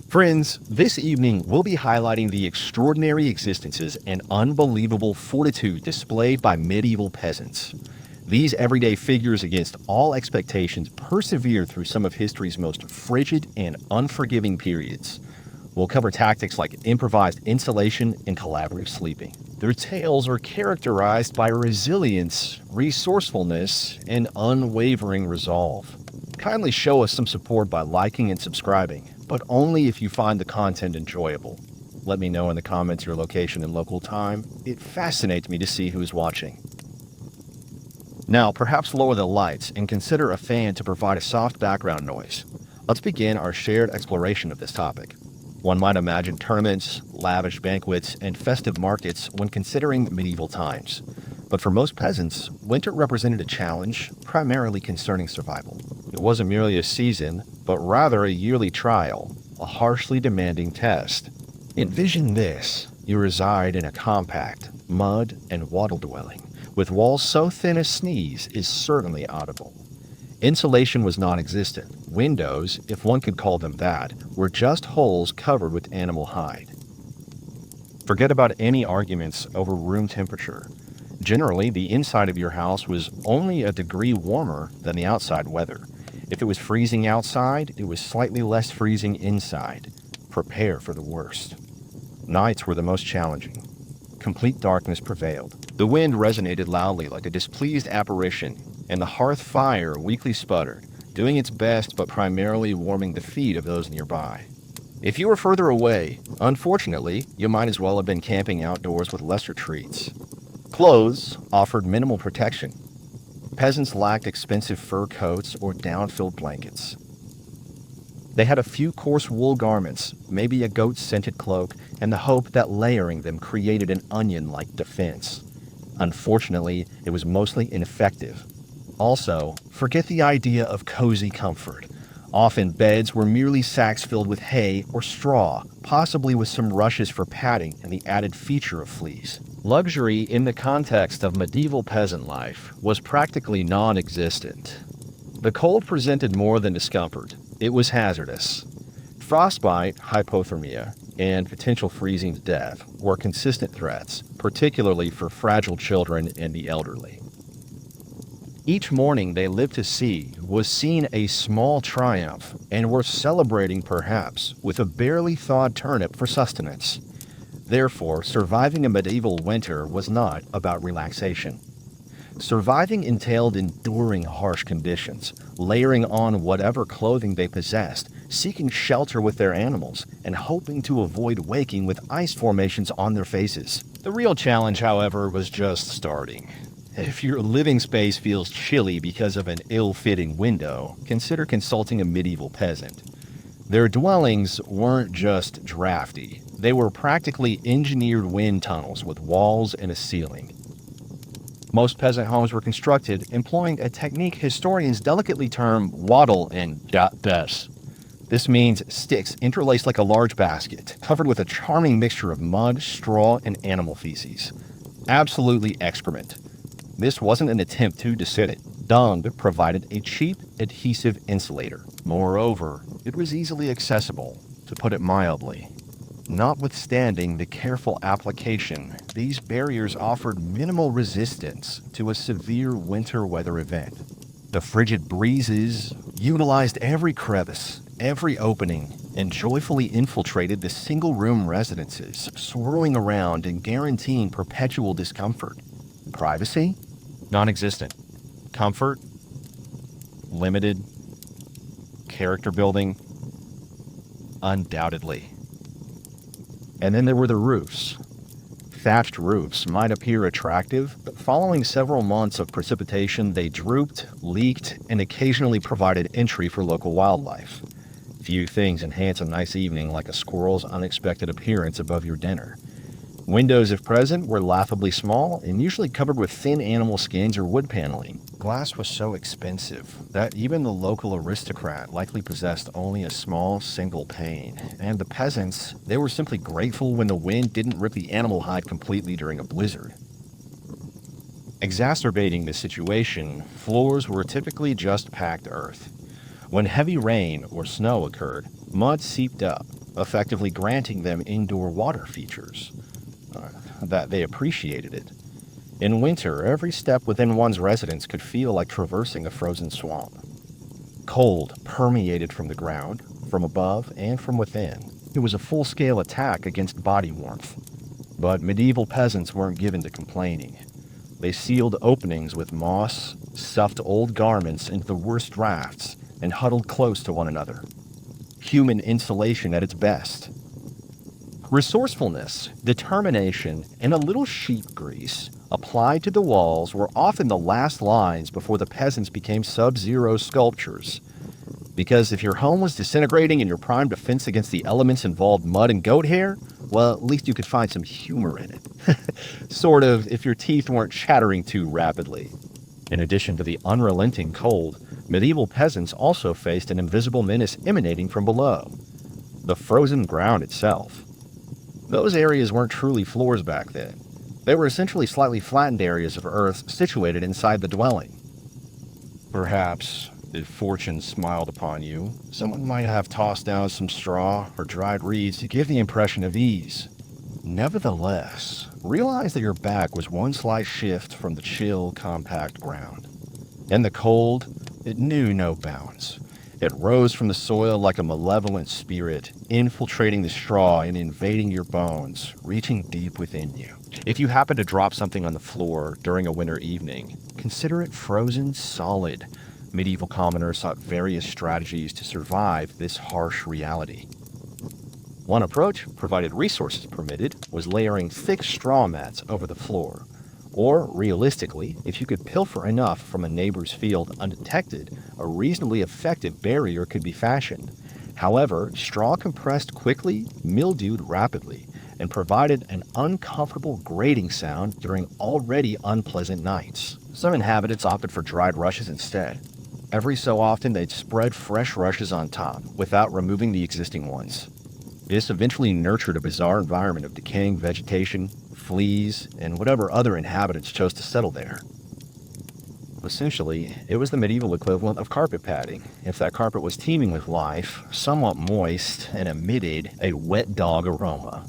Friends, this evening we'll be highlighting the extraordinary existences and unbelievable fortitude displayed by medieval peasants. These everyday figures against all expectations persevered through some of history's most frigid and unforgiving periods. We'll cover tactics like improvised insulation and collaborative sleeping. Their tales are characterized by resilience, resourcefulness, and unwavering resolve. Kindly show us some support by liking and subscribing, but only if you find the content enjoyable. Let me know in the comments your location and local time. It fascinates me to see who's watching. Now, perhaps lower the lights and consider a fan to provide a soft background noise. Let's begin our shared exploration of this topic. One might imagine tournaments, lavish banquets, and festive markets when considering medieval times. But for most peasants, winter represented a challenge, primarily concerning survival. It wasn't merely a season, but rather a yearly trial, a harshly demanding test. Envision this. You reside in a compact, mud and wattle dwelling, with walls so thin a sneeze is certainly audible. Insulation was non-existent. Windows, if one could call them that, were just holes covered with animal hide. Forget about any arguments over room temperature. Generally, the inside of your house was only a degree warmer than the outside weather. If it was freezing outside, it was slightly less freezing inside. Prepare for the worst. Nights were the most challenging. Complete darkness prevailed. The wind resonated loudly like a displeased apparition, and the hearth fire weakly sputtered, doing its best but primarily warming the feet of those nearby. If you were further away, unfortunately, you might as well have been camping outdoors with lesser treats. Clothes offered minimal protection. Peasants lacked expensive fur coats or down-filled blankets. They had a few coarse wool garments, maybe a goat-scented cloak, and the hope that layering them created an onion-like defense. Unfortunately, it was mostly ineffective. Also, forget the idea of cozy comfort. Often beds were merely sacks filled with hay or straw, possibly with some rushes for padding and the added feature of fleas. Luxury in the context of medieval peasant life was practically non-existent. The cold presented more than discomfort. It was hazardous. Frostbite, hypothermia, and potential freezing to death were consistent threats, particularly for fragile children and the elderly. Each morning they lived to see was seen a small triumph, and were celebrating perhaps with a barely thawed turnip for sustenance. Therefore, surviving a medieval winter was not about relaxation. Surviving entailed enduring harsh conditions, layering on whatever clothing they possessed, seeking shelter with their animals, and hoping to avoid waking with ice formations on their faces. The real challenge, however, was just starting. If your living space feels chilly because of an ill-fitting window, consider consulting a medieval peasant. Their dwellings weren't just drafty. They were practically engineered wind tunnels with walls and a ceiling. Most peasant homes were constructed employing a technique historians delicately term wattle and bes. This means sticks interlaced like a large basket, covered with a charming mixture of mud, straw, and animal feces. Absolutely excrement. This wasn't an attempt to decid it. Dung provided a cheap, adhesive insulator. Moreover, it was easily accessible, to put it mildly. Notwithstanding the careful application, these barriers offered minimal resistance to a severe winter weather event. The frigid breezes utilized every crevice, every opening, and joyfully infiltrated the single-room residences, swirling around and guaranteeing perpetual discomfort. Privacy? Non-existent. Comfort? Limited. Character building? Undoubtedly. And then there were the roofs. Thatched roofs might appear attractive, but following several months of precipitation, they drooped, leaked, and occasionally provided entry for local wildlife. Few things enhance a nice evening like a squirrel's unexpected appearance above your dinner. Windows, if present, were laughably small and usually covered with thin animal skins or wood paneling. Glass was so expensive that even the local aristocrat likely possessed only a small single pane, and the peasants, they were simply grateful when the wind didn't rip the animal hide completely during a blizzard. Exacerbating the situation, floors were typically just packed earth. When heavy rain or snow occurred, mud seeped up, effectively granting them indoor water features. That they appreciated it. In winter, every step within one's residence could feel like traversing a frozen swamp. Cold permeated from the ground, from above, and from within. It was a full-scale attack against body warmth. But medieval peasants weren't given to complaining. They sealed openings with moss, stuffed old garments into the worst drafts, and huddled close to one another. Human insulation at its best. Resourcefulness, determination, and a little sheep grease applied to the walls were often the last lines before the peasants became sub-zero sculptures. Because if your home was disintegrating and your prime defense against the elements involved mud and goat hair, well, at least you could find some humor in it. Sort of, if your teeth weren't chattering too rapidly. In addition to the unrelenting cold, medieval peasants also faced an invisible menace emanating from below. The frozen ground itself. Those areas weren't truly floors back then. They were essentially slightly flattened areas of earth situated inside the dwelling. Perhaps, if fortune smiled upon you, someone might have tossed down some straw or dried reeds to give the impression of ease. Nevertheless, realize that your back was one slight shift from the chill, compact ground. And the cold, it knew no bounds. It rose from the soil like a malevolent spirit, infiltrating the straw and invading your bones, reaching deep within you. If you happen to drop something on the floor during a winter evening, consider it frozen solid. Medieval commoners sought various strategies to survive this harsh reality. One approach, provided resources permitted, was layering thick straw mats over the floor. Or, realistically, if you could pilfer enough from a neighbor's field undetected, a reasonably effective barrier could be fashioned. However, straw compressed quickly, mildewed rapidly, and provided an uncomfortable grating sound during already unpleasant nights. Some inhabitants opted for dried rushes instead. Every so often, they'd spread fresh rushes on top, without removing the existing ones. This eventually nurtured a bizarre environment of decaying vegetation, fleas, and whatever other inhabitants chose to settle there. Essentially, it was the medieval equivalent of carpet padding, if that carpet was teeming with life, somewhat moist, and emitted a wet dog aroma.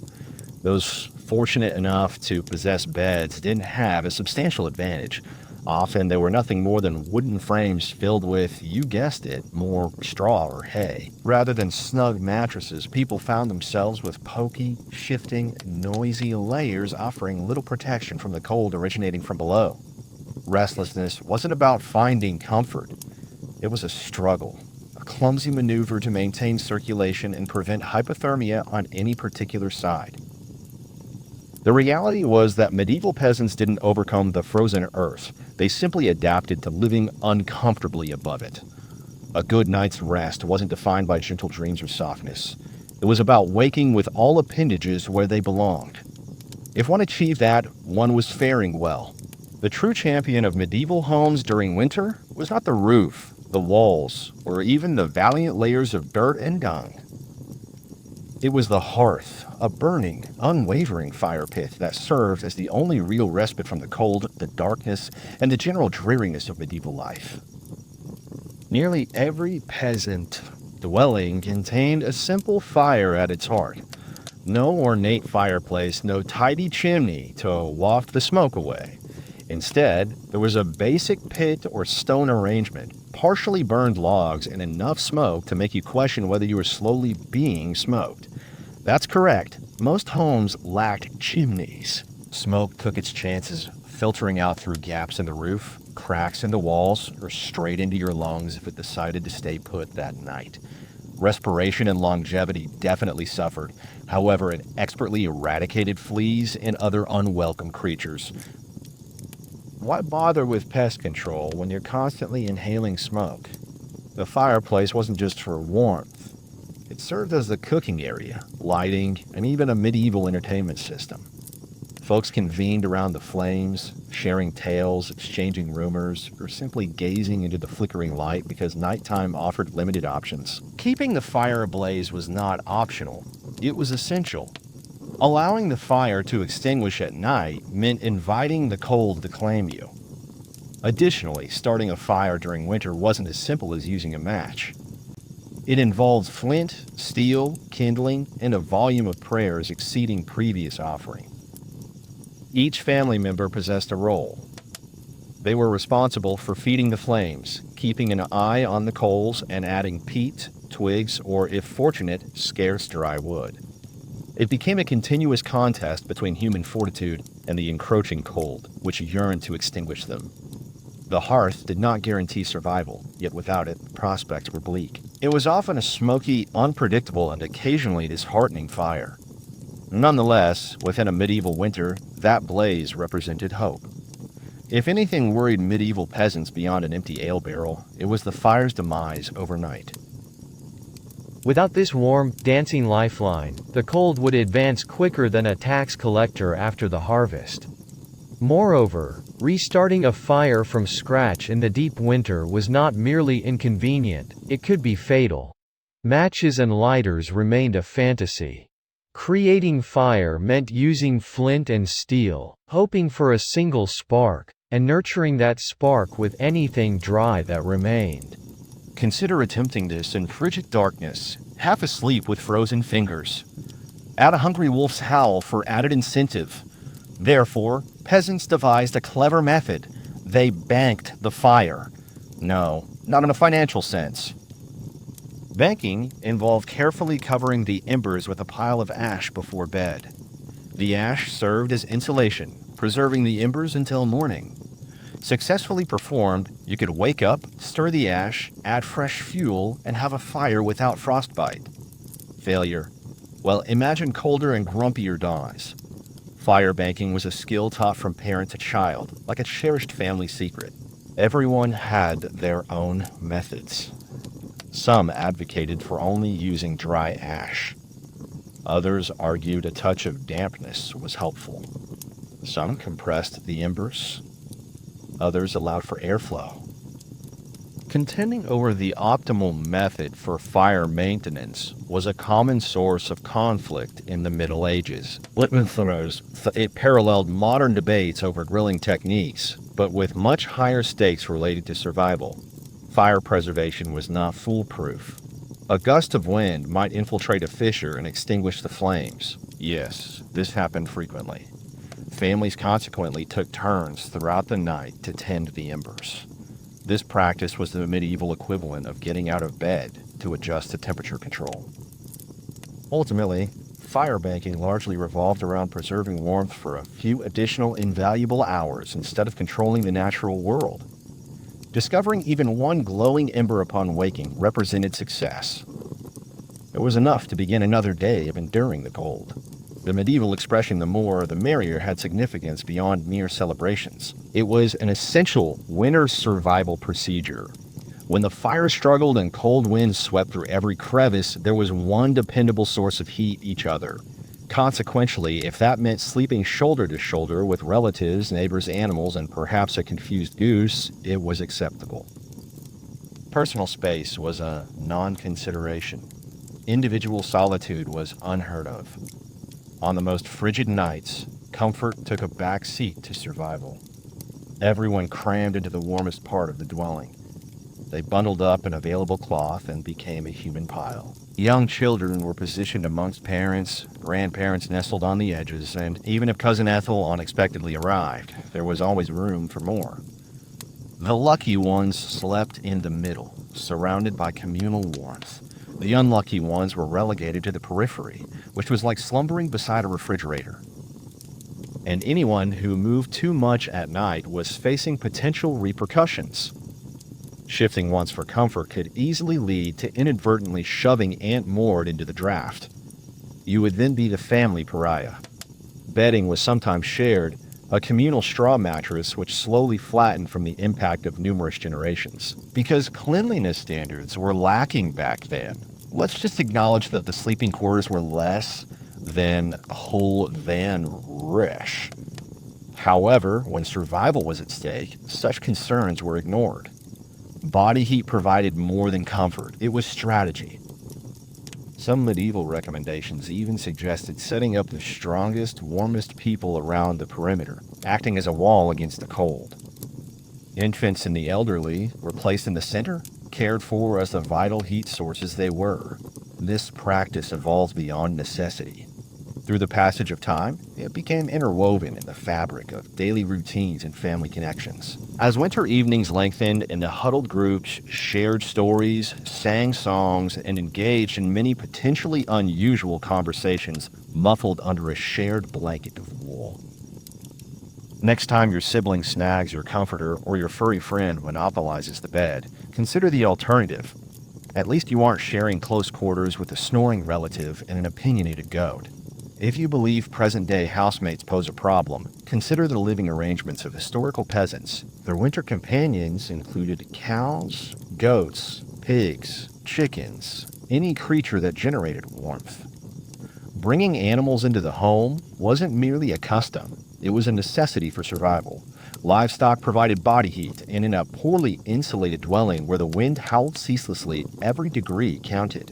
Those fortunate enough to possess beds didn't have a substantial advantage. Often they were nothing more than wooden frames filled with, you guessed it, more straw or hay. Rather than snug mattresses, people found themselves with pokey, shifting, noisy layers offering little protection from the cold originating from below. Restlessness wasn't about finding comfort. It was a struggle, a clumsy maneuver to maintain circulation and prevent hypothermia on any particular side. The reality was that medieval peasants didn't overcome the frozen earth. They simply adapted to living uncomfortably above it. A good night's rest wasn't defined by gentle dreams or softness. It was about waking with all appendages where they belonged. If one achieved that, one was faring well. The true champion of medieval homes during winter was not the roof, the walls, or even the valiant layers of dirt and dung. It was the hearth, a burning, unwavering fire pit that served as the only real respite from the cold, the darkness, and the general dreariness of medieval life. Nearly every peasant dwelling contained a simple fire at its heart. No ornate fireplace, no tidy chimney to waft the smoke away. Instead, there was a basic pit or stone arrangement, partially burned logs, and enough smoke to make you question whether you were slowly being smoked. That's correct. Most homes lacked chimneys. Smoke took its chances, filtering out through gaps in the roof, cracks in the walls, or straight into your lungs if it decided to stay put that night. Respiration and longevity definitely suffered. However, it expertly eradicated fleas and other unwelcome creatures. Why bother with pest control when you're constantly inhaling smoke? The fireplace wasn't just for warmth. It served as the cooking area, lighting, and even a medieval entertainment system. Folks convened around the flames, sharing tales, exchanging rumors, or simply gazing into the flickering light because nighttime offered limited options. Keeping the fire ablaze was not optional. It was essential. Allowing the fire to extinguish at night meant inviting the cold to claim you. Additionally, starting a fire during winter wasn't as simple as using a match. It involved flint, steel, kindling, and a volume of prayers exceeding previous offering. Each family member possessed a role. They were responsible for feeding the flames, keeping an eye on the coals, and adding peat, twigs, or, if fortunate, scarce dry wood. It became a continuous contest between human fortitude and the encroaching cold, which yearned to extinguish them. The hearth did not guarantee survival, yet without it, prospects were bleak. It was often a smoky, unpredictable, and occasionally disheartening fire. Nonetheless, within a medieval winter, that blaze represented hope. If anything worried medieval peasants beyond an empty ale barrel, it was the fire's demise overnight. Without this warm, dancing lifeline, the cold would advance quicker than a tax collector after the harvest. Moreover, restarting a fire from scratch in the deep winter was not merely inconvenient, it could be fatal. Matches and lighters remained a fantasy. Creating fire meant using flint and steel, hoping for a single spark, and nurturing that spark with anything dry that remained. Consider attempting this in frigid darkness, half asleep with frozen fingers. Add a hungry wolf's howl for added incentive. Therefore, peasants devised a clever method. They banked the fire. No, not in a financial sense. Banking involved carefully covering the embers with a pile of ash before bed. The ash served as insulation, preserving the embers until morning. Successfully performed, you could wake up, stir the ash, add fresh fuel, and have a fire without frostbite. Failure. Well, imagine colder and grumpier daws. Fire banking was a skill taught from parent to child, like a cherished family secret. Everyone had their own methods. Some advocated for only using dry ash. Others argued a touch of dampness was helpful. Some compressed the embers. Others allowed for airflow. Contending over the optimal method for fire maintenance was a common source of conflict in the Middle Ages. It paralleled modern debates over grilling techniques, but with much higher stakes related to survival. Fire preservation was not foolproof. A gust of wind might infiltrate a fissure and extinguish the flames. Yes, this happened frequently. Families consequently took turns throughout the night to tend the embers. This practice was the medieval equivalent of getting out of bed to adjust to temperature control. Ultimately, fire banking largely revolved around preserving warmth for a few additional invaluable hours instead of controlling the natural world. Discovering even one glowing ember upon waking represented success. It was enough to begin another day of enduring the cold. The medieval expression "the more, the merrier" had significance beyond mere celebrations. It was an essential winter survival procedure. When the fire struggled and cold winds swept through every crevice, there was one dependable source of heat: each other. Consequently, if that meant sleeping shoulder to shoulder with relatives, neighbors, animals, and perhaps a confused goose, it was acceptable. Personal space was a non-consideration. Individual solitude was unheard of. On the most frigid nights, comfort took a back seat to survival. Everyone crammed into the warmest part of the dwelling. They bundled up in available cloth and became a human pile. Young children were positioned amongst parents, grandparents nestled on the edges, and even if Cousin Ethel unexpectedly arrived, there was always room for more. The lucky ones slept in the middle, surrounded by communal warmth. The unlucky ones were relegated to the periphery, which was like slumbering beside a refrigerator. And anyone who moved too much at night was facing potential repercussions. Shifting once for comfort could easily lead to inadvertently shoving Aunt Maud into the draft. You would then be the family pariah. Bedding was sometimes shared, a communal straw mattress which slowly flattened from the impact of numerous generations. Because cleanliness standards were lacking back then, let's just acknowledge that the sleeping quarters were less than whole than rish. However, when survival was at stake, such concerns were ignored. Body heat provided more than comfort. It was strategy. Some medieval recommendations even suggested setting up the strongest, warmest people around the perimeter, acting as a wall against the cold. Infants and the elderly were placed in the center, cared for as the vital heat sources they were. This practice evolved beyond necessity. Through the passage of time, it became interwoven in the fabric of daily routines and family connections. As winter evenings lengthened and the huddled groups shared stories, sang songs, and engaged in many potentially unusual conversations muffled under a shared blanket of wool. Next time your sibling snags your comforter or your furry friend monopolizes the bed, consider the alternative. At least you aren't sharing close quarters with a snoring relative and an opinionated goat. If you believe present-day housemates pose a problem, consider the living arrangements of historical peasants. Their winter companions included cows, goats, pigs, chickens, any creature that generated warmth. Bringing animals into the home wasn't merely a custom, it was a necessity for survival. Livestock provided body heat, and in a poorly insulated dwelling where the wind howled ceaselessly, every degree counted.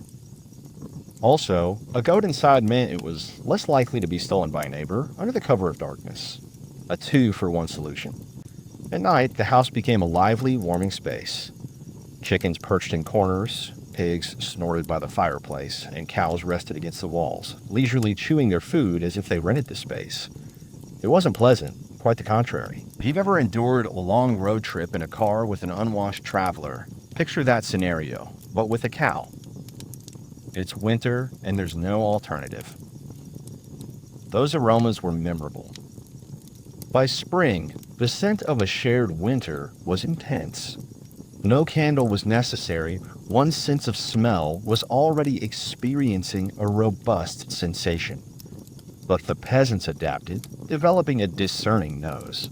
Also, a goat inside meant it was less likely to be stolen by a neighbor under the cover of darkness. A 2-for-1 solution. At night, the house became a lively, warming space. Chickens perched in corners, pigs snorted by the fireplace, and cows rested against the walls, leisurely chewing their food as if they rented the space. It wasn't pleasant, quite the contrary. If you've ever endured a long road trip in a car with an unwashed traveler, picture that scenario, but with a cow. It's winter, and there's no alternative. Those aromas were memorable. By spring, the scent of a shared winter was intense. No candle was necessary. One's sense of smell was already experiencing a robust sensation. But the peasants adapted, developing a discerning nose.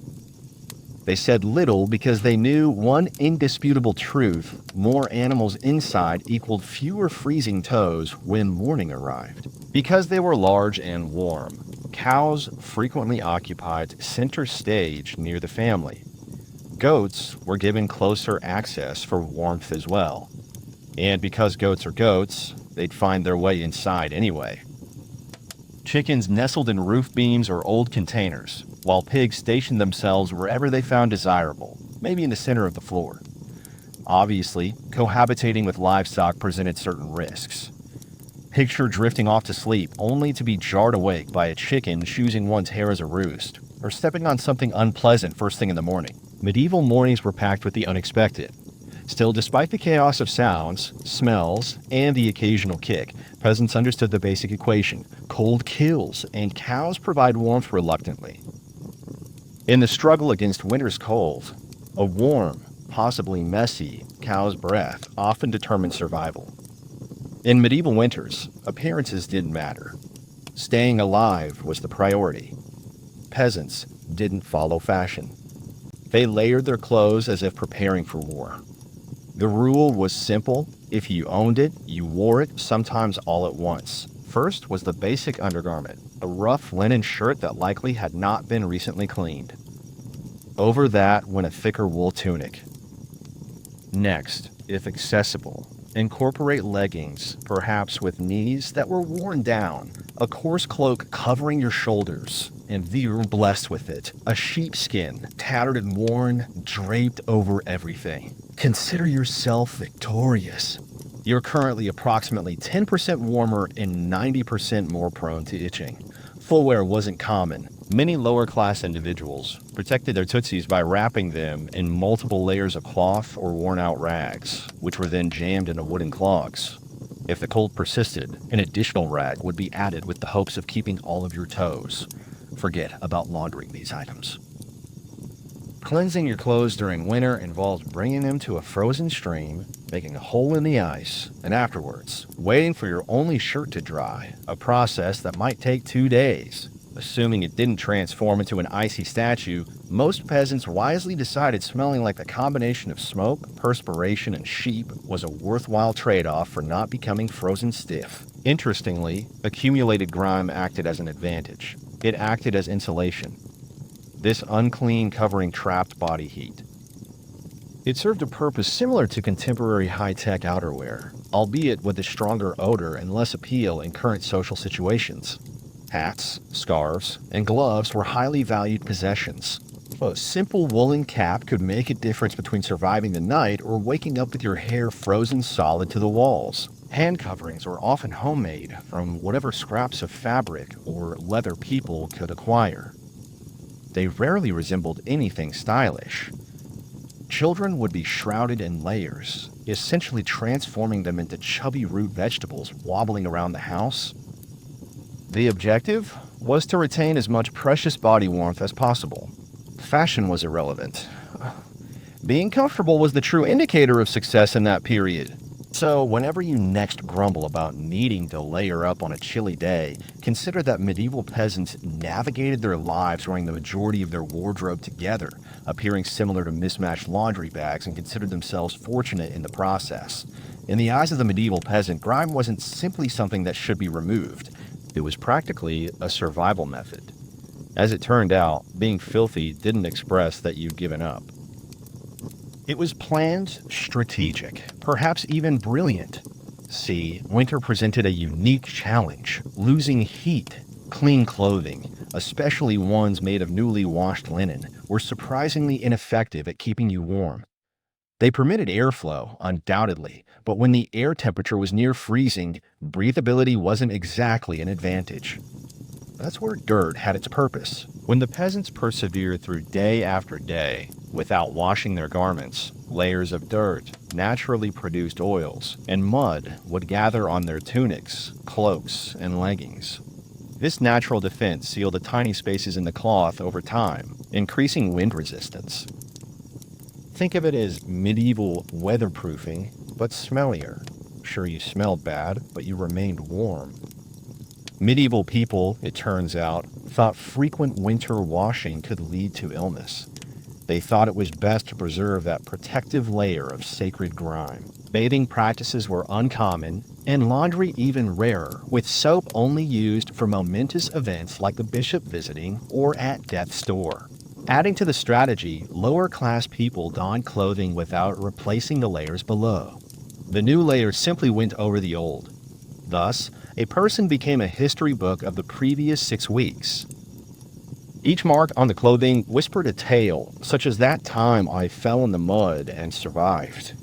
They said little because they knew one indisputable truth: more animals inside equaled fewer freezing toes when morning arrived. Because they were large and warm, cows frequently occupied center stage near the family. Goats were given closer access for warmth as well. And because goats are goats, they'd find their way inside anyway. Chickens nestled in roof beams or old containers, while pigs stationed themselves wherever they found desirable, maybe in the center of the floor. Obviously, cohabitating with livestock presented certain risks. Picture drifting off to sleep only to be jarred awake by a chicken choosing one's hair as a roost, or stepping on something unpleasant first thing in the morning. Medieval mornings were packed with the unexpected. Still, despite the chaos of sounds, smells, and the occasional kick, peasants understood the basic equation: cold kills, and cows provide warmth reluctantly. In the struggle against winter's cold, a warm, possibly messy, cow's breath often determined survival. In medieval winters, appearances didn't matter. Staying alive was the priority. Peasants didn't follow fashion. They layered their clothes as if preparing for war. The rule was simple: if you owned it, you wore it, sometimes all at once. First was the basic undergarment, a rough linen shirt that likely had not been recently cleaned. Over that went a thicker wool tunic. Next, if accessible, incorporate leggings, perhaps with knees that were worn down, a coarse cloak covering your shoulders, and you're blessed with it, a sheepskin, tattered and worn, draped over everything. Consider yourself victorious. You're currently approximately 10% warmer and 90% more prone to itching. Full wear wasn't common. Many lower-class individuals protected their tootsies by wrapping them in multiple layers of cloth or worn-out rags, which were then jammed into wooden clogs. If the cold persisted, an additional rag would be added with the hopes of keeping all of your toes. Forget about laundering these items. Cleansing your clothes during winter involved bringing them to a frozen stream, making a hole in the ice, and afterwards, waiting for your only shirt to dry, a process that might take 2 days. Assuming it didn't transform into an icy statue, most peasants wisely decided smelling like the combination of smoke, perspiration, and sheep was a worthwhile trade-off for not becoming frozen stiff. Interestingly, accumulated grime acted as an advantage. It acted as insulation. This unclean covering trapped body heat. It served a purpose similar to contemporary high-tech outerwear, albeit with a stronger odor and less appeal in current social situations. Hats, scarves, and gloves were highly valued possessions. A simple woolen cap could make a difference between surviving the night or waking up with your hair frozen solid to the walls. Hand coverings were often homemade from whatever scraps of fabric or leather people could acquire. They rarely resembled anything stylish. Children would be shrouded in layers, essentially transforming them into chubby root vegetables wobbling around the house. The objective was to retain as much precious body warmth as possible. Fashion was irrelevant. Being comfortable was the true indicator of success in that period. So, whenever you next grumble about needing to layer up on a chilly day, consider that medieval peasants navigated their lives wearing the majority of their wardrobe together, appearing similar to mismatched laundry bags, and considered themselves fortunate in the process. In the eyes of the medieval peasant, grime wasn't simply something that should be removed. It was practically a survival method. As it turned out, being filthy didn't express that you'd given up. It was planned, strategic, perhaps even brilliant. See, winter presented a unique challenge. Losing heat, clean clothing, especially ones made of newly washed linen, were surprisingly ineffective at keeping you warm. They permitted airflow, undoubtedly, but when the air temperature was near freezing, breathability wasn't exactly an advantage. That's where dirt had its purpose. When the peasants persevered through day after day without washing their garments, layers of dirt naturally produced oils, and mud would gather on their tunics, cloaks, and leggings. This natural defense sealed the tiny spaces in the cloth over time, increasing wind resistance. Think of it as medieval weatherproofing, but smellier. Sure, you smelled bad, but you remained warm. Medieval people, it turns out, thought frequent winter washing could lead to illness. They thought it was best to preserve that protective layer of sacred grime. Bathing practices were uncommon, and laundry even rarer, with soap only used for momentous events like the bishop visiting or at death's door. Adding to the strategy, lower-class people donned clothing without replacing the layers below. The new layer simply went over the old. Thus, a person became a history book of the previous 6 weeks. Each mark on the clothing whispered a tale, such as that time I fell in the mud and survived.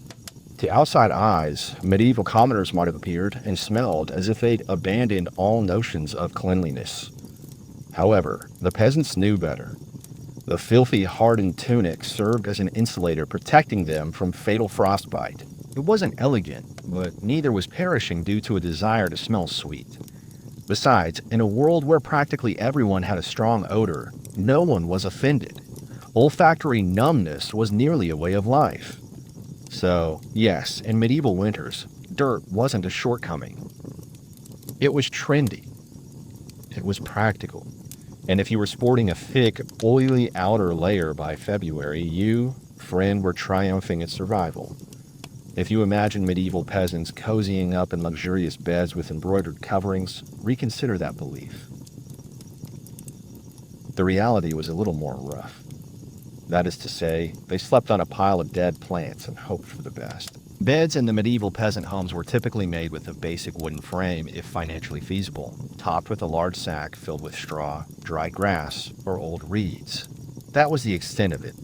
To outside eyes, medieval commoners might have appeared and smelled as if they'd abandoned all notions of cleanliness. However, the peasants knew better. The filthy, hardened tunic served as an insulator, protecting them from fatal frostbite. It wasn't elegant, but neither was perishing due to a desire to smell sweet. Besides, in a world where practically everyone had a strong odor, no one was offended. Olfactory numbness was nearly a way of life. So, yes, in medieval winters, dirt wasn't a shortcoming. It was trendy. It was practical. And if you were sporting a thick, oily outer layer by February, you, friend, were triumphing at survival. If you imagine medieval peasants cozying up in luxurious beds with embroidered coverings, reconsider that belief. The reality was a little more rough. That is to say, they slept on a pile of dead plants and hoped for the best. Beds in the medieval peasant homes were typically made with a basic wooden frame if financially feasible, topped with a large sack filled with straw, dry grass, or old reeds. That was the extent of it.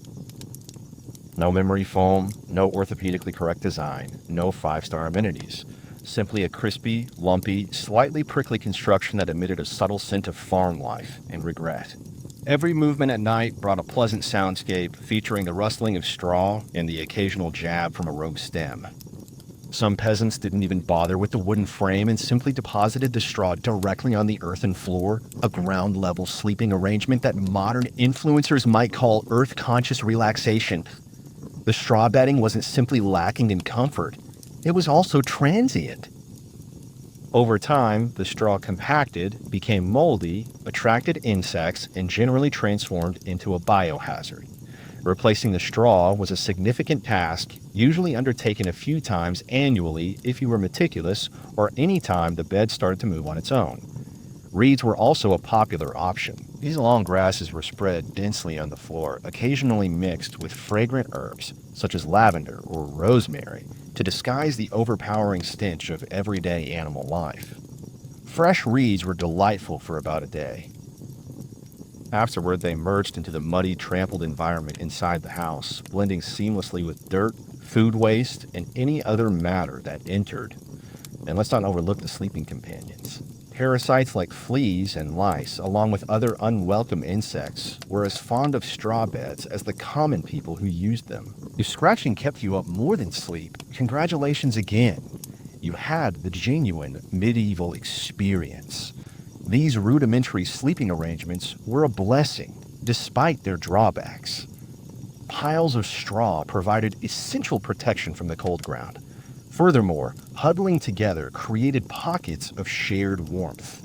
No memory foam, no orthopedically correct design, no 5-star amenities. Simply a crispy, lumpy, slightly prickly construction that emitted a subtle scent of farm life and regret. Every movement at night brought a pleasant soundscape featuring the rustling of straw and the occasional jab from a rogue stem. Some peasants didn't even bother with the wooden frame and simply deposited the straw directly on the earthen floor, a ground-level sleeping arrangement that modern influencers might call earth-conscious relaxation. The straw bedding wasn't simply lacking in comfort, it was also transient. Over time, the straw compacted, became moldy, attracted insects, and generally transformed into a biohazard. Replacing the straw was a significant task, usually undertaken a few times annually if you were meticulous, or any time the bed started to move on its own. Reeds were also a popular option. These long grasses were spread densely on the floor, occasionally mixed with fragrant herbs, such as lavender or rosemary, to disguise the overpowering stench of everyday animal life. Fresh reeds were delightful for about a day. Afterward, they merged into the muddy, trampled environment inside the house, blending seamlessly with dirt, food waste, and any other matter that entered. And let's not overlook the sleeping companions. Parasites like fleas and lice, along with other unwelcome insects, were as fond of straw beds as the common people who used them. If scratching kept you up more than sleep, congratulations again. You had the genuine medieval experience. These rudimentary sleeping arrangements were a blessing, despite their drawbacks. Piles of straw provided essential protection from the cold ground. Furthermore, huddling together created pockets of shared warmth.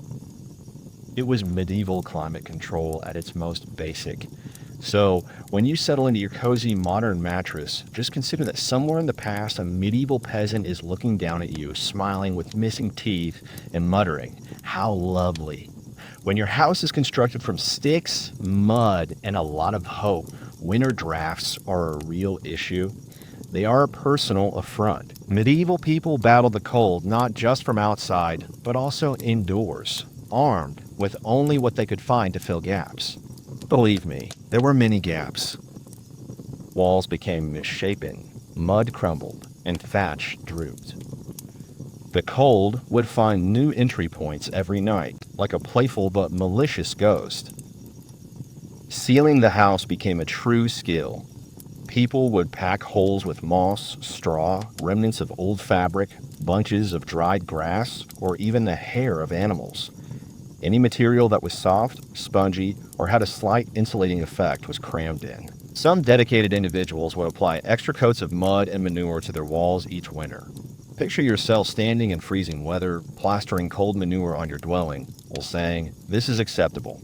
It was medieval climate control at its most basic. So, when you settle into your cozy modern mattress, just consider that somewhere in the past a medieval peasant is looking down at you, smiling with missing teeth and muttering, "How lovely." When your house is constructed from sticks, mud, and a lot of hope, winter drafts are a real issue. They are a personal affront. Medieval people battled the cold not just from outside, but also indoors, armed with only what they could find to fill gaps. Believe me, there were many gaps. Walls became misshapen, mud crumbled, and thatch drooped. The cold would find new entry points every night, like a playful but malicious ghost. Sealing the house became a true skill. People would pack holes with moss, straw, remnants of old fabric, bunches of dried grass, or even the hair of animals. Any material that was soft, spongy, or had a slight insulating effect was crammed in. Some dedicated individuals would apply extra coats of mud and manure to their walls each winter. Picture yourself standing in freezing weather, plastering cold manure on your dwelling, while saying, "This is acceptable.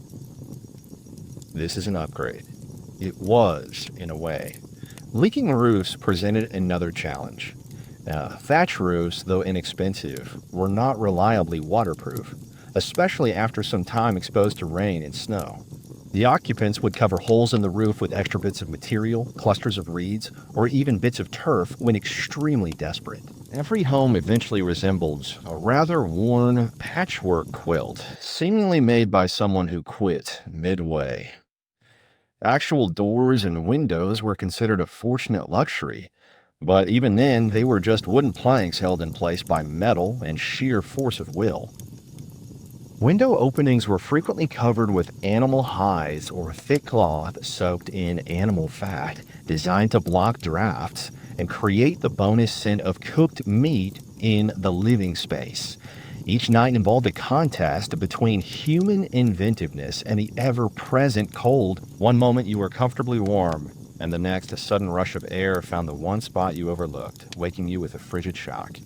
This is an upgrade." It was, in a way. Leaking roofs presented another challenge. Thatch roofs, though inexpensive, were not reliably waterproof, especially after some time exposed to rain and snow. The occupants would cover holes in the roof with extra bits of material, clusters of reeds, or even bits of turf when extremely desperate. Every home eventually resembled a rather worn patchwork quilt, seemingly made by someone who quit midway. Actual doors and windows were considered a fortunate luxury, but even then, they were just wooden planks held in place by metal and sheer force of will. Window openings were frequently covered with animal hides or thick cloth soaked in animal fat, designed to block drafts and create the bonus scent of cooked meat in the living space. Each night involved a contest between human inventiveness and the ever-present cold. One moment you were comfortably warm, and the next a sudden rush of air found the one spot you overlooked, waking you with a frigid shock.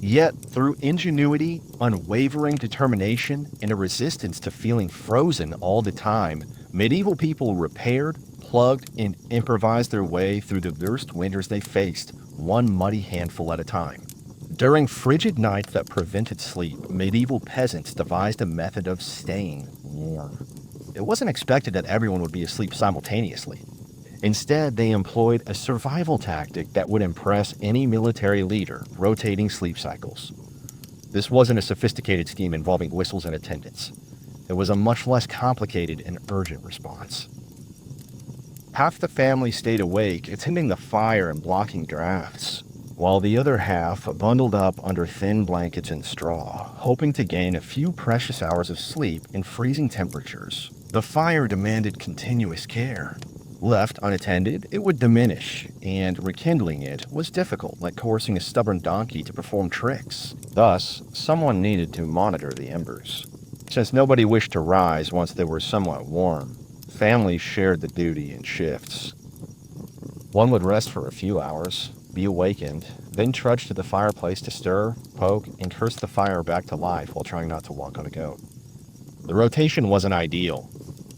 Yet, through ingenuity, unwavering determination, and a resistance to feeling frozen all the time, medieval people repaired, plugged, and improvised their way through the worst winters they faced, one muddy handful at a time. During frigid nights that prevented sleep, medieval peasants devised a method of staying warm. It wasn't expected that everyone would be asleep simultaneously. Instead, they employed a survival tactic that would impress any military leader, rotating sleep cycles. This wasn't a sophisticated scheme involving whistles and attendants. It was a much less complicated and urgent response. Half the family stayed awake, attending the fire and blocking drafts, while the other half bundled up under thin blankets and straw, hoping to gain a few precious hours of sleep in freezing temperatures. The fire demanded continuous care. Left unattended, it would diminish, and rekindling it was difficult, like coercing a stubborn donkey to perform tricks. Thus, someone needed to monitor the embers. Since nobody wished to rise once they were somewhat warm, families shared the duty in shifts. One would rest for a few hours, be awakened, then trudge to the fireplace to stir, poke, and curse the fire back to life while trying not to walk on a goat. The rotation wasn't ideal.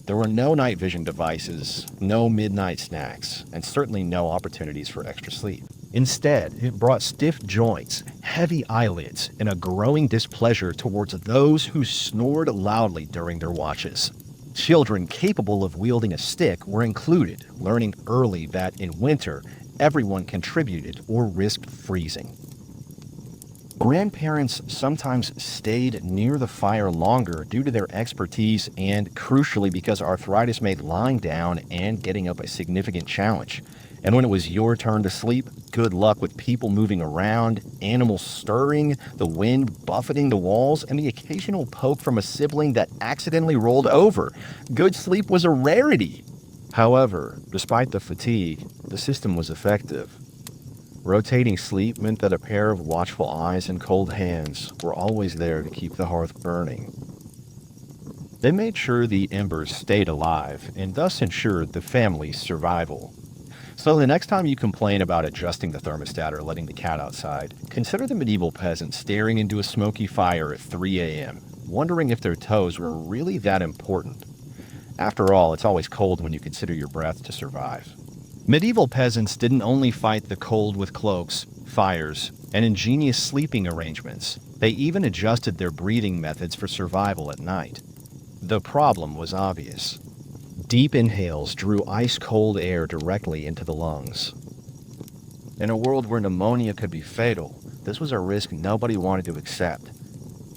There were no night vision devices, no midnight snacks, and certainly no opportunities for extra sleep. Instead, it brought stiff joints, heavy eyelids, and a growing displeasure towards those who snored loudly during their watches. Children capable of wielding a stick were included, learning early that in winter, everyone contributed or risked freezing. Grandparents sometimes stayed near the fire longer due to their expertise and, crucially, because arthritis made lying down and getting up a significant challenge. And when it was your turn to sleep, good luck with people moving around, animals stirring, the wind buffeting the walls, and the occasional poke from a sibling that accidentally rolled over. Good sleep was a rarity. However, despite the fatigue, the system was effective. Rotating sleep meant that a pair of watchful eyes and cold hands were always there to keep the hearth burning. They made sure the embers stayed alive and thus ensured the family's survival. So the next time you complain about adjusting the thermostat or letting the cat outside, consider the medieval peasant staring into a smoky fire at 3 a.m., wondering if their toes were really that important. After all, it's always cold when you consider your breath to survive. Medieval peasants didn't only fight the cold with cloaks, fires, and ingenious sleeping arrangements. They even adjusted their breathing methods for survival at night. The problem was obvious. Deep inhales drew ice-cold air directly into the lungs. In a world where pneumonia could be fatal, this was a risk nobody wanted to accept.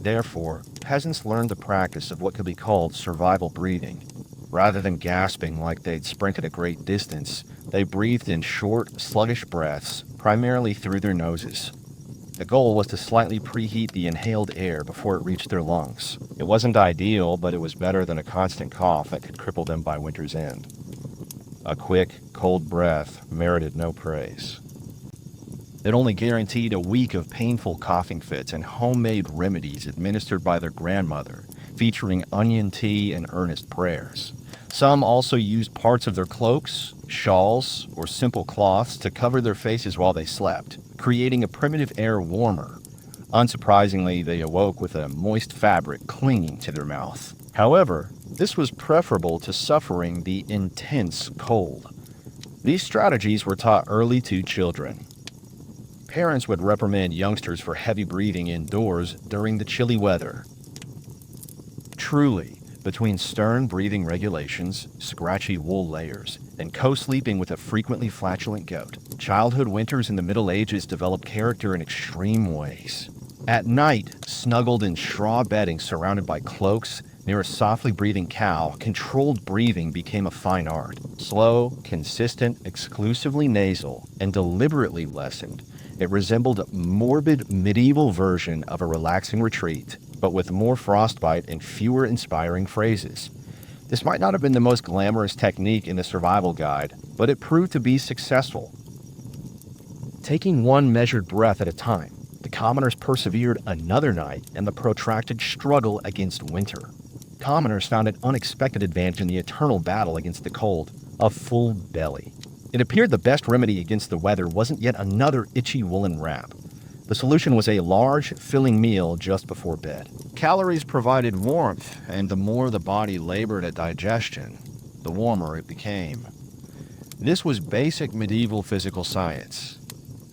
Therefore, peasants learned the practice of what could be called survival breathing. Rather than gasping like they'd sprinted a great distance, they breathed in short, sluggish breaths, primarily through their noses. The goal was to slightly preheat the inhaled air before it reached their lungs. It wasn't ideal, but it was better than a constant cough that could cripple them by winter's end. A quick, cold breath merited no praise. It only guaranteed a week of painful coughing fits and homemade remedies administered by their grandmother, featuring onion tea and earnest prayers. Some also used parts of their cloaks, shawls, or simple cloths to cover their faces while they slept, creating a primitive air warmer. Unsurprisingly, they awoke with a moist fabric clinging to their mouth. However, this was preferable to suffering the intense cold. These strategies were taught early to children. Parents would reprimand youngsters for heavy breathing indoors during the chilly weather. Truly, between stern breathing regulations, scratchy wool layers, and co-sleeping with a frequently flatulent goat, childhood winters in the Middle Ages developed character in extreme ways. At night, snuggled in straw bedding surrounded by cloaks, near a softly breathing cow, controlled breathing became a fine art. Slow, consistent, exclusively nasal, and deliberately lessened, it resembled a morbid medieval version of a relaxing retreat, but with more frostbite and fewer inspiring phrases. This might not have been the most glamorous technique in the survival guide, but it proved to be successful. Taking one measured breath at a time, the commoners persevered another night in the protracted struggle against winter. Commoners found an unexpected advantage in the eternal battle against the cold: a full belly. It appeared the best remedy against the weather wasn't yet another itchy woolen wrap. The solution was a large, filling meal just before bed. Calories provided warmth, and the more the body labored at digestion, the warmer it became. This was basic medieval physical science.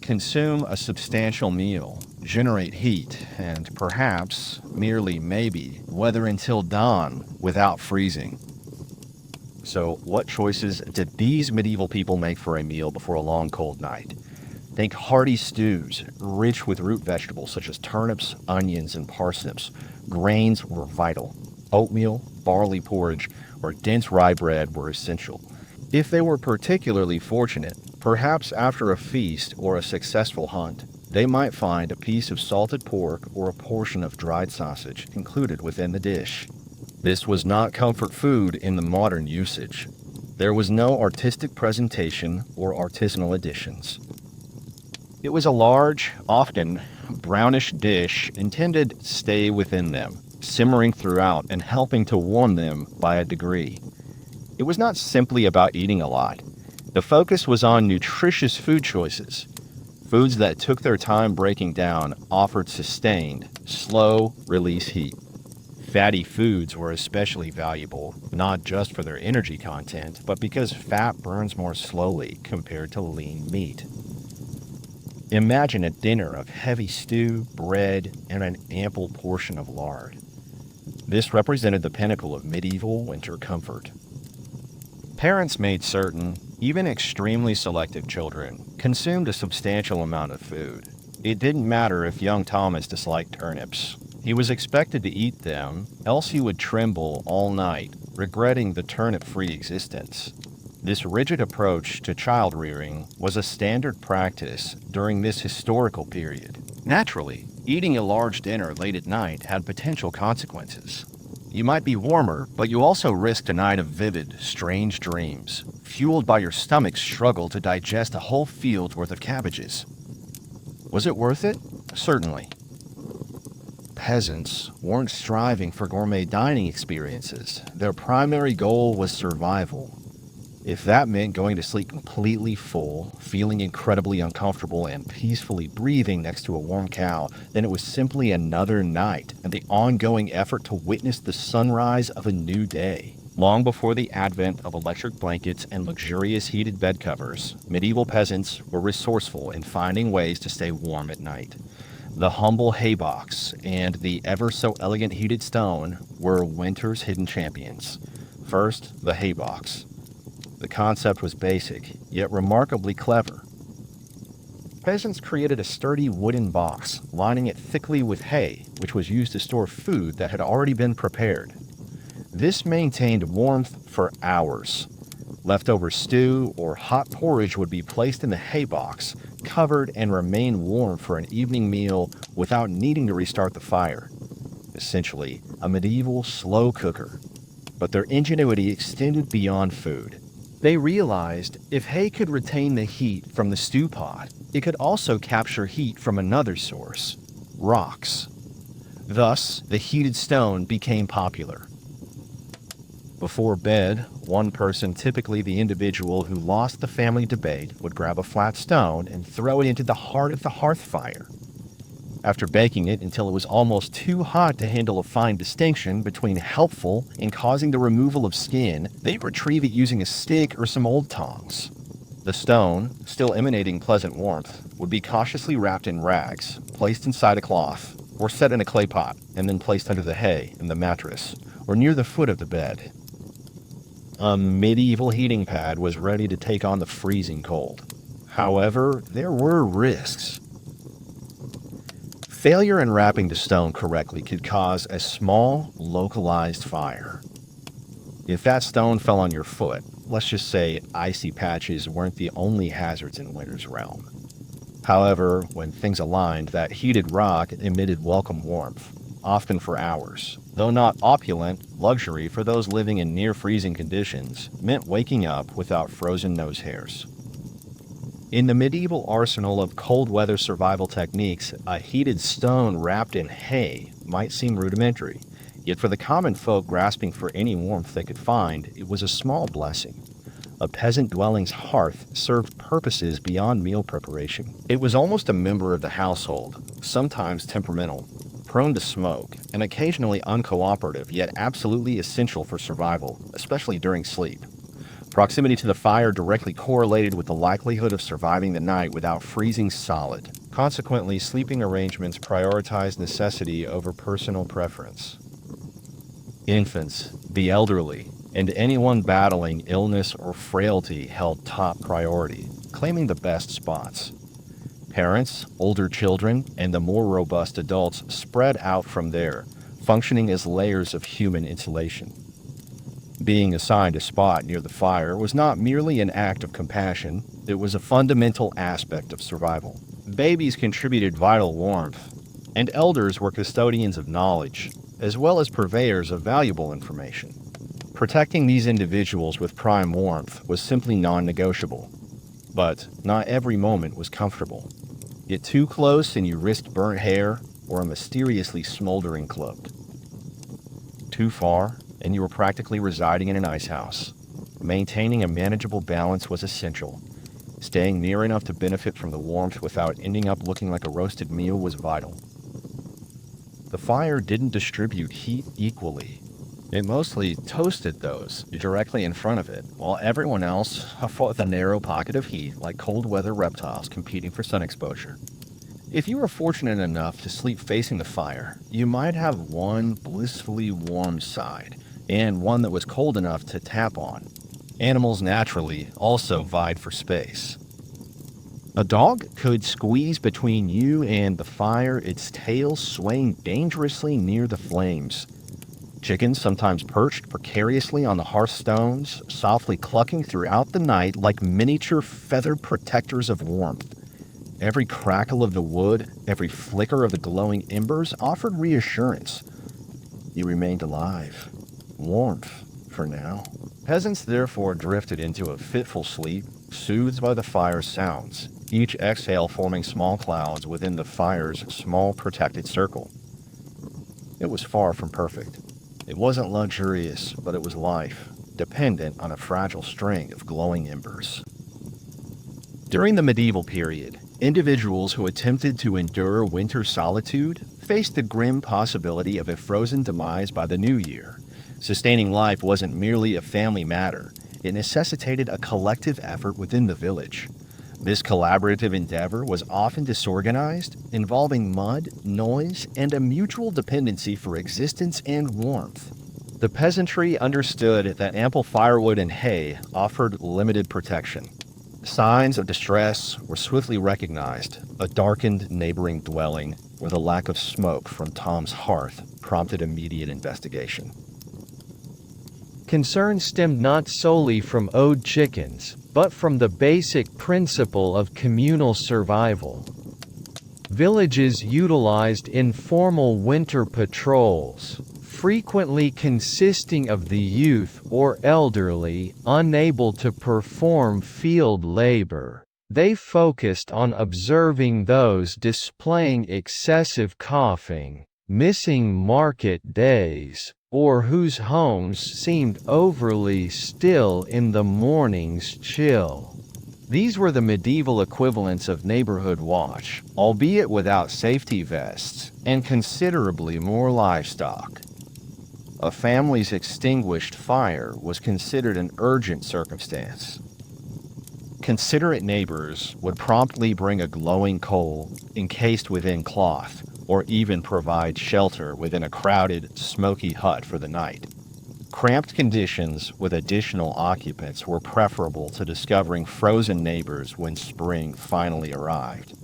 Consume a substantial meal, generate heat, and perhaps, merely maybe, weather until dawn without freezing. So, what choices did these medieval people make for a meal before a long cold night? Think hearty stews, rich with root vegetables such as turnips, onions, and parsnips. Grains were vital. Oatmeal, barley porridge, or dense rye bread were essential. If they were particularly fortunate, perhaps after a feast or a successful hunt, they might find a piece of salted pork or a portion of dried sausage included within the dish. This was not comfort food in the modern usage. There was no artistic presentation or artisanal additions. It was a large, often brownish dish intended to stay within them, simmering throughout and helping to warm them by a degree. It was not simply about eating a lot. The focus was on nutritious food choices. Foods that took their time breaking down offered sustained, slow-release heat. Fatty foods were especially valuable, not just for their energy content, but because fat burns more slowly compared to lean meat. Imagine a dinner of heavy stew, bread, and an ample portion of lard. This represented the pinnacle of medieval winter comfort. Parents made certain, even extremely selective children consumed a substantial amount of food. It didn't matter if young Thomas disliked turnips. He was expected to eat them, else he would tremble all night, regretting the turnip-free existence. This rigid approach to child rearing was a standard practice during this historical period. Naturally, eating a large dinner late at night had potential consequences. You might be warmer, but you also risked a night of vivid, strange dreams, fueled by your stomach's struggle to digest a whole field's worth of cabbages. Was it worth it? Certainly. Peasants weren't striving for gourmet dining experiences. Their primary goal was survival. If that meant going to sleep completely full, feeling incredibly uncomfortable, and peacefully breathing next to a warm cow, then it was simply another night and the ongoing effort to witness the sunrise of a new day. Long before the advent of electric blankets and luxurious heated bed covers, medieval peasants were resourceful in finding ways to stay warm at night. The humble haybox and the ever-so-elegant heated stone were winter's hidden champions. First, the haybox. The concept was basic, yet remarkably clever. Peasants created a sturdy wooden box, lining it thickly with hay, which was used to store food that had already been prepared. This maintained warmth for hours. Leftover stew or hot porridge would be placed in the hay box, covered, and remain warm for an evening meal without needing to restart the fire. Essentially, a medieval slow cooker. But their ingenuity extended beyond food. They realized if hay could retain the heat from the stew pot, it could also capture heat from another source, rocks. Thus, the heated stone became popular. Before bed, one person, typically the individual who lost the family debate, would grab a flat stone and throw it into the heart of the hearth fire. After baking it until it was almost too hot to handle a fine distinction between helpful and causing the removal of skin, they'd retrieve it using a stick or some old tongs. The stone, still emanating pleasant warmth, would be cautiously wrapped in rags, placed inside a cloth, or set in a clay pot, and then placed under the hay in the mattress, or near the foot of the bed. A medieval heating pad was ready to take on the freezing cold. However, there were risks. Failure in wrapping the stone correctly could cause a small, localized fire. If that stone fell on your foot, let's just say icy patches weren't the only hazards in winter's realm. However, when things aligned, that heated rock emitted welcome warmth, often for hours. Though not opulent, luxury for those living in near-freezing conditions meant waking up without frozen nose hairs. In the medieval arsenal of cold-weather survival techniques, a heated stone wrapped in hay might seem rudimentary, yet for the common folk grasping for any warmth they could find, it was a small blessing. A peasant dwelling's hearth served purposes beyond meal preparation. It was almost a member of the household, sometimes temperamental, prone to smoke, and occasionally uncooperative, yet absolutely essential for survival, especially during sleep. Proximity to the fire directly correlated with the likelihood of surviving the night without freezing solid. Consequently, sleeping arrangements prioritized necessity over personal preference. Infants, the elderly, and anyone battling illness or frailty held top priority, claiming the best spots. Parents, older children, and the more robust adults spread out from there, functioning as layers of human insulation. Being assigned a spot near the fire was not merely an act of compassion, it was a fundamental aspect of survival. Babies contributed vital warmth, and elders were custodians of knowledge, as well as purveyors of valuable information. Protecting these individuals with prime warmth was simply non-negotiable. But not every moment was comfortable. Get too close and you risked burnt hair or a mysteriously smoldering cloak. Too far, and you were practically residing in an ice house. Maintaining a manageable balance was essential. Staying near enough to benefit from the warmth without ending up looking like a roasted meal was vital. The fire didn't distribute heat equally. It mostly toasted those directly in front of it, while everyone else fought with a narrow pocket of heat like cold-weather reptiles competing for sun exposure. If you were fortunate enough to sleep facing the fire, you might have one blissfully warm side, and one that was cold enough to tap on. Animals naturally also vied for space. A dog could squeeze between you and the fire, its tail swaying dangerously near the flames. Chickens sometimes perched precariously on the hearthstones, softly clucking throughout the night like miniature feathered protectors of warmth. Every crackle of the wood, every flicker of the glowing embers offered reassurance. You remained alive. Warmth, for now. Peasants therefore drifted into a fitful sleep, soothed by the fire's sounds, each exhale forming small clouds within the fire's small protected circle. It was far from perfect. It wasn't luxurious, but it was life, dependent on a fragile string of glowing embers. During the medieval period, individuals who attempted to endure winter solitude faced the grim possibility of a frozen demise by the new year. Sustaining life wasn't merely a family matter, it necessitated a collective effort within the village. This collaborative endeavor was often disorganized, involving mud, noise, and a mutual dependency for existence and warmth. The peasantry understood that ample firewood and hay offered limited protection. Signs of distress were swiftly recognized. A darkened neighboring dwelling, where the lack of smoke from Tom's hearth prompted immediate investigation. Concern stemmed not solely from owed chickens, but from the basic principle of communal survival. Villages utilized informal winter patrols, frequently consisting of the youth or elderly unable to perform field labor. They focused on observing those displaying excessive coughing, missing market days, or whose homes seemed overly still in the morning's chill. These were the medieval equivalents of neighborhood watch, albeit without safety vests, and considerably more livestock. A family's extinguished fire was considered an urgent circumstance. Considerate neighbors would promptly bring a glowing coal encased within cloth, or even provide shelter within a crowded, smoky hut for the night. Cramped conditions with additional occupants were preferable to discovering frozen neighbors when spring finally arrived.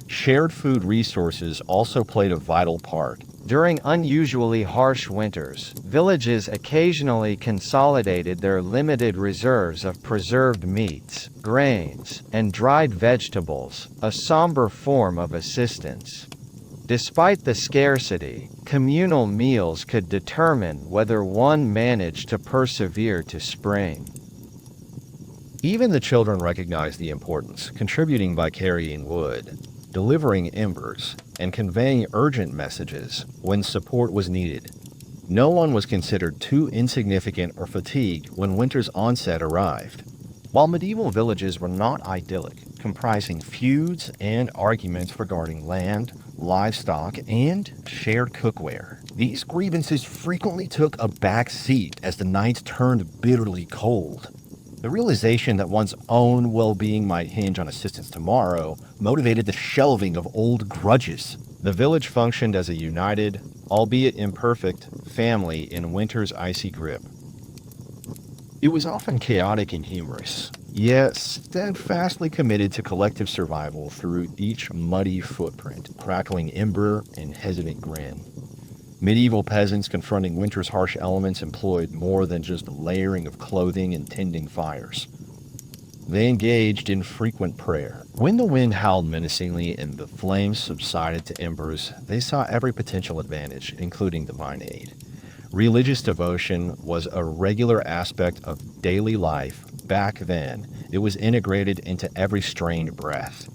Shared food resources also played a vital part. During unusually harsh winters, villages occasionally consolidated their limited reserves of preserved meats, grains, and dried vegetables, a somber form of assistance. Despite the scarcity, communal meals could determine whether one managed to persevere to spring. Even the children recognized the importance, contributing by carrying wood, delivering embers, and conveying urgent messages when support was needed. No one was considered too insignificant or fatigued when winter's onset arrived. While medieval villages were not idyllic, comprising feuds and arguments regarding land, livestock, and shared cookware, these grievances frequently took a back seat as the nights turned bitterly cold. The realization that one's own well-being might hinge on assistance tomorrow motivated the shelving of old grudges. The village functioned as a united, albeit imperfect, family in winter's icy grip. It was often chaotic and humorous, yet steadfastly committed to collective survival through each muddy footprint, crackling ember, and hesitant grin. Medieval peasants confronting winter's harsh elements employed more than just layering of clothing and tending fires. They engaged in frequent prayer. When the wind howled menacingly and the flames subsided to embers, they saw every potential advantage, including divine aid. Religious devotion was a regular aspect of daily life. Back then, it was integrated into every strained breath.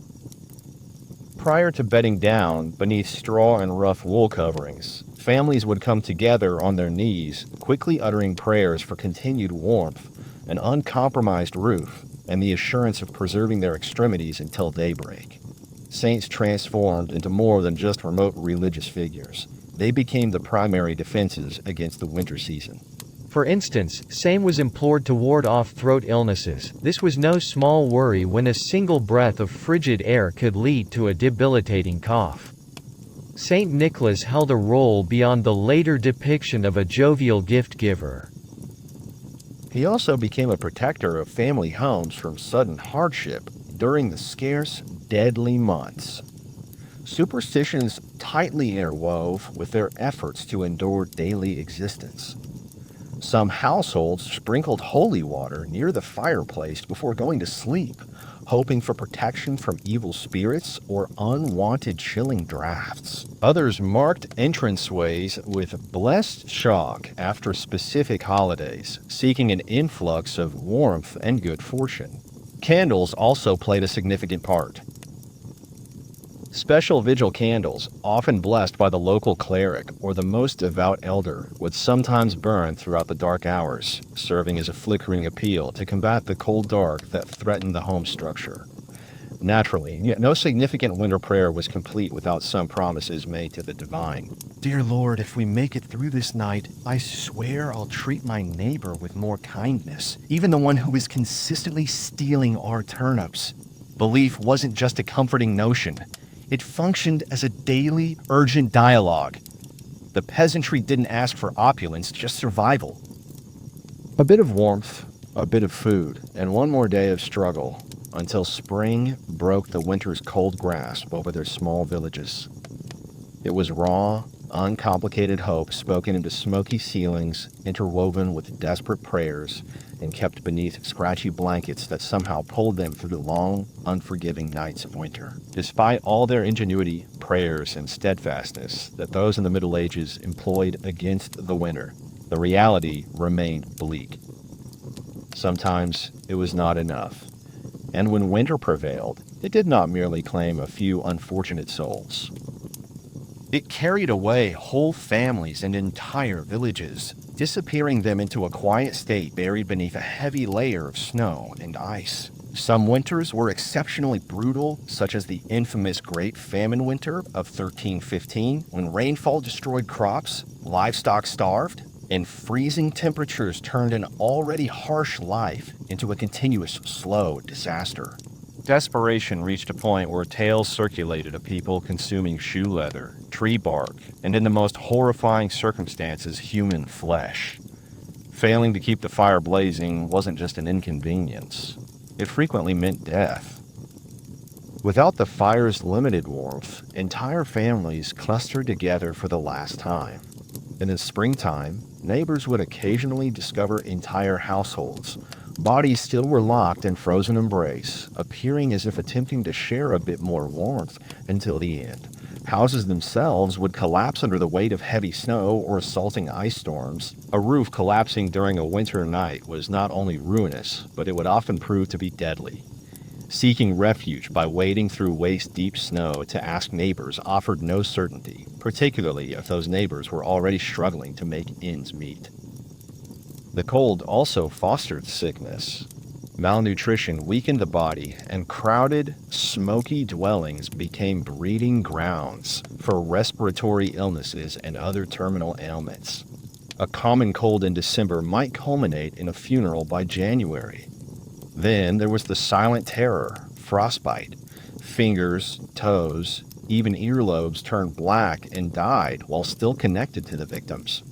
Prior to bedding down beneath straw and rough wool coverings, families would come together on their knees, quickly uttering prayers for continued warmth, an uncompromised roof, and the assurance of preserving their extremities until daybreak. Saints transformed into more than just remote religious figures. They became the primary defenses against the winter season. For instance, same was implored to ward off throat illnesses. This was no small worry when a single breath of frigid air could lead to a debilitating cough. Saint Nicholas held a role beyond the later depiction of a jovial gift-giver. He also became a protector of family homes from sudden hardship. during the scarce, deadly months. Superstitions tightly interwove with their efforts to endure daily existence. Some households sprinkled holy water near the fireplace before going to sleep, hoping for protection from evil spirits or unwanted chilling drafts. Others marked entranceways with blessed chalk after specific holidays, seeking an influx of warmth and good fortune. Candles also played a significant part. Special vigil candles, often blessed by the local cleric or the most devout elder, would sometimes burn throughout the dark hours, serving as a flickering appeal to combat the cold dark that threatened the home structure. Naturally, yet no significant winter prayer was complete without some promises made to the divine. Dear Lord, if we make it through this night, I swear I'll treat my neighbor with more kindness, even the one who is consistently stealing our turnips. Belief wasn't just a comforting notion. It functioned as a daily, urgent dialogue. The peasantry didn't ask for opulence, just survival. A bit of warmth, a bit of food, and one more day of struggle, until spring broke the winter's cold grasp over their small villages. It was raw, uncomplicated hope spoken into smoky ceilings, interwoven with desperate prayers, and kept beneath scratchy blankets that somehow pulled them through the long, unforgiving nights of winter. Despite all their ingenuity, prayers, and steadfastness that those in the Middle Ages employed against the winter, the reality remained bleak. Sometimes it was not enough, and when winter prevailed, it did not merely claim a few unfortunate souls. It carried away whole families and entire villages, disappearing them into a quiet state buried beneath a heavy layer of snow and ice. Some winters were exceptionally brutal, such as the infamous Great Famine Winter of 1315, when rainfall destroyed crops, livestock starved, and freezing temperatures turned an already harsh life into a continuous, slow disaster. Desperation reached a point where tales circulated of people consuming shoe leather, tree bark, and in the most horrifying circumstances, human flesh. Failing to keep the fire blazing wasn't just an inconvenience. It frequently meant death. Without the fire's limited warmth, entire families clustered together for the last time. And in springtime, neighbors would occasionally discover entire households. Bodies still were locked in frozen embrace, appearing as if attempting to share a bit more warmth until the end. Houses themselves would collapse under the weight of heavy snow or assaulting ice storms. A roof collapsing during a winter night was not only ruinous, but it would often prove to be deadly. Seeking refuge by wading through waist-deep snow to ask neighbors offered no certainty, particularly if those neighbors were already struggling to make ends meet. The cold also fostered sickness. Malnutrition weakened the body, and crowded, smoky dwellings became breeding grounds for respiratory illnesses and other terminal ailments. A common cold in December might culminate in a funeral by January. Then there was the silent terror, frostbite. Fingers, toes, even earlobes turned black and died while still connected to the victims.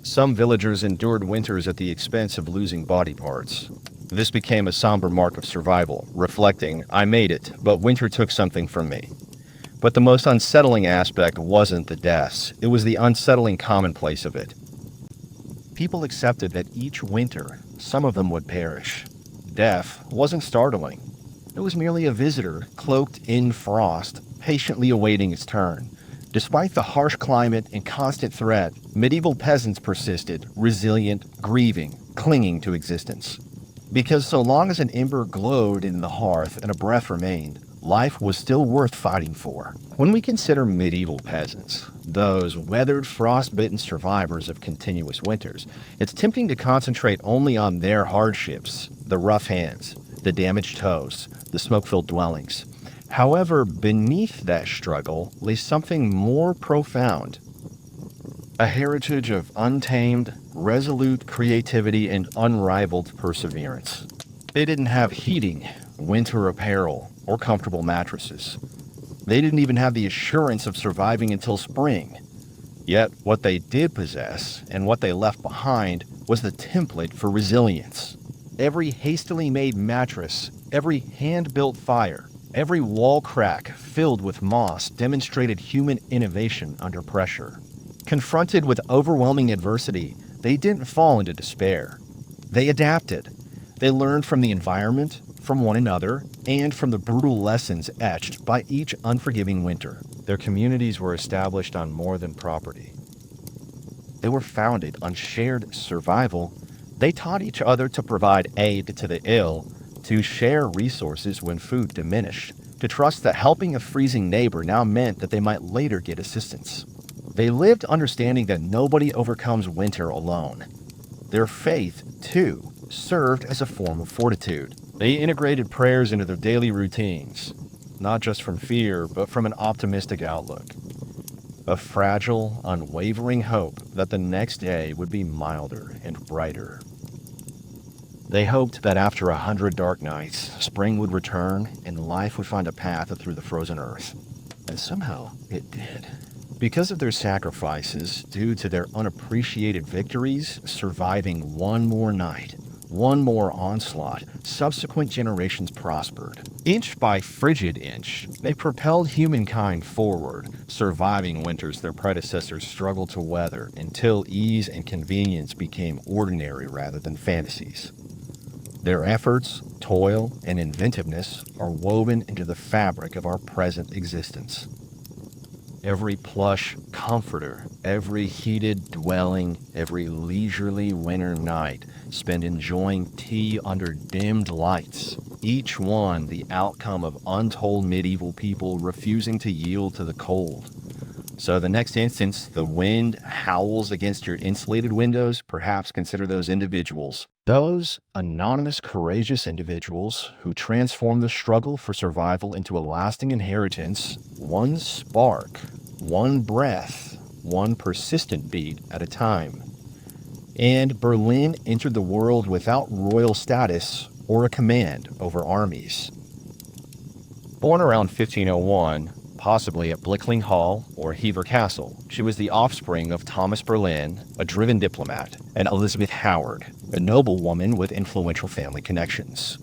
Some villagers endured winters at the expense of losing body parts. This became a somber mark of survival, reflecting, I made it, but winter took something from me. But the most unsettling aspect wasn't the deaths, it was the unsettling commonplace of it. People accepted that each winter, some of them would perish. Death wasn't startling. It was merely a visitor, cloaked in frost, patiently awaiting its turn. Despite the harsh climate and constant threat, medieval peasants persisted, resilient, grieving, clinging to existence. Because so long as an ember glowed in the hearth and a breath remained, life was still worth fighting for. When we consider medieval peasants, those weathered, frost-bitten survivors of continuous winters, it's tempting to concentrate only on their hardships, the rough hands, the damaged toes, the smoke-filled dwellings. However, beneath that struggle lay something more profound. A heritage of untamed, resolute creativity and unrivaled perseverance. They didn't have heating, winter apparel, or comfortable mattresses. They didn't even have the assurance of surviving until spring. Yet, what they did possess, and what they left behind, was the template for resilience. Every hastily made mattress, every hand-built fire, every wall crack filled with moss demonstrated human innovation under pressure. Confronted with overwhelming adversity, they didn't fall into despair. They adapted. They learned from the environment, from one another, and from the brutal lessons etched by each unforgiving winter. Their communities were established on more than property. They were founded on shared survival. They taught each other to provide aid to the ill, to share resources when food diminished, to trust that helping a freezing neighbor now meant that they might later get assistance. They lived understanding that nobody overcomes winter alone. Their faith, too, served as a form of fortitude. They integrated prayers into their daily routines, not just from fear, but from an optimistic outlook. A fragile, unwavering hope that the next day would be milder and brighter. They hoped that after 100 dark nights, spring would return and life would find a path through the frozen earth. And somehow it did. Because of their sacrifices, due to their unappreciated victories, surviving one more night, one more onslaught, subsequent generations prospered. Inch by frigid inch, they propelled humankind forward, surviving winters their predecessors struggled to weather until ease and convenience became ordinary rather than fantasies. Their efforts, toil, and inventiveness are woven into the fabric of our present existence. Every plush comforter, every heated dwelling, every leisurely winter night spent enjoying tea under dimmed lights, each one the outcome of untold medieval people refusing to yield to the cold. So the next instance the wind howls against your insulated windows, perhaps consider those individuals. Those anonymous, courageous individuals who transform the struggle for survival into a lasting inheritance, one spark, one breath, one persistent beat at a time. And Berlin entered the world without royal status or a command over armies. Born around 1501, possibly at Blickling Hall or Hever Castle, she was the offspring of Thomas Berlin, a driven diplomat, and Elizabeth Howard, a noblewoman with influential family connections.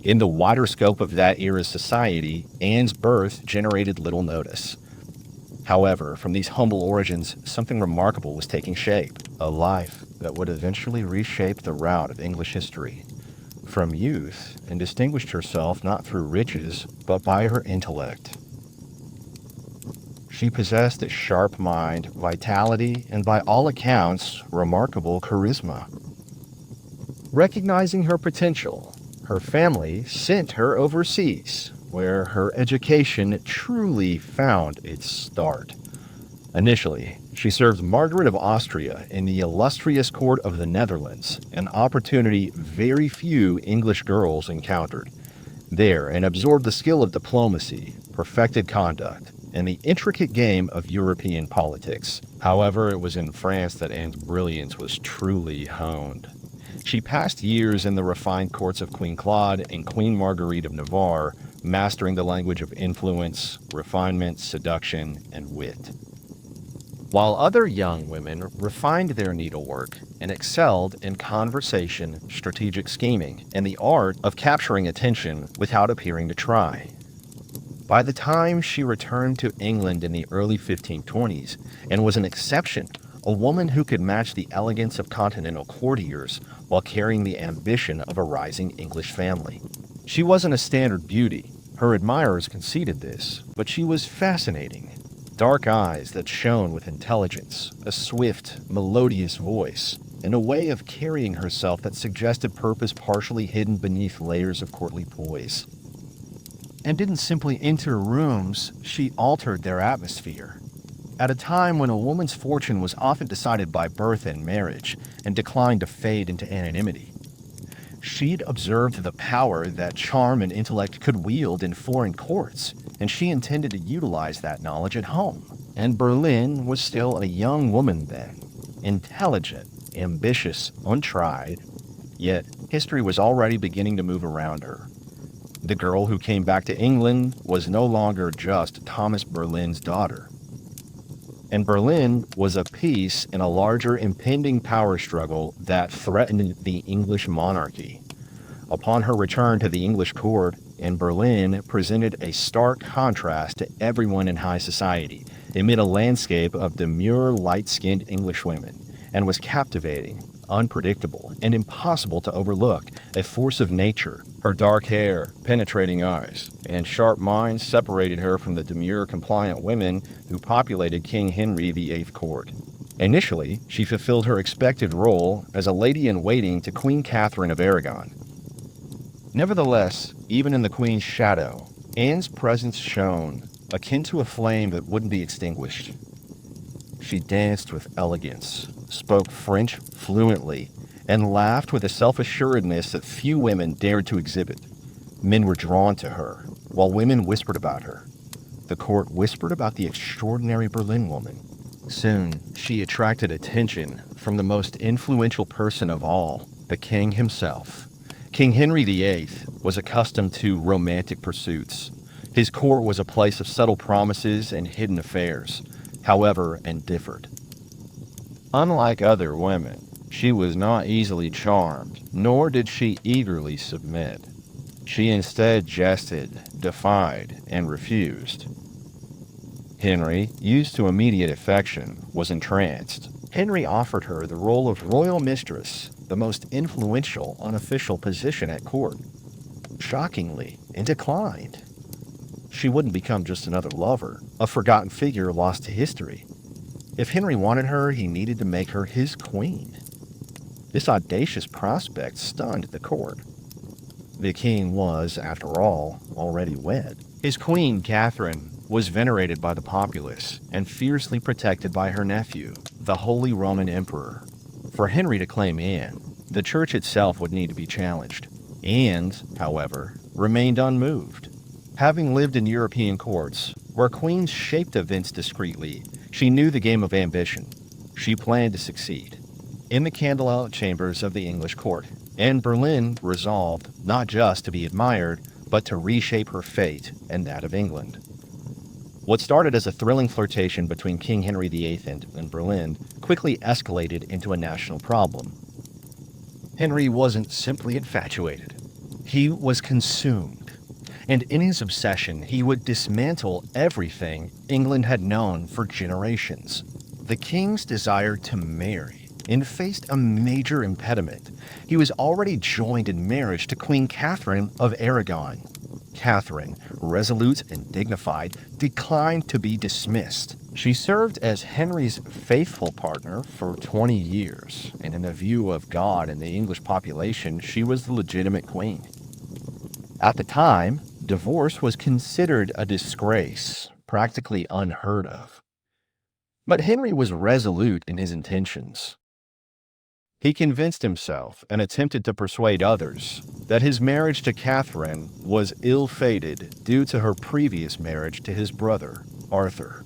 In the wider scope of that era's society, Anne's birth generated little notice. However, from these humble origins, something remarkable was taking shape, a life that would eventually reshape the route of English history. From youth, and distinguished herself not through riches, but by her intellect. She possessed a sharp mind, vitality, and by all accounts, remarkable charisma. Recognizing her potential, her family sent her overseas, where her education truly found its start. Initially, she served Margaret of Austria in the illustrious court of the Netherlands, an opportunity very few English girls encountered. There, and absorbed the skill of diplomacy, perfected conduct, and the intricate game of European politics. However, it was in France that Anne's brilliance was truly honed. She passed years in the refined courts of Queen Claude and Queen Marguerite of Navarre, mastering the language of influence, refinement, seduction, and wit. While other young women refined their needlework and excelled in conversation, strategic scheming, and the art of capturing attention without appearing to try. By the time she returned to England in the early 1520s and was an exception, a woman who could match the elegance of continental courtiers while carrying the ambition of a rising English family. She wasn't a standard beauty. Her admirers conceded this, but she was fascinating. Dark eyes that shone with intelligence, a swift, melodious voice, and a way of carrying herself that suggested purpose partially hidden beneath layers of courtly poise. And didn't simply enter rooms, she altered their atmosphere. At a time when a woman's fortune was often decided by birth and marriage, and declined to fade into anonymity. She'd observed the power that charm and intellect could wield in foreign courts, and she intended to utilize that knowledge at home. And Berlin was still a young woman then, intelligent, ambitious, untried, yet history was already beginning to move around her. The girl who came back to England was no longer just Thomas Berlin's daughter. And Berlin was a piece in a larger impending power struggle that threatened the English monarchy. Upon her return to the English court, in Berlin presented a stark contrast to everyone in high society, amid a landscape of demure, light-skinned English women, and was captivating, unpredictable, and impossible to overlook, a force of nature. Her dark hair, penetrating eyes, and sharp mind separated her from the demure, compliant women who populated King Henry VIII court. Initially, she fulfilled her expected role as a lady-in-waiting to Queen Catherine of Aragon. Nevertheless, even in the Queen's shadow, Anne's presence shone, akin to a flame that wouldn't be extinguished. She danced with elegance, spoke French fluently, and laughed with a self-assuredness that few women dared to exhibit. Men were drawn to her, while women whispered about her. The court whispered about the extraordinary Berlin woman. Soon, she attracted attention from the most influential person of all, the king himself. King Henry VIII was accustomed to romantic pursuits. His court was a place of subtle promises and hidden affairs, however, and differed. Unlike other women, she was not easily charmed, nor did she eagerly submit. She instead jested, defied, and refused. Henry, used to immediate affection, was entranced. Henry offered her the role of royal mistress, the most influential unofficial position at court. Shockingly, and declined. She wouldn't become just another lover, a forgotten figure lost to history. If Henry wanted her, he needed to make her his queen. This audacious prospect stunned the court. The king was, after all, already wed. His queen, Catherine, was venerated by the populace and fiercely protected by her nephew, the Holy Roman Emperor. For Henry to claim Anne, the church itself would need to be challenged. Anne, however, remained unmoved. Having lived in European courts, where queens shaped events discreetly, she knew the game of ambition. She planned to succeed. In the candlelit chambers of the English court, Anne Boleyn resolved not just to be admired, but to reshape her fate and that of England. What started as a thrilling flirtation between King Henry VIII and Boleyn quickly escalated into a national problem. Henry wasn't simply infatuated. He was consumed. And in his obsession, he would dismantle everything England had known for generations. The king's desire to marry faced a major impediment. He was already joined in marriage to Queen Catherine of Aragon. Catherine, resolute and dignified, declined to be dismissed. She served as Henry's faithful partner for 20 years, and in the view of God and the English population, she was the legitimate queen. At the time, divorce was considered a disgrace, practically unheard of. But Henry was resolute in his intentions. He convinced himself and attempted to persuade others that his marriage to Catherine was ill-fated due to her previous marriage to his brother, Arthur.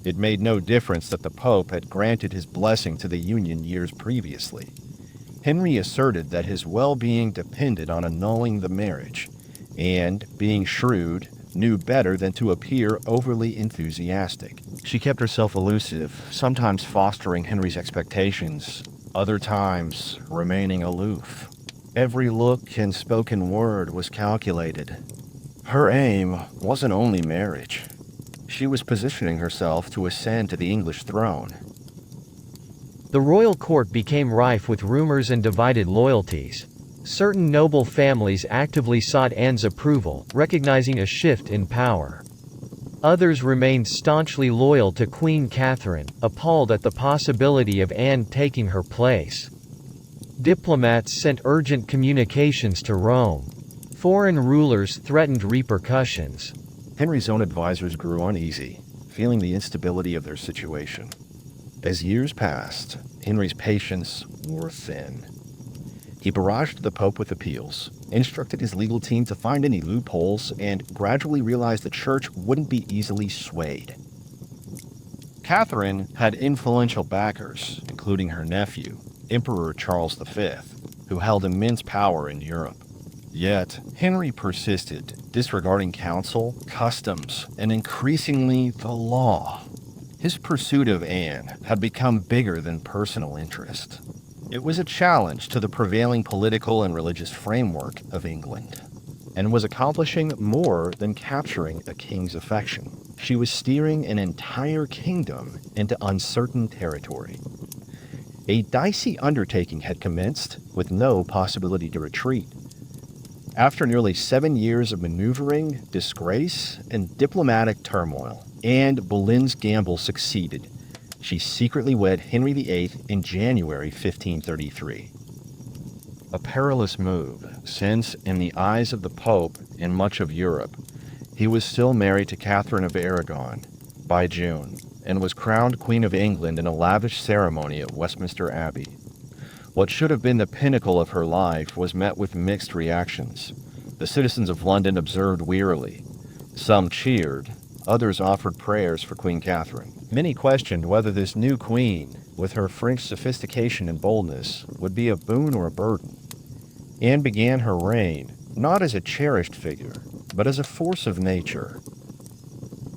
It made no difference that the Pope had granted his blessing to the union years previously. Henry asserted that his well-being depended on annulling the marriage, and, being shrewd, knew better than to appear overly enthusiastic. She kept herself elusive, sometimes fostering Henry's expectations, other times remaining aloof. Every look and spoken word was calculated. Her aim wasn't only marriage. She was positioning herself to ascend to the English throne. The royal court became rife with rumors and divided loyalties. Certain noble families actively sought Anne's approval, recognizing a shift in power. Others remained staunchly loyal to Queen Catherine, appalled at the possibility of Anne taking her place. Diplomats sent urgent communications to Rome. Foreign rulers threatened repercussions. Henry's own advisors grew uneasy, feeling the instability of their situation. As years passed, Henry's patience wore thin. He barraged the Pope with appeals, instructed his legal team to find any loopholes, and gradually realized the church wouldn't be easily swayed. Catherine had influential backers, including her nephew, Emperor Charles V, who held immense power in Europe. Yet, Henry persisted, disregarding counsel, customs, and increasingly the law. His pursuit of Anne had become bigger than personal interest. It was a challenge to the prevailing political and religious framework of England, and was accomplishing more than capturing a king's affection. She was steering an entire kingdom into uncertain territory. A dicey undertaking had commenced, with no possibility to retreat. After nearly 7 years of maneuvering, disgrace, and diplomatic turmoil, Anne Boleyn's gamble succeeded. She secretly wed Henry VIII in January 1533. A perilous move, since, in the eyes of the Pope and much of Europe, he was still married to Catherine of Aragon by June, and was crowned Queen of England in a lavish ceremony at Westminster Abbey. What should have been the pinnacle of her life was met with mixed reactions. The citizens of London observed wearily. Some cheered, others offered prayers for Queen Catherine. Many questioned whether this new queen, with her French sophistication and boldness, would be a boon or a burden. Anne began her reign not as a cherished figure, but as a force of nature.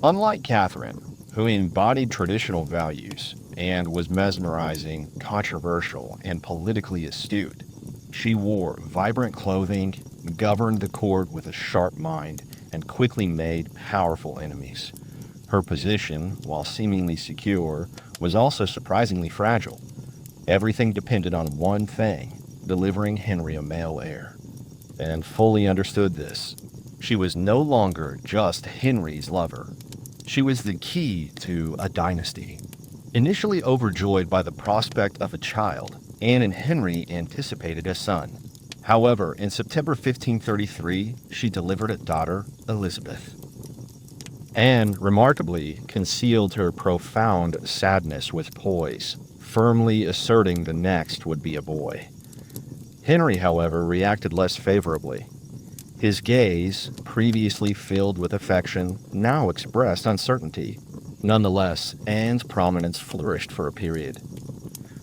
Unlike Catherine, who embodied traditional values and was mesmerizing, controversial, and politically astute, she wore vibrant clothing, governed the court with a sharp mind, and quickly made powerful enemies. Her position, while seemingly secure, was also surprisingly fragile. Everything depended on one thing: delivering Henry a male heir. And fully understood this. She was no longer just Henry's lover. She was the key to a dynasty. Initially overjoyed by the prospect of a child, Anne and Henry anticipated a son. However, in September 1533, she delivered a daughter, Elizabeth. Anne, remarkably, concealed her profound sadness with poise, firmly asserting the next would be a boy. Henry, however, reacted less favorably. His gaze, previously filled with affection, now expressed uncertainty. Nonetheless, Anne's prominence flourished for a period.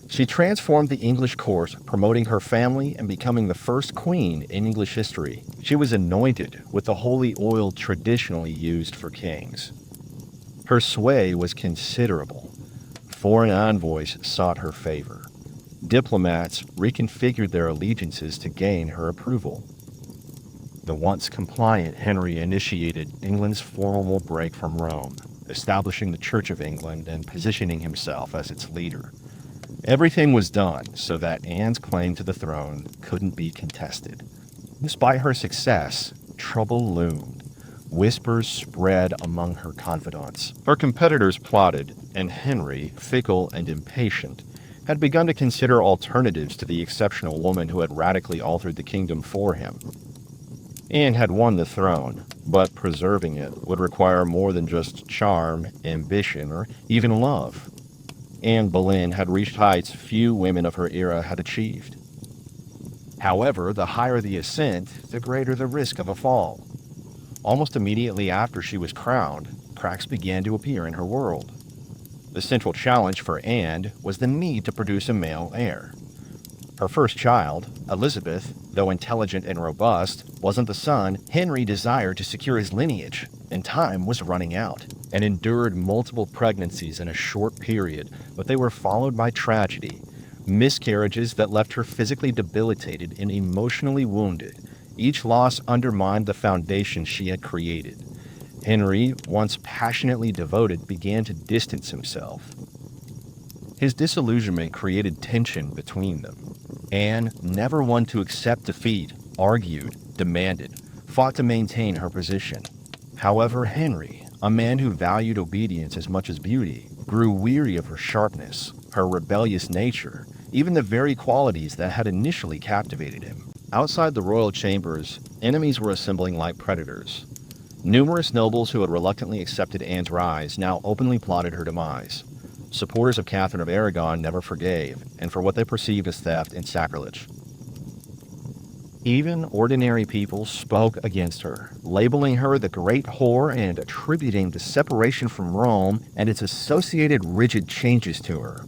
She transformed the English court, promoting her family and becoming the first queen in English history. She was anointed with the holy oil traditionally used for kings. Her sway was considerable. Foreign envoys sought her favor. Diplomats reconfigured their allegiances to gain her approval. The once compliant Henry initiated England's formal break from Rome, establishing the Church of England and positioning himself as its leader. Everything was done so that Anne's claim to the throne couldn't be contested. Despite her success, trouble loomed. Whispers spread among her confidants. Her competitors plotted, and Henry, fickle and impatient, had begun to consider alternatives to the exceptional woman who had radically altered the kingdom for him. Anne had won the throne, but preserving it would require more than just charm, ambition, or even love. Anne Boleyn had reached heights few women of her era had achieved. However, the higher the ascent, the greater the risk of a fall. Almost immediately after she was crowned, cracks began to appear in her world. The central challenge for Anne was the need to produce a male heir. Her first child, Elizabeth, though intelligent and robust, wasn't the son Henry desired to secure his lineage, and time was running out, and endured multiple pregnancies in a short period, but they were followed by tragedy, miscarriages that left her physically debilitated and emotionally wounded. Each loss undermined the foundation she had created. Henry, once passionately devoted, began to distance himself. His disillusionment created tension between them. Anne, never one to accept defeat, argued, demanded, fought to maintain her position. However, Henry, a man who valued obedience as much as beauty, grew weary of her sharpness, her rebellious nature, even the very qualities that had initially captivated him. Outside the royal chambers, enemies were assembling like predators. Numerous nobles who had reluctantly accepted Anne's rise now openly plotted her demise. Supporters of Catherine of Aragon never forgave, and for what they perceived as theft and sacrilege. Even ordinary people spoke against her, labeling her the Great Whore and attributing the separation from Rome and its associated rigid changes to her.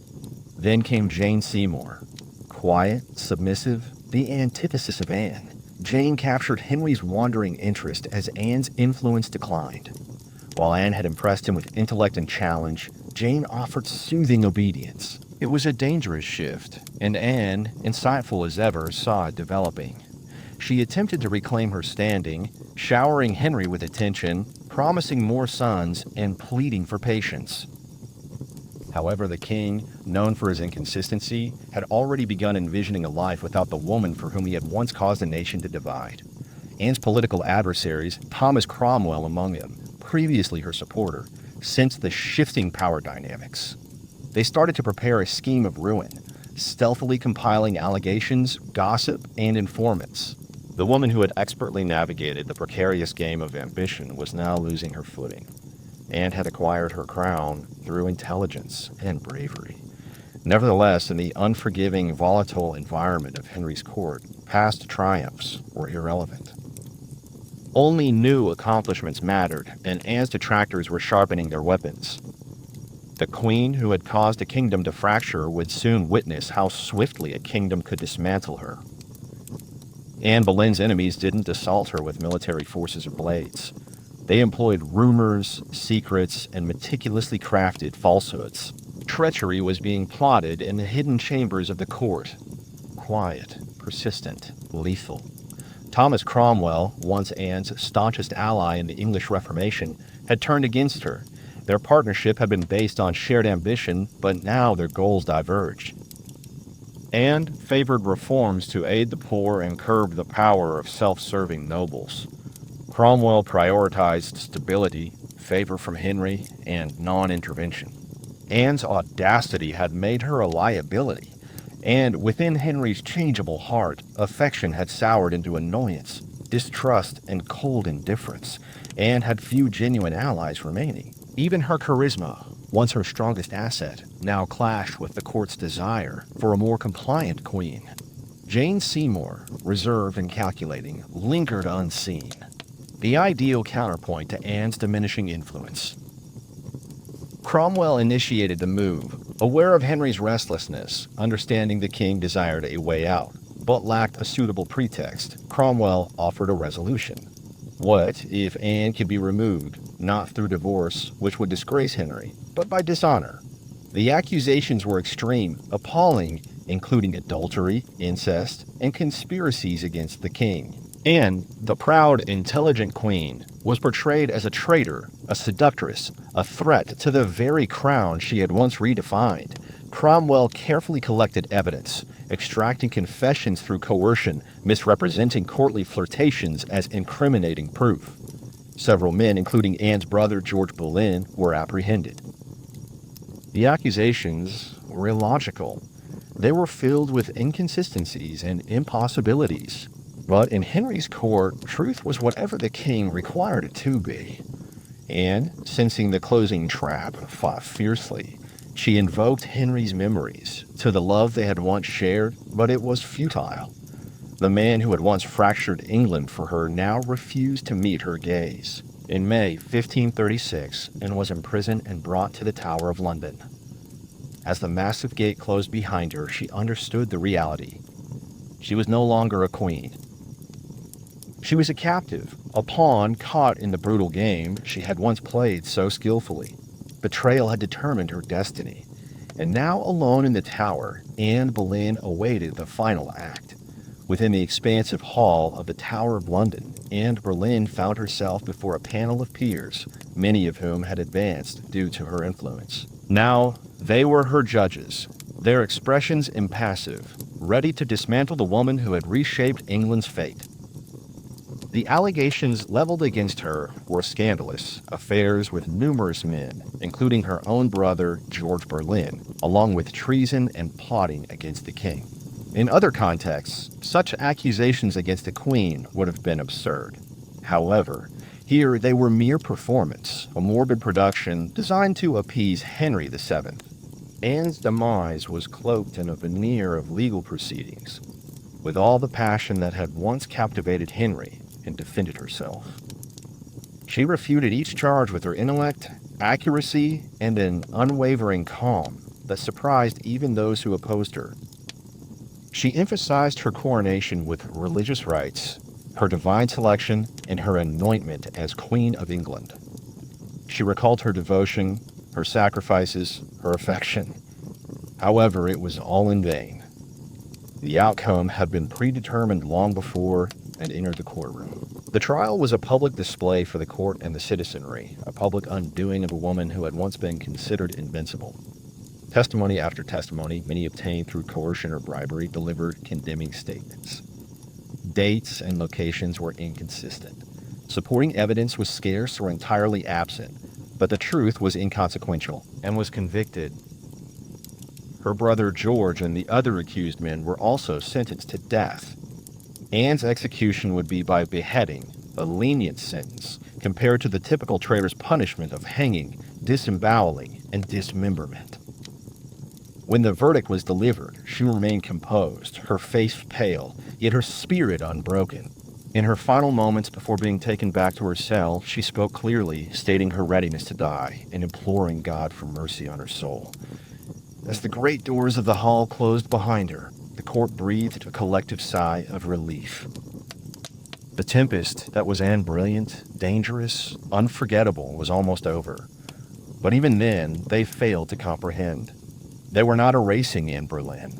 Then came Jane Seymour. Quiet, submissive, the antithesis of Anne. Jane captured Henry's wandering interest as Anne's influence declined. While Anne had impressed him with intellect and challenge, Jane offered soothing obedience. It was a dangerous shift, and Anne, insightful as ever, saw it developing. She attempted to reclaim her standing, showering Henry with attention, promising more sons, and pleading for patience. However, the king, known for his inconsistency, had already begun envisioning a life without the woman for whom he had once caused a nation to divide. Anne's political adversaries, Thomas Cromwell among them, previously her supporter, sensed the shifting power dynamics. They started to prepare a scheme of ruin, stealthily compiling allegations, gossip, and informants. The woman who had expertly navigated the precarious game of ambition was now losing her footing, and had acquired her crown through intelligence and bravery. Nevertheless, in the unforgiving, volatile environment of Henry's court, past triumphs were irrelevant. Only new accomplishments mattered, and Anne's detractors were sharpening their weapons. The queen who had caused a kingdom to fracture would soon witness how swiftly a kingdom could dismantle her. Anne Boleyn's enemies didn't assault her with military forces or blades. They employed rumors, secrets, and meticulously crafted falsehoods. Treachery was being plotted in the hidden chambers of the court. Quiet, persistent, lethal. Thomas Cromwell, once Anne's staunchest ally in the English Reformation, had turned against her. Their partnership had been based on shared ambition, but now their goals diverged. Anne favored reforms to aid the poor and curb the power of self-serving nobles. Cromwell prioritized stability, favor from Henry, and non-intervention. Anne's audacity had made her a liability, and within Henry's changeable heart, affection had soured into annoyance, distrust, and cold indifference. Anne had few genuine allies remaining. Even her charisma, once her strongest asset, now clashed with the court's desire for a more compliant queen. Jane Seymour, reserved and calculating, lingered unseen, the ideal counterpoint to Anne's diminishing influence. Cromwell initiated the move, aware of Henry's restlessness, understanding the king desired a way out, but lacked a suitable pretext. Cromwell offered a resolution. What if Anne could be removed, not through divorce, which would disgrace Henry, but by dishonor? The accusations were extreme, appalling, including adultery, incest, and conspiracies against the king. Anne, the proud, intelligent queen, was portrayed as a traitor, a seductress, a threat to the very crown she had once redefined. Cromwell carefully collected evidence, extracting confessions through coercion, misrepresenting courtly flirtations as incriminating proof. Several men, including Anne's brother George Boleyn, were apprehended. The accusations were illogical. They were filled with inconsistencies and impossibilities. But in Henry's court, truth was whatever the king required it to be. Anne, sensing the closing trap, fought fiercely. She invoked Henry's memories to the love they had once shared, but it was futile. The man who had once fractured England for her now refused to meet her gaze. In May 1536, Anne was imprisoned and brought to the Tower of London. As the massive gate closed behind her, she understood the reality. She was no longer a queen. She was a captive, a pawn caught in the brutal game she had once played so skillfully. Betrayal had determined her destiny, and now alone in the tower, Anne Boleyn awaited the final act. Within the expansive hall of the Tower of London, Anne Boleyn found herself before a panel of peers, many of whom had advanced due to her influence. Now, they were her judges, their expressions impassive, ready to dismantle the woman who had reshaped England's fate. The allegations leveled against her were scandalous affairs with numerous men, including her own brother, George Boleyn, along with treason and plotting against the king. In other contexts, such accusations against the queen would have been absurd. However, here they were mere performance, a morbid production designed to appease Henry VII. Anne's demise was cloaked in a veneer of legal proceedings, with all the passion that had once captivated Henry and defended herself. She refuted each charge with her intellect, accuracy, and an unwavering calm that surprised even those who opposed her. She emphasized her coronation with religious rites, her divine selection, and her anointment as Queen of England. She recalled her devotion, her sacrifices, her affection. However, it was all in vain. The outcome had been predetermined long before and entered the courtroom. The trial was a public display for the court and the citizenry, a public undoing of a woman who had once been considered invincible. Testimony after testimony, many obtained through coercion or bribery, delivered condemning statements. Dates and locations were inconsistent. Supporting evidence was scarce or entirely absent, but the truth was inconsequential and was convicted. Her brother George and the other accused men were also sentenced to death. Anne's execution would be by beheading, a lenient sentence compared to the typical traitor's punishment of hanging, disemboweling, and dismemberment. When the verdict was delivered, she remained composed, her face pale, yet her spirit unbroken. In her final moments before being taken back to her cell, she spoke clearly, stating her readiness to die and imploring God for mercy on her soul. As the great doors of the hall closed behind her, the court breathed a collective sigh of relief. The tempest that was Anne brilliant, dangerous, unforgettable was almost over. But even then, they failed to comprehend. They were not erasing Anne Boleyn.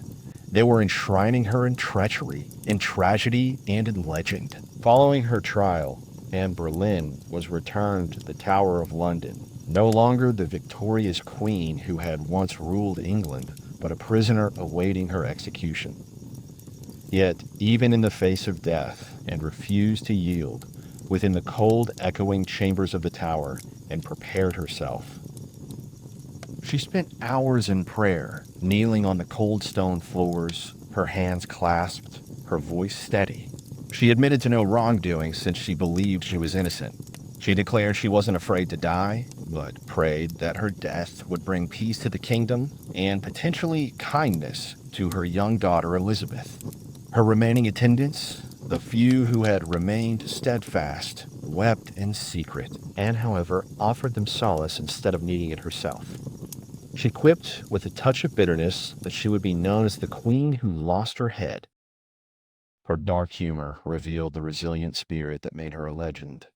They were enshrining her in treachery, in tragedy, and in legend. Following her trial, Anne Boleyn was returned to the Tower of London, no longer the victorious queen who had once ruled England, but a prisoner awaiting her execution. Yet, even in the face of death, Anne refused to yield within the cold, echoing chambers of the tower and prepared herself. She spent hours in prayer, kneeling on the cold stone floors, her hands clasped, her voice steady. She admitted to no wrongdoing since she believed she was innocent. She declared she wasn't afraid to die, but prayed that her death would bring peace to the kingdom and potentially kindness to her young daughter Elizabeth. Her remaining attendants, the few who had remained steadfast, wept in secret. Anne, however, offered them solace instead of needing it herself. She quipped with a touch of bitterness that she would be known as the queen who lost her head. Her dark humor revealed the resilient spirit that made her a legend.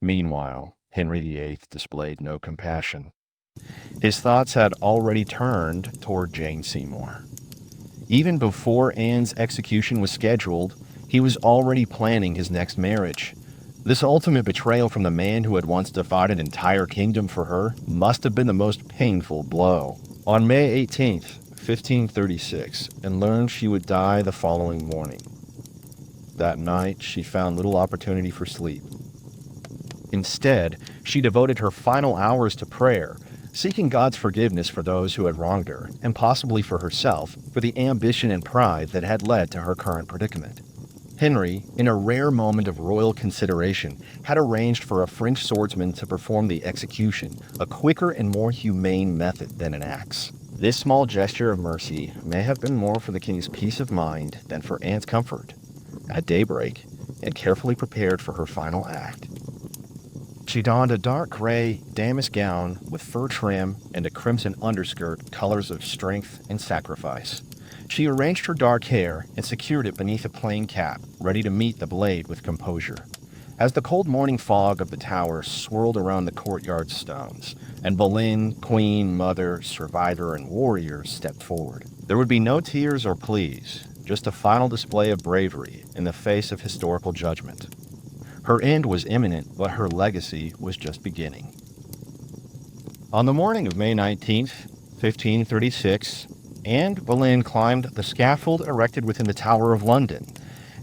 Meanwhile, Henry VIII displayed no compassion. His thoughts had already turned toward Jane Seymour. Even before Anne's execution was scheduled, he was already planning his next marriage. This ultimate betrayal from the man who had once defied an entire kingdom for her must have been the most painful blow. On May 18th, 1536, Anne learned she would die the following morning. That night, she found little opportunity for sleep. Instead, she devoted her final hours to prayer, seeking God's forgiveness for those who had wronged her, and possibly for herself, for the ambition and pride that had led to her current predicament. Henry, in a rare moment of royal consideration, had arranged for a French swordsman to perform the execution, a quicker and more humane method than an axe. This small gesture of mercy may have been more for the king's peace of mind than for Anne's comfort. At daybreak, Anne carefully prepared for her final act. She donned a dark gray damask gown with fur trim and a crimson underskirt, colors of strength and sacrifice. She arranged her dark hair and secured it beneath a plain cap, ready to meet the blade with composure. As the cold morning fog of the tower swirled around the courtyard stones, and Boleyn, queen, mother, survivor, and warrior stepped forward, there would be no tears or pleas, just a final display of bravery in the face of historical judgment. Her end was imminent, but her legacy was just beginning. On the morning of May 19th, 1536, Anne Boleyn climbed the scaffold erected within the Tower of London.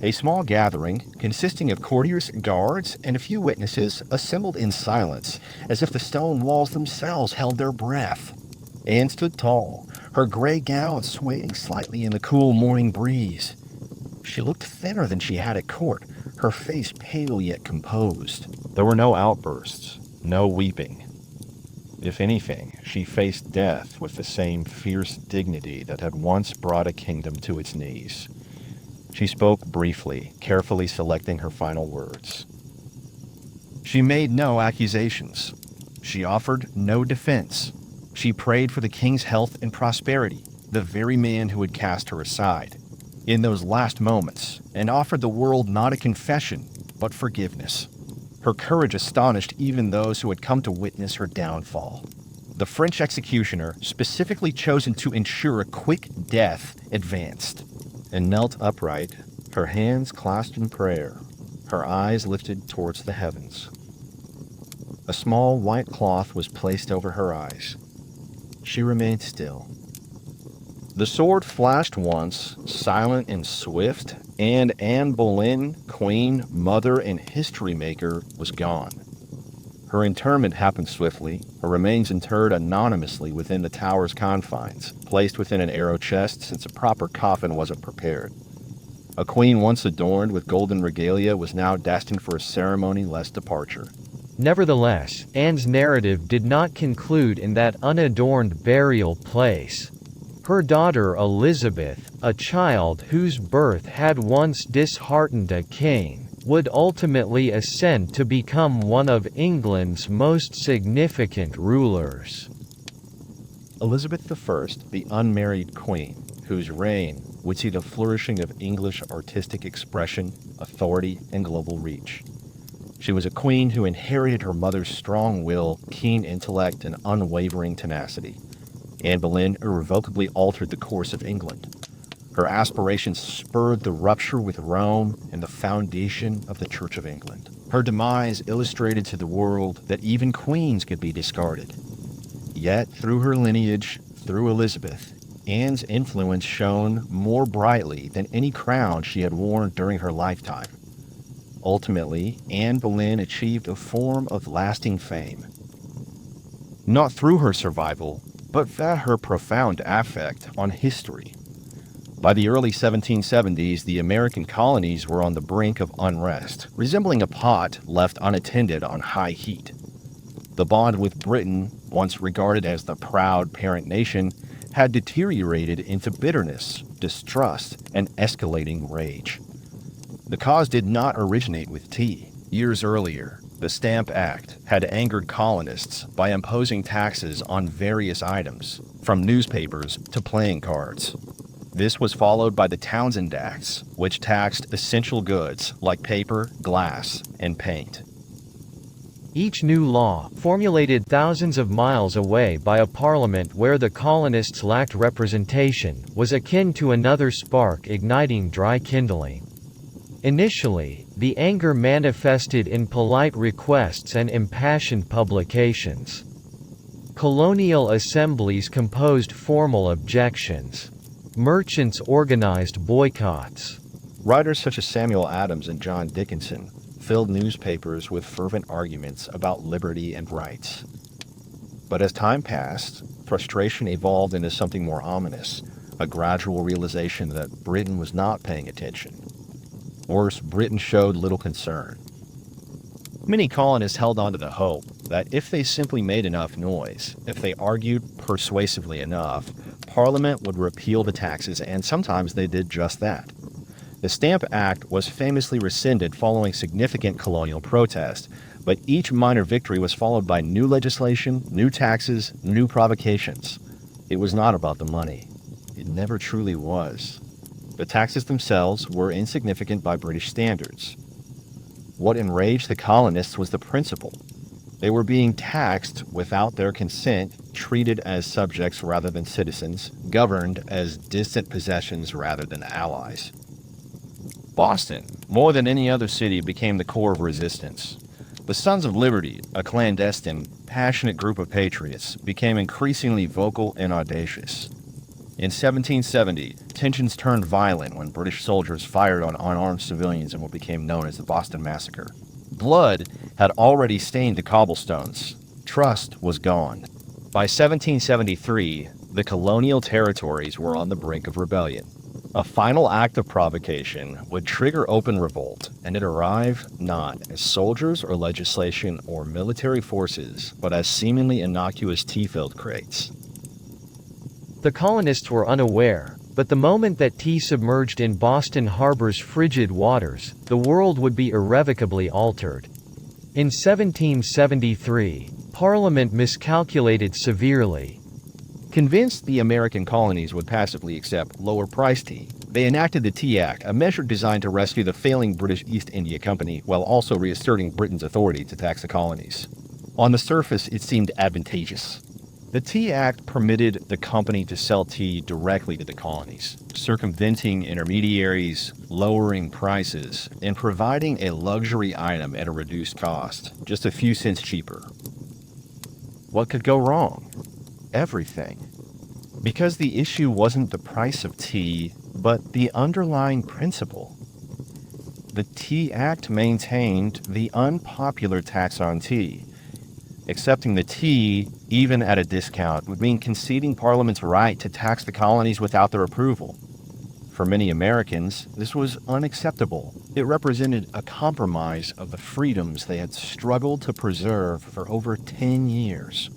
A small gathering, consisting of courtiers, guards, and a few witnesses, assembled in silence, as if the stone walls themselves held their breath. Anne stood tall, her gray gown swaying slightly in the cool morning breeze. She looked thinner than she had at court, her face pale yet composed. There were no outbursts, no weeping. If anything, she faced death with the same fierce dignity that had once brought a kingdom to its knees. She spoke briefly, carefully selecting her final words. She made no accusations. She offered no defense. She prayed for the king's health and prosperity, the very man who had cast her aside, in those last moments, and offered the world not a confession, but forgiveness. Her courage astonished even those who had come to witness her downfall. the French executioner, specifically chosen to ensure a quick death, advanced and knelt upright, her hands clasped in prayer, her eyes lifted towards the heavens. A small white cloth was placed over her eyes. She remained still. The sword flashed once, silent and swift, and Anne Boleyn, queen, mother, and history maker, was gone. Her interment happened swiftly, her remains interred anonymously within the tower's confines, placed within an arrow chest since a proper coffin wasn't prepared. A queen once adorned with golden regalia was now destined for a ceremony-less departure. Nevertheless, Anne's narrative did not conclude in that unadorned burial place. Her daughter Elizabeth, a child whose birth had once disheartened a king, would ultimately ascend to become one of England's most significant rulers. Elizabeth I, the unmarried queen, whose reign would see the flourishing of English artistic expression, authority, and global reach. She was a queen who inherited her mother's strong will, keen intellect, and unwavering tenacity. Anne Boleyn irrevocably altered the course of England. Her aspirations spurred the rupture with Rome and the foundation of the Church of England. Her demise illustrated to the world that even queens could be discarded. Yet, through her lineage, through Elizabeth, Anne's influence shone more brightly than any crown she had worn during her lifetime. Ultimately, Anne Boleyn achieved a form of lasting fame. Not through her survival, but via her profound effect on history. By the early 1770s, the American colonies were on the brink of unrest, resembling a pot left unattended on high heat. The bond with Britain, once regarded as the proud parent nation, had deteriorated into bitterness, distrust, and escalating rage. The cause did not originate with tea. Years earlier, the Stamp Act had angered colonists by imposing taxes on various items, from newspapers to playing cards. This was followed by the Townshend Acts, which taxed essential goods like paper, glass, and paint. Each new law, formulated thousands of miles away by a parliament where the colonists lacked representation, was akin to another spark igniting dry kindling. Initially, the anger manifested in polite requests and impassioned publications. Colonial assemblies composed formal objections. Merchants organized boycotts. Writers such as Samuel Adams and John Dickinson filled newspapers with fervent arguments about liberty and rights. But as time passed, frustration evolved into something more ominous, a gradual realization that Britain was not paying attention. Worse, Britain showed little concern. Many colonists held on to the hope that if they simply made enough noise, if they argued persuasively enough, Parliament would repeal the taxes, and sometimes they did just that. The Stamp Act was famously rescinded following significant colonial protest, but each minor victory was followed by new legislation, new taxes, new provocations. It was not about the money. It never truly was. The taxes themselves were insignificant by British standards. What enraged the colonists was the principle. They were being taxed without their consent, treated as subjects rather than citizens, governed as distant possessions rather than allies. Boston, more than any other city, became the core of resistance. The Sons of Liberty, a clandestine, passionate group of patriots, became increasingly vocal and audacious. In 1770, tensions turned violent when British soldiers fired on unarmed civilians in what became known as the Boston Massacre. Blood had already stained the cobblestones. Trust was gone. By 1773, the colonial territories were on the brink of rebellion. A final act of provocation would trigger open revolt, and it arrived not as soldiers or legislation or military forces, but as seemingly innocuous tea-filled crates. The colonists were unaware, but the moment that tea submerged in Boston Harbor's frigid waters, the world would be irrevocably altered. In 1773, Parliament miscalculated severely. Convinced the American colonies would passively accept lower-priced tea, they enacted the Tea Act, a measure designed to rescue the failing British East India Company while also reasserting Britain's authority to tax the colonies. On the surface, it seemed advantageous. The Tea Act permitted the company to sell tea directly to the colonies, circumventing intermediaries, lowering prices, and providing a luxury item at a reduced cost, just a few cents cheaper. What could go wrong? Everything. Because the issue wasn't the price of tea, but the underlying principle. The Tea Act maintained the unpopular tax on tea. Accepting the tea, even at a discount, would mean conceding Parliament's right to tax the colonies without their approval. For many Americans, this was unacceptable. It represented a compromise of the freedoms they had struggled to preserve for over 10 years.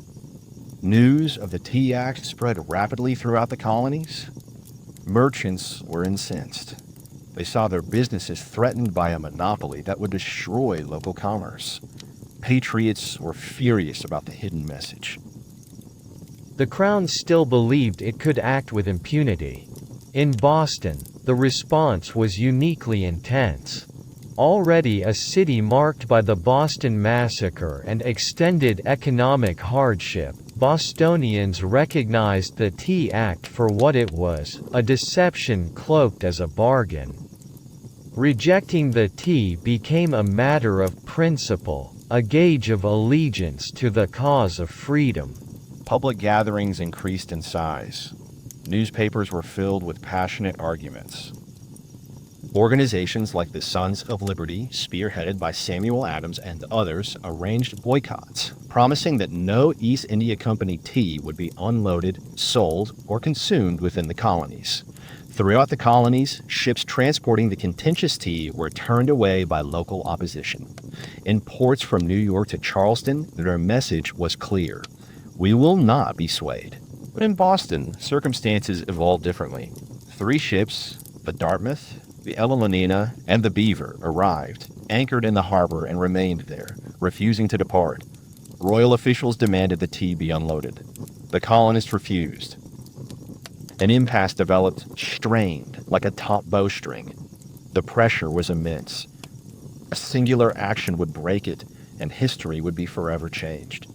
News of the Tea Act spread rapidly throughout the colonies. Merchants were incensed. They saw their businesses threatened by a monopoly that would destroy local commerce. Patriots were furious about the hidden message. The Crown still believed it could act with impunity. In Boston, the response was uniquely intense. Already a city marked by the Boston Massacre and extended economic hardship, Bostonians recognized the Tea Act for what it was, a deception cloaked as a bargain. Rejecting the tea became a matter of principle, a gauge of allegiance to the cause of freedom. Public gatherings increased in size. Newspapers were filled with passionate arguments. Organizations like the Sons of Liberty, spearheaded by Samuel Adams and others, arranged boycotts, promising that no East India Company tea would be unloaded, sold, or consumed within the colonies. Throughout the colonies, ships transporting the contentious tea were turned away by local opposition. In ports from New York to Charleston, their message was clear: we will not be swayed. But in Boston, circumstances evolved differently. 3 ships, the Dartmouth, the Ella Lenina, and the Beaver, arrived, anchored in the harbor, and remained there, refusing to depart. Royal officials demanded the tea be unloaded. The colonists refused. An impasse developed, strained like a taut bowstring. The pressure was immense. A singular action would break it, and history would be forever changed.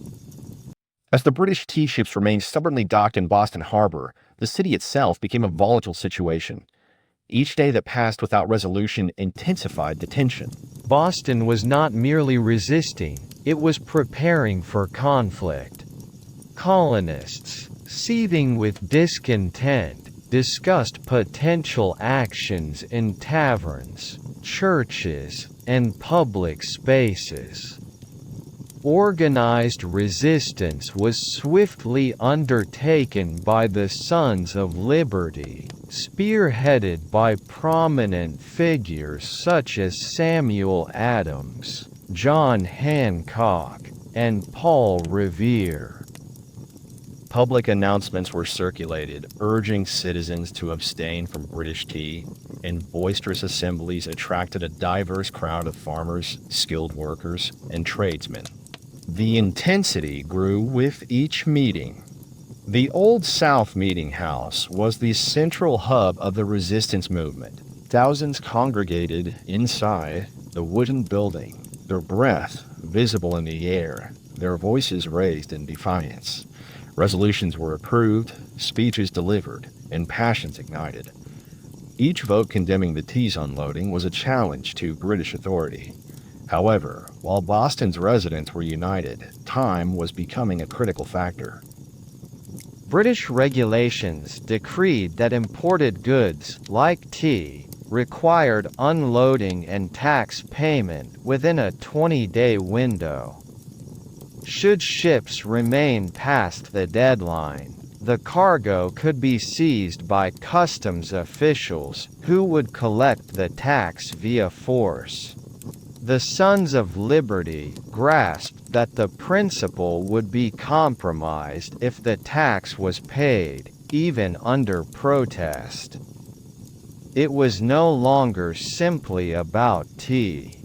As the British tea ships remained stubbornly docked in Boston Harbor, the city itself became a volatile situation. Each day that passed without resolution intensified the tension. Boston was not merely resisting, it was preparing for conflict. Colonists, seething with discontent, discussed potential actions in taverns, churches, and public spaces. Organized resistance was swiftly undertaken by the Sons of Liberty, spearheaded by prominent figures such as Samuel Adams, John Hancock, and Paul Revere. Public announcements were circulated, urging citizens to abstain from British tea, and boisterous assemblies attracted a diverse crowd of farmers, skilled workers, and tradesmen. The intensity grew with each meeting. The Old South Meeting House was the central hub of the resistance movement. Thousands congregated inside the wooden building, their breath visible in the air, their voices raised in defiance. Resolutions were approved, speeches delivered, and passions ignited. Each vote condemning the tea's unloading was a challenge to British authority. However, while Boston's residents were united, time was becoming a critical factor. British regulations decreed that imported goods, like tea, required unloading and tax payment within a 20-day window. Should ships remain past the deadline, the cargo could be seized by customs officials, who would collect the tax via force. The Sons of Liberty grasped that the principle would be compromised if the tax was paid, even under protest. It was no longer simply about tea.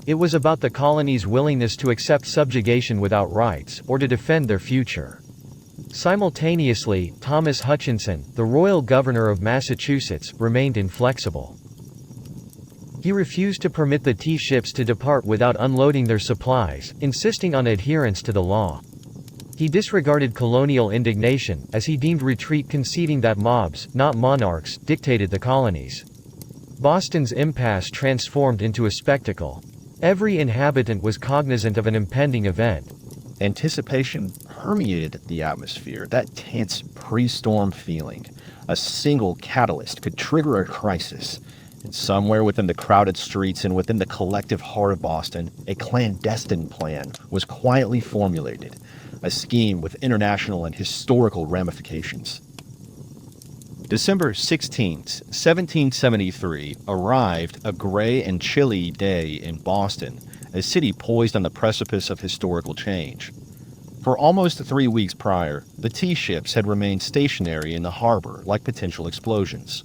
It was about the colonies' willingness to accept subjugation without rights, or to defend their future. Simultaneously, Thomas Hutchinson, the royal governor of Massachusetts, remained inflexible. He refused to permit the tea ships to depart without unloading their supplies, insisting on adherence to the law. He disregarded colonial indignation, as he deemed retreat conceding that mobs, not monarchs, dictated the colonies. Boston's impasse transformed into a spectacle. Every inhabitant was cognizant of an impending event. Anticipation permeated the atmosphere, that tense pre-storm feeling. A single catalyst could trigger a crisis. And somewhere within the crowded streets and within the collective heart of Boston, a clandestine plan was quietly formulated, a scheme with international and historical ramifications. December 16th, 1773 arrived, a gray and chilly day in Boston, a city poised on the precipice of historical change. For almost 3 weeks prior, the tea ships had remained stationary in the harbor like potential explosions.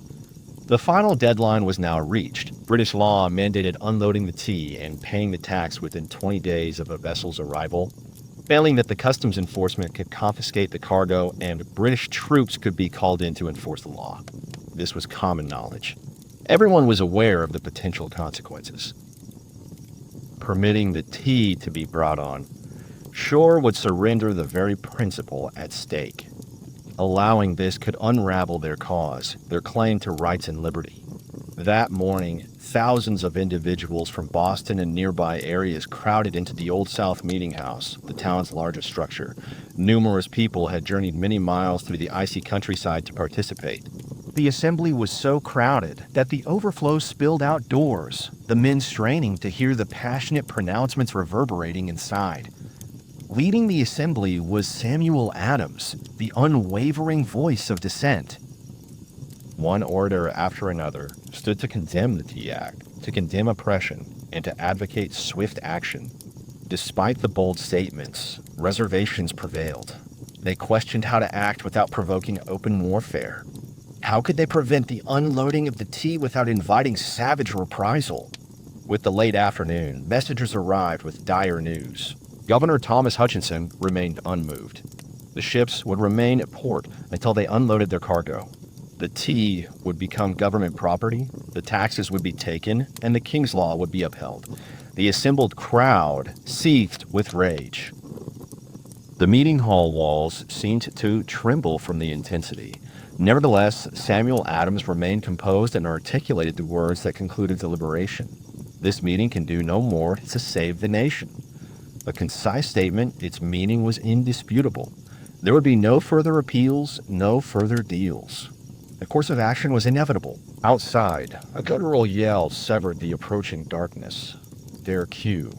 The final deadline was now reached. British law mandated unloading the tea and paying the tax within 20 days of a vessel's arrival. Failing that, the customs enforcement could confiscate the cargo and British troops could be called in to enforce the law. This was common knowledge. Everyone was aware of the potential consequences. Permitting the tea to be brought on shore would surrender the very principle at stake. Allowing this could unravel their cause, their claim to rights and liberty. That morning, thousands of individuals from Boston and nearby areas crowded into the Old South Meeting House, the town's largest structure. Numerous people had journeyed many miles through the icy countryside to participate. The assembly was so crowded that the overflow spilled outdoors, the men straining to hear the passionate pronouncements reverberating inside. Leading the assembly was Samuel Adams, the unwavering voice of dissent. One orator after another stood to condemn the Tea Act, to condemn oppression, and to advocate swift action. Despite the bold statements, reservations prevailed. They questioned how to act without provoking open warfare. How could they prevent the unloading of the tea without inviting savage reprisal? With the late afternoon, messengers arrived with dire news. Governor Thomas Hutchinson remained unmoved. The ships would remain at port until they unloaded their cargo. The tea would become government property, the taxes would be taken, and the king's law would be upheld. The assembled crowd seethed with rage. The meeting hall walls seemed to tremble from the intensity. Nevertheless, Samuel Adams remained composed and articulated the words that concluded deliberation. This meeting can do no more to save the nation. A concise statement, its meaning was indisputable. There would be no further appeals, no further deals. The course of action was inevitable. Outside, a guttural yell severed the approaching darkness. Their cue.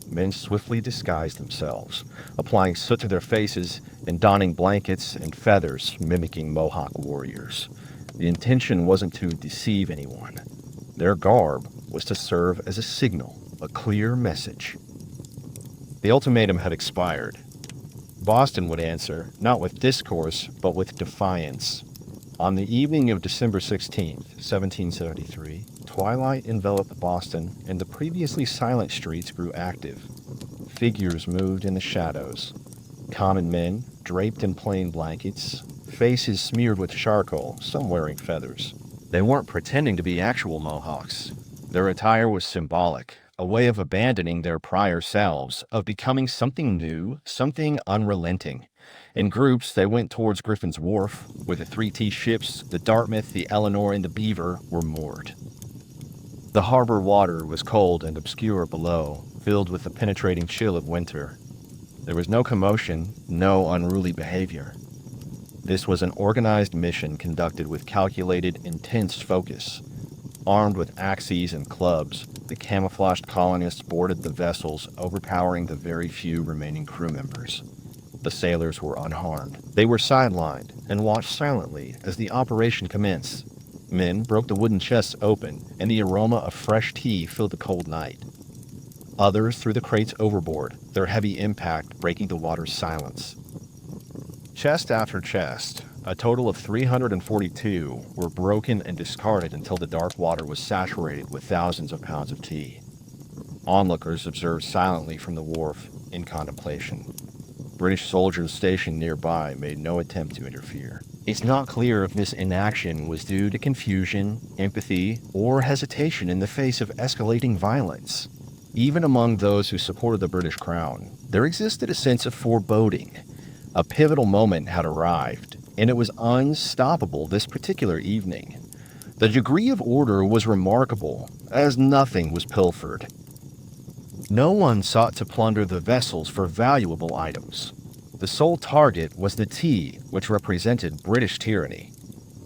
Men swiftly disguised themselves, applying soot to their faces and donning blankets and feathers mimicking Mohawk warriors. The intention wasn't to deceive anyone. Their garb was to serve as a signal, a clear message. The ultimatum had expired. Boston would answer, not with discourse, but with defiance. On the evening of December 16, 1773, twilight enveloped Boston, and the previously silent streets grew active. Figures moved in the shadows. Common men, draped in plain blankets, faces smeared with charcoal, some wearing feathers. They weren't pretending to be actual Mohawks. Their attire was symbolic, a way of abandoning their prior selves, of becoming something new, something unrelenting. In groups, they went towards Griffin's Wharf, where the 3 tea ships, the Dartmouth, the Eleanor, and the Beaver, were moored. The harbor water was cold and obscure below, filled with the penetrating chill of winter. There was no commotion, no unruly behavior. This was an organized mission conducted with calculated, intense focus. Armed with axes and clubs, the camouflaged colonists boarded the vessels, overpowering the very few remaining crew members. The sailors were unharmed. They were sidelined and watched silently as the operation commenced. Men broke the wooden chests open, and the aroma of fresh tea filled the cold night. Others threw the crates overboard, their heavy impact breaking the water's silence. Chest after chest, a total of 342, were broken and discarded until the dark water was saturated with thousands of pounds of tea. Onlookers observed silently from the wharf, in contemplation. British soldiers stationed nearby made no attempt to interfere. It's not clear if this inaction was due to confusion, empathy, or hesitation in the face of escalating violence. Even among those who supported the British Crown, there existed a sense of foreboding. A pivotal moment had arrived, and it was unstoppable this particular evening. The degree of order was remarkable, as nothing was pilfered. No one sought to plunder the vessels for valuable items. The sole target was the tea, which represented British tyranny.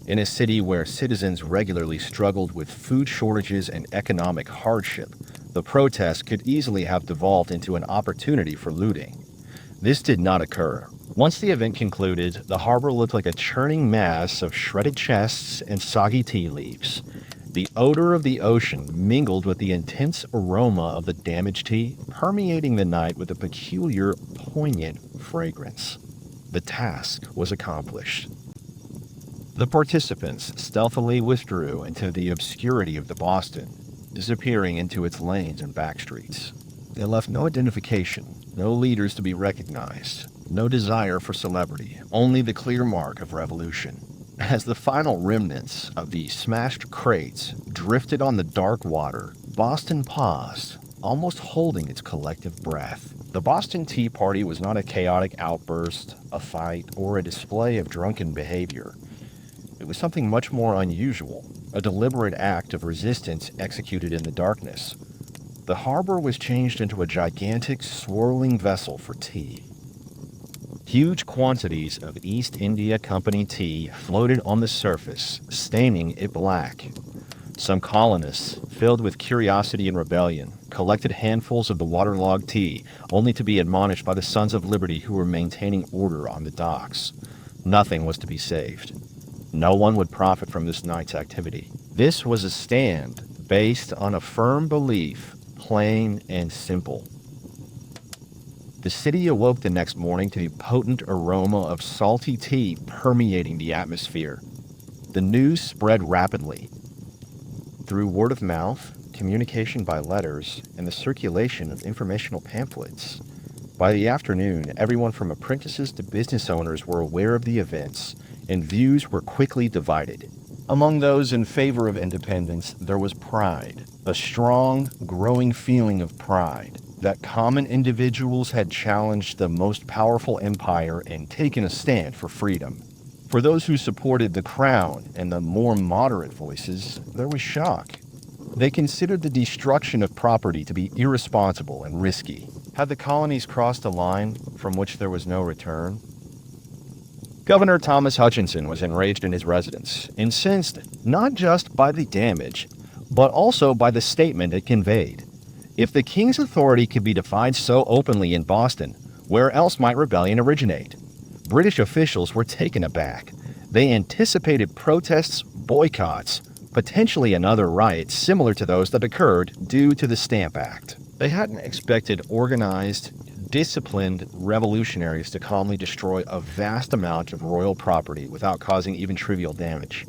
In a city where citizens regularly struggled with food shortages and economic hardship, the protest could easily have devolved into an opportunity for looting. This did not occur. Once the event concluded, the harbor looked like a churning mass of shredded chests and soggy tea leaves. The odor of the ocean mingled with the intense aroma of the damaged tea, permeating the night with a peculiar, poignant fragrance. The task was accomplished. The participants stealthily withdrew into the obscurity of the Boston, disappearing into its lanes and back streets. They left no identification, no leaders to be recognized, no desire for celebrity, only the clear mark of revolution. As the final remnants of the smashed crates drifted on the dark water, Boston paused, almost holding its collective breath. The Boston Tea Party was not a chaotic outburst, a fight, or a display of drunken behavior. It was something much more unusual, a deliberate act of resistance executed in the darkness. The harbor was changed into a gigantic, swirling vessel for tea. Huge quantities of East India Company tea floated on the surface, staining it black. Some colonists, filled with curiosity and rebellion, collected handfuls of the waterlogged tea, only to be admonished by the Sons of Liberty who were maintaining order on the docks. Nothing was to be saved. No one would profit from this night's activity. This was a stand based on a firm belief, plain and simple. The city awoke the next morning to the potent aroma of salty tea permeating the atmosphere. The news spread rapidly. Through word of mouth, communication by letters, and the circulation of informational pamphlets. By the afternoon, everyone from apprentices to business owners were aware of the events, and views were quickly divided. Among those in favor of independence, there was pride, a strong, growing feeling of pride that common individuals had challenged the most powerful empire and taken a stand for freedom. For those who supported the crown and the more moderate voices, there was shock. They considered the destruction of property to be irresponsible and risky. Had the colonies crossed a line from which there was no return? Governor Thomas Hutchinson was enraged in his residence, incensed not just by the damage, but also by the statement it conveyed. If the king's authority could be defied so openly in Boston, where else might rebellion originate? British officials were taken aback. They anticipated protests, boycotts, potentially another riot similar to those that occurred due to the Stamp Act. They hadn't expected organized, disciplined revolutionaries to calmly destroy a vast amount of royal property without causing even trivial damage.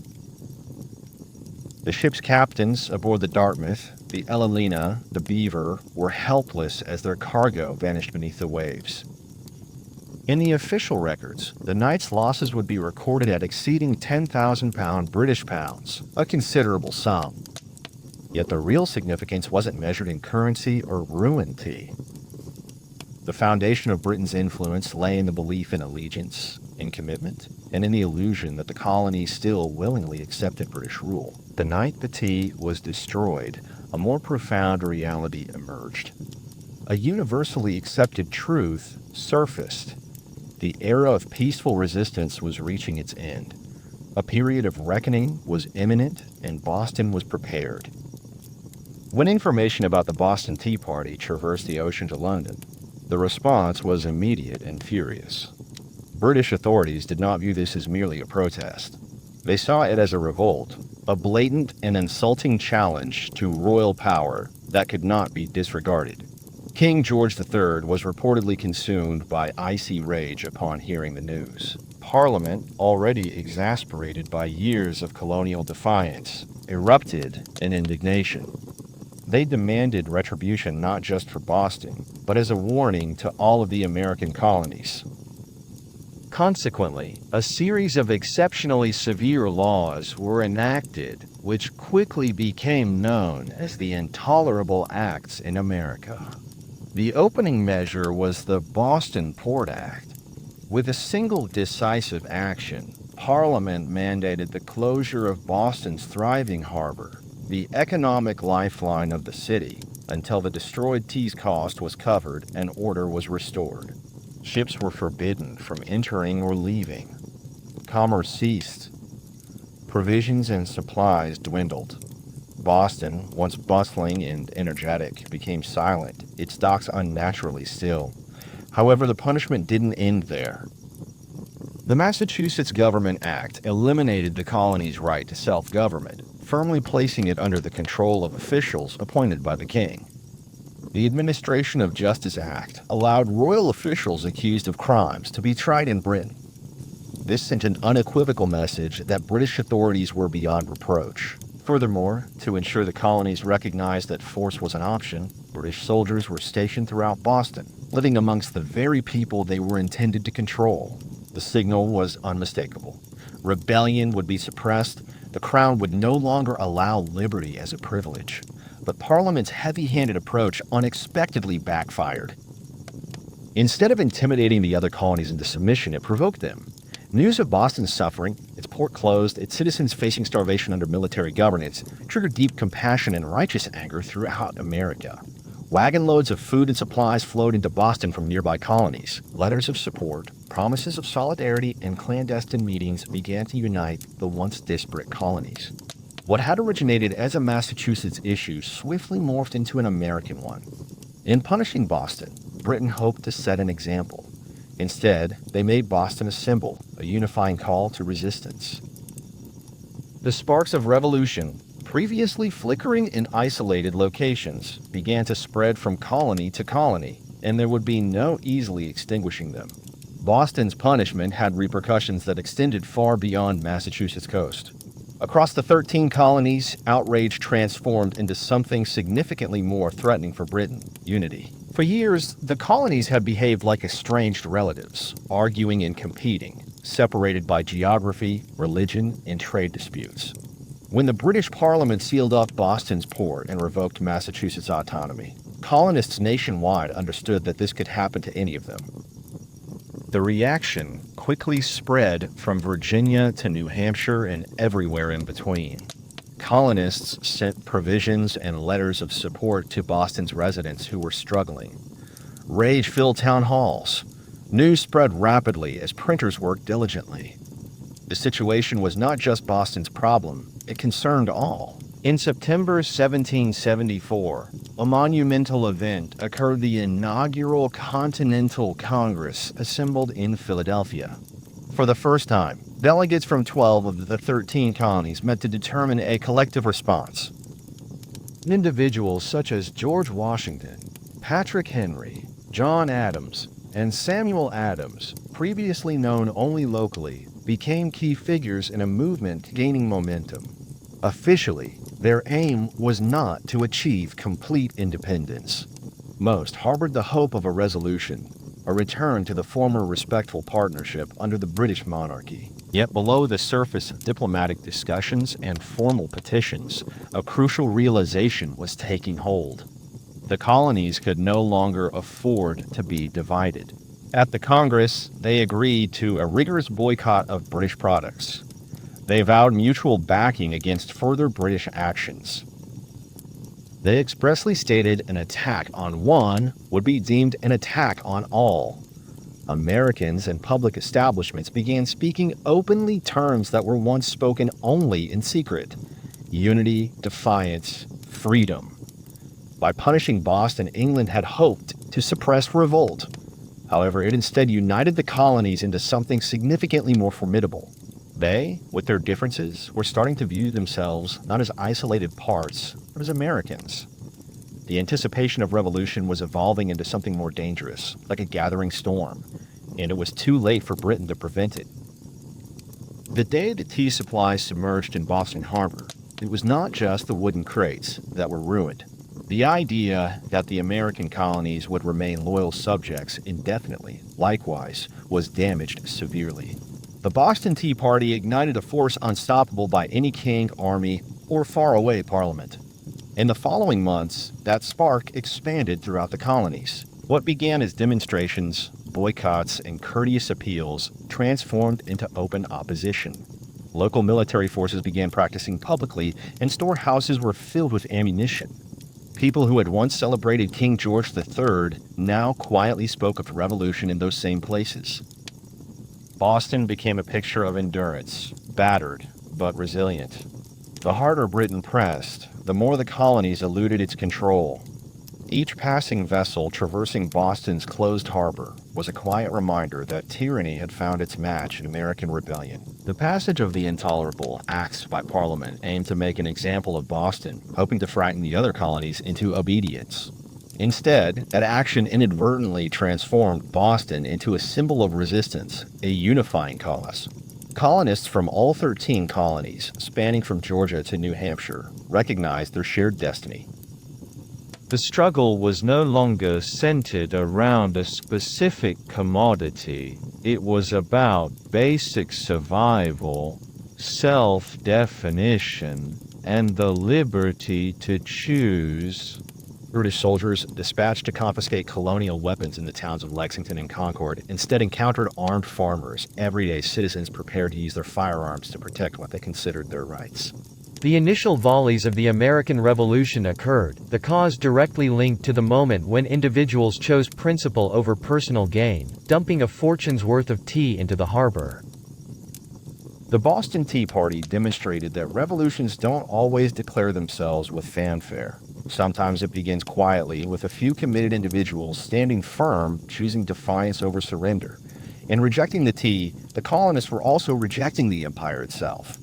The ship's captains aboard the Dartmouth, the Elelina, the Beaver, were helpless as their cargo vanished beneath the waves. In the official records, the night's losses would be recorded at exceeding £10,000 British pounds, a considerable sum. Yet the real significance wasn't measured in currency or ruined tea. The foundation of Britain's influence lay in the belief in allegiance, in commitment, and in the illusion that the colonies still willingly accepted British rule. The night the tea was destroyed, a more profound reality emerged. A universally accepted truth surfaced. The era of peaceful resistance was reaching its end. A period of reckoning was imminent, and Boston was prepared. When information about the Boston Tea Party traversed the ocean to London, the response was immediate and furious. British authorities did not view this as merely a protest. They saw it as a revolt, a blatant and insulting challenge to royal power that could not be disregarded. King George III was reportedly consumed by icy rage upon hearing the news. Parliament, already exasperated by years of colonial defiance, erupted in indignation. They demanded retribution not just for Boston, but as a warning to all of the American colonies. Consequently, a series of exceptionally severe laws were enacted, which quickly became known as the Intolerable Acts in America. The opening measure was the Boston Port Act. With a single decisive action, Parliament mandated the closure of Boston's thriving harbor, the economic lifeline of the city, until the destroyed tea's cost was covered and order was restored. Ships were forbidden from entering or leaving. Commerce ceased. Provisions and supplies dwindled. Boston, once bustling and energetic, became silent, its docks unnaturally still. However, the punishment didn't end there. The Massachusetts Government Act eliminated the colony's right to self-government, firmly placing it under the control of officials appointed by the king. The Administration of Justice Act allowed royal officials accused of crimes to be tried in Britain. This sent an unequivocal message that British authorities were beyond reproach. Furthermore, to ensure the colonies recognized that force was an option, British soldiers were stationed throughout Boston, living amongst the very people they were intended to control. The signal was unmistakable. Rebellion would be suppressed. The crown would no longer allow liberty as a privilege. But Parliament's heavy-handed approach unexpectedly backfired. Instead of intimidating the other colonies into submission, it provoked them. News of Boston's suffering, its port closed, its citizens facing starvation under military governance, triggered deep compassion and righteous anger throughout America. Wagon loads of food and supplies flowed into Boston from nearby colonies. Letters of support, promises of solidarity, and clandestine meetings began to unite the once disparate colonies. What had originated as a Massachusetts issue swiftly morphed into an American one. In punishing Boston, Britain hoped to set an example. Instead, they made Boston a symbol, a unifying call to resistance. The sparks of revolution, previously flickering in isolated locations, began to spread from colony to colony, and there would be no easily extinguishing them. Boston's punishment had repercussions that extended far beyond Massachusetts coast. Across the 13 colonies, outrage transformed into something significantly more threatening for Britain: unity. For years, the colonies had behaved like estranged relatives, arguing and competing, separated by geography, religion, and trade disputes. When the British Parliament sealed off Boston's port and revoked Massachusetts' autonomy, colonists nationwide understood that this could happen to any of them. The reaction quickly spread from Virginia to New Hampshire and everywhere in between. Colonists sent provisions and letters of support to Boston's residents who were struggling. Rage filled town halls. News spread rapidly as printers worked diligently. The situation was not just Boston's problem, it concerned all. In September 1774, a monumental event occurred: the inaugural Continental Congress assembled in Philadelphia. For the first time, delegates from 12 of the 13 colonies met to determine a collective response. Individuals such as George Washington, Patrick Henry, John Adams, and Samuel Adams, previously known only locally, became key figures in a movement gaining momentum. Officially, their aim was not to achieve complete independence. Most harbored the hope of a resolution, a return to the former respectful partnership under the British monarchy. Yet below the surface of diplomatic discussions and formal petitions, a crucial realization was taking hold. The colonies could no longer afford to be divided. At the Congress, they agreed to a rigorous boycott of British products. They vowed mutual backing against further British actions. They expressly stated an attack on one would be deemed an attack on all. Americans and public establishments began speaking openly terms that were once spoken only in secret: unity, defiance, freedom. By punishing Boston, England had hoped to suppress revolt. However, it instead united the colonies into something significantly more formidable. They, with their differences, were starting to view themselves not as isolated parts, but as Americans. The anticipation of revolution was evolving into something more dangerous, like a gathering storm, and it was too late for Britain to prevent it. The day the tea supplies submerged in Boston Harbor, it was not just the wooden crates that were ruined. The idea that the American colonies would remain loyal subjects indefinitely, likewise, was damaged severely. The Boston Tea Party ignited a force unstoppable by any king, army, or faraway parliament. In the following months, that spark expanded throughout the colonies. What began as demonstrations boycotts and courteous appeals transformed into open opposition. Local military forces began practicing publicly, and storehouses were filled with ammunition. People who had once celebrated King George III now quietly spoke of revolution in those same places. Boston became a picture of endurance, battered but resilient. The harder Britain pressed, the more the colonies eluded its control. Each passing vessel traversing Boston's closed harbor was a quiet reminder that tyranny had found its match in American rebellion. The passage of the Intolerable Acts by Parliament aimed to make an example of Boston, hoping to frighten the other colonies into obedience. Instead, that action inadvertently transformed Boston into a symbol of resistance, a unifying cause. Colonists from all 13 colonies, spanning from Georgia to New Hampshire, recognized their shared destiny. The struggle was no longer centered around a specific commodity. It was about basic survival, self-definition, and the liberty to choose. British soldiers, dispatched to confiscate colonial weapons in the towns of Lexington and Concord, instead encountered armed farmers, everyday citizens prepared to use their firearms to protect what they considered their rights. The initial volleys of the American Revolution occurred, the cause directly linked to the moment when individuals chose principle over personal gain, dumping a fortune's worth of tea into the harbor. The Boston Tea Party demonstrated that revolutions don't always declare themselves with fanfare. Sometimes it begins quietly, with a few committed individuals standing firm, choosing defiance over surrender. In rejecting the tea, the colonists were also rejecting the empire itself.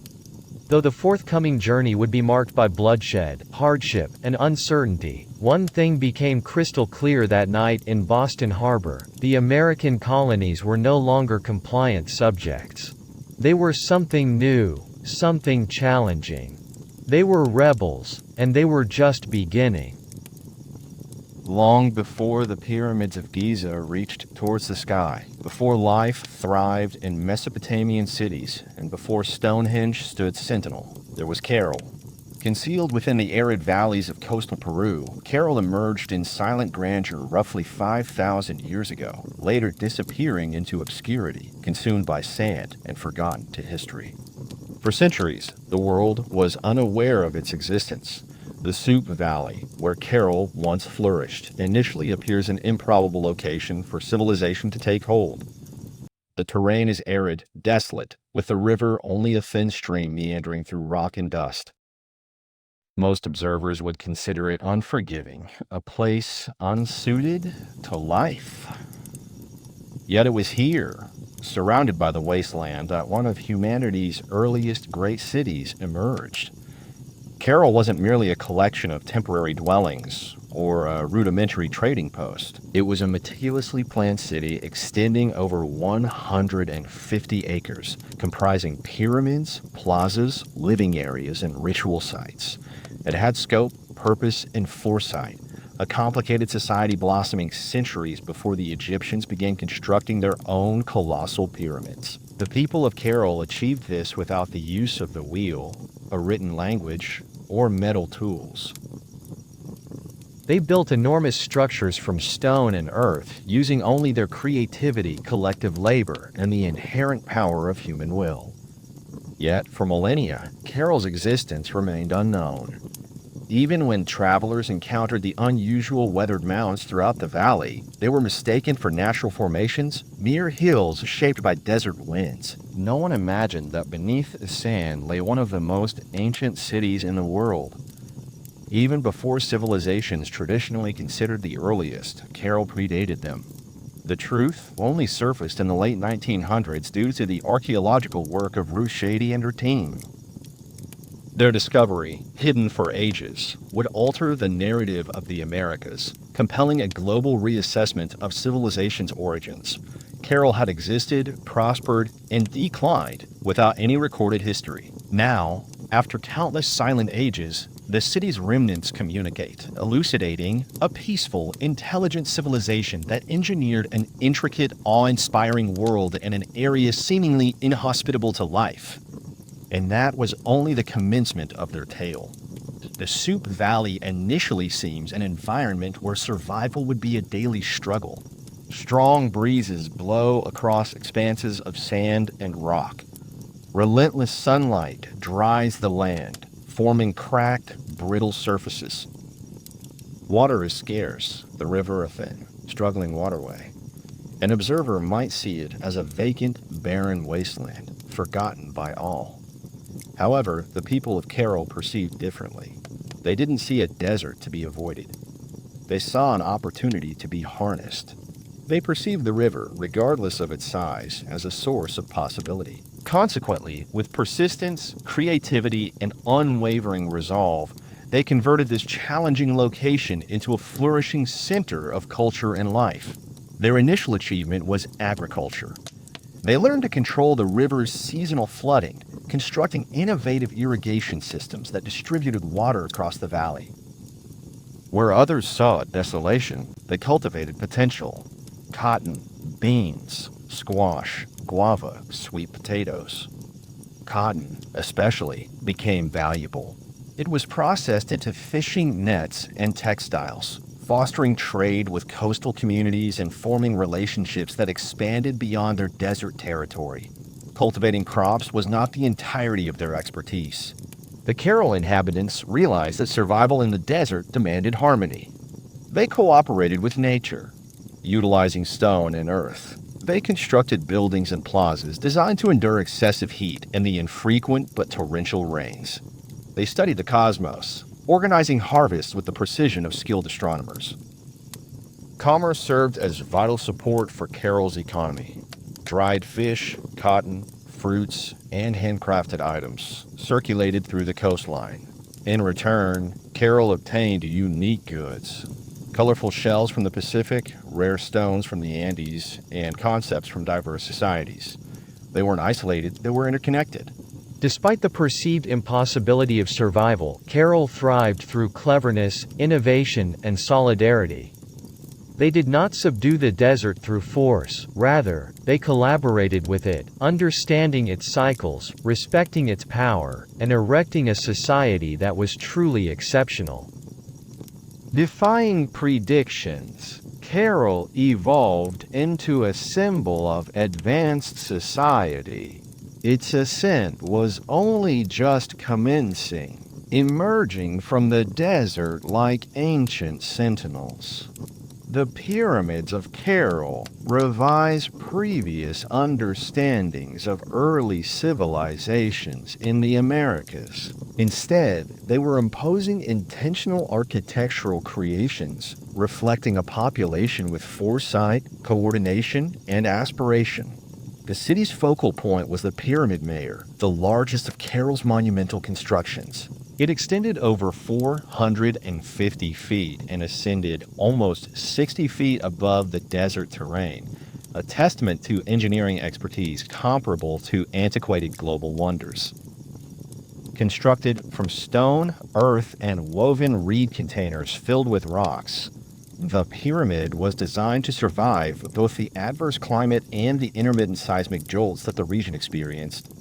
Though the forthcoming journey would be marked by bloodshed, hardship, and uncertainty, one thing became crystal clear that night in Boston Harbor: the American colonies were no longer compliant subjects. They were something new, something challenging. They were rebels, and they were just beginning. Long before the pyramids of Giza reached towards the sky, before life thrived in Mesopotamian cities, and before Stonehenge stood sentinel, there was Carol. Concealed within the arid valleys of coastal Peru, Carol emerged in silent grandeur roughly 5,000 years ago, later disappearing into obscurity, consumed by sand and forgotten to history. For centuries, the world was unaware of its existence. The Soup Valley, where Carol once flourished, initially appears an improbable location for civilization to take hold. The terrain is arid, desolate, with the river only a thin stream meandering through rock and dust. Most observers would consider it unforgiving, a place unsuited to life. Yet it was here, surrounded by the wasteland, that one of humanity's earliest great cities emerged. Carol wasn't merely a collection of temporary dwellings or a rudimentary trading post. It was a meticulously planned city extending over 150 acres, comprising pyramids, plazas, living areas, and ritual sites. It had scope, purpose, and foresight, a complicated society blossoming centuries before the Egyptians began constructing their own colossal pyramids. The people of Carol achieved this without the use of the wheel, a written language, or metal tools. They built enormous structures from stone and earth, using only their creativity, collective labor, and the inherent power of human will. Yet, for millennia, Carol's existence remained unknown. Even when travelers encountered the unusual weathered mounds throughout the valley, they were mistaken for natural formations, mere hills shaped by desert winds. No one imagined that beneath the sand lay one of the most ancient cities in the world. Even before civilizations traditionally considered the earliest, Carol predated them. The truth only surfaced in the late 1900s due to the archaeological work of Ruth Shady and her team. Their discovery, hidden for ages, would alter the narrative of the Americas, compelling a global reassessment of civilization's origins. Carol had existed, prospered, and declined without any recorded history. Now, after countless silent ages, the city's remnants communicate, elucidating a peaceful, intelligent civilization that engineered an intricate, awe-inspiring world in an area seemingly inhospitable to life. And that was only the commencement of their tale. The Soup Valley initially seems an environment where survival would be a daily struggle. Strong breezes blow across expanses of sand and rock. Relentless sunlight dries the land, forming cracked, brittle surfaces. Water is scarce, the river a thin, struggling waterway. An observer might see it as a vacant, barren wasteland, forgotten by all. However, the people of Carroll perceived differently. They didn't see a desert to be avoided. They saw an opportunity to be harnessed. They perceived the river, regardless of its size, as a source of possibility. Consequently, with persistence, creativity, and unwavering resolve, they converted this challenging location into a flourishing center of culture and life. Their initial achievement was agriculture. They learned to control the river's seasonal flooding, constructing innovative irrigation systems that distributed water across the valley. Where others saw desolation, they cultivated potential. Cotton, beans, squash, guava, sweet potatoes. Cotton, especially, became valuable. It was processed into fishing nets and textiles, fostering trade with coastal communities and forming relationships that expanded beyond their desert territory. Cultivating crops was not the entirety of their expertise. The Carroll inhabitants realized that survival in the desert demanded harmony. They cooperated with nature, utilizing stone and earth. They constructed buildings and plazas designed to endure excessive heat and the infrequent but torrential rains. They studied the cosmos, organizing harvests with the precision of skilled astronomers. Commerce served as vital support for Carroll's economy. Dried fish, cotton, fruits, and handcrafted items circulated through the coastline. In return, Carroll obtained unique goods. Colorful shells from the Pacific, rare stones from the Andes, and concepts from diverse societies. They weren't isolated, they were interconnected. Despite the perceived impossibility of survival, Carroll thrived through cleverness, innovation, and solidarity. They did not subdue the desert through force, rather, they collaborated with it, understanding its cycles, respecting its power, and erecting a society that was truly exceptional. Defying predictions, Carroll evolved into a symbol of advanced society. Its ascent was only just commencing, emerging from the desert like ancient sentinels. The pyramids of Carroll revise previous understandings of early civilizations in the Americas. Instead, they were imposing intentional architectural creations, reflecting a population with foresight, coordination, and aspiration. The city's focal point was the Pyramid Mayor, the largest of Carroll's monumental constructions. It extended over 450 feet and ascended almost 60 feet above the desert terrain, a testament to engineering expertise comparable to antiquated global wonders. Constructed from stone, earth, and woven reed containers filled with rocks, the pyramid was designed to survive both the adverse climate and the intermittent seismic jolts that the region experienced.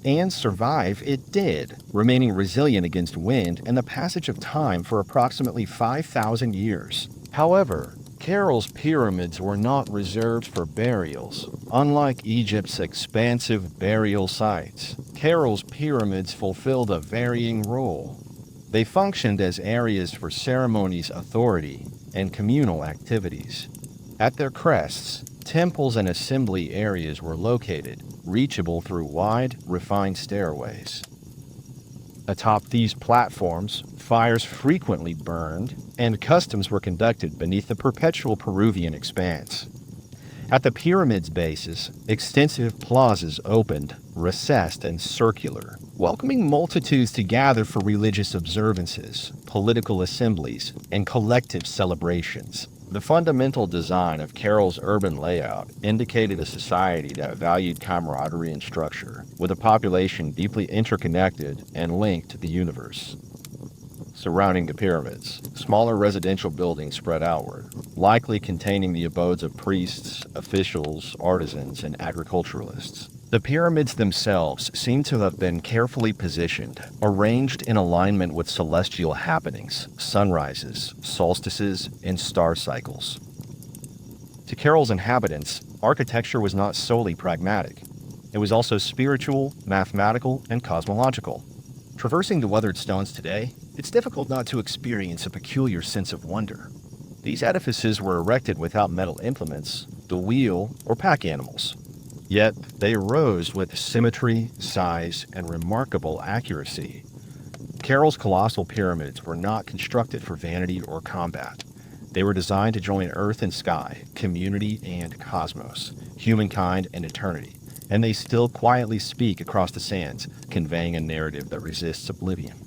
And survive it did, remaining resilient against wind and the passage of time for approximately 5,000 years. However, Carroll's pyramids were not reserved for burials. Unlike Egypt's expansive burial sites, Carroll's pyramids fulfilled a varying role. They functioned as areas for ceremonies, authority, and communal activities. At their crests, temples and assembly areas were located, reachable through wide, refined stairways. Atop these platforms, fires frequently burned, and customs were conducted beneath the perpetual Peruvian expanse. At the pyramid's bases, extensive plazas opened, recessed and circular, welcoming multitudes to gather for religious observances, political assemblies, and collective celebrations. The fundamental design of Carroll's urban layout indicated a society that valued camaraderie and structure, with a population deeply interconnected and linked to the universe. Surrounding the pyramids, smaller residential buildings spread outward, likely containing the abodes of priests, officials, artisans, and agriculturalists. The pyramids themselves seem to have been carefully positioned, arranged in alignment with celestial happenings, sunrises, solstices, and star cycles. To Carroll's inhabitants, architecture was not solely pragmatic. It was also spiritual, mathematical, and cosmological. Traversing the weathered stones today, it's difficult not to experience a peculiar sense of wonder. These edifices were erected without metal implements, the wheel, or pack animals. Yet, they rose with symmetry, size, and remarkable accuracy. Carroll's colossal pyramids were not constructed for vanity or combat. They were designed to join earth and sky, community and cosmos, humankind and eternity, and they still quietly speak across the sands, conveying a narrative that resists oblivion.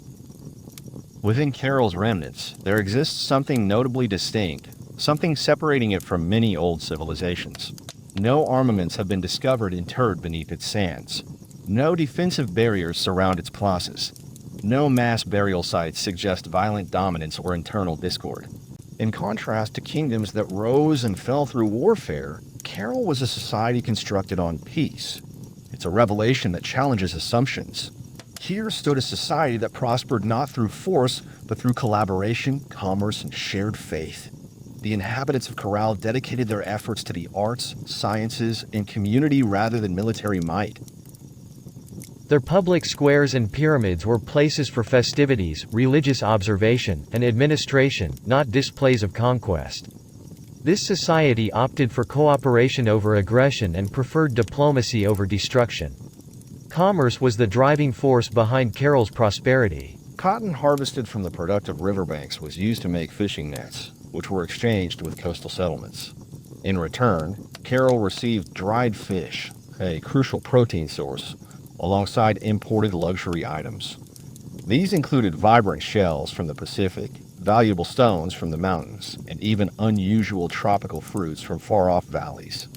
Within Carroll's remnants, there exists something notably distinct, something separating it from many old civilizations. No armaments have been discovered interred beneath its sands. No defensive barriers surround its plazas. No mass burial sites suggest violent dominance or internal discord. In contrast to kingdoms that rose and fell through warfare, Carroll was a society constructed on peace. It's a revelation that challenges assumptions. Here stood a society that prospered not through force, but through collaboration, commerce, and shared faith. The inhabitants of Corral dedicated their efforts to the arts, sciences, and community rather than military might. Their public squares and pyramids were places for festivities, religious observation, and administration, not displays of conquest. This society opted for cooperation over aggression and preferred diplomacy over destruction. Commerce was the driving force behind Carroll's prosperity. Cotton harvested from the productive riverbanks was used to make fishing nets, which were exchanged with coastal settlements. In return, Carroll received dried fish, a crucial protein source, alongside imported luxury items. These included vibrant shells from the Pacific, valuable stones from the mountains, and even unusual tropical fruits from far-off valleys.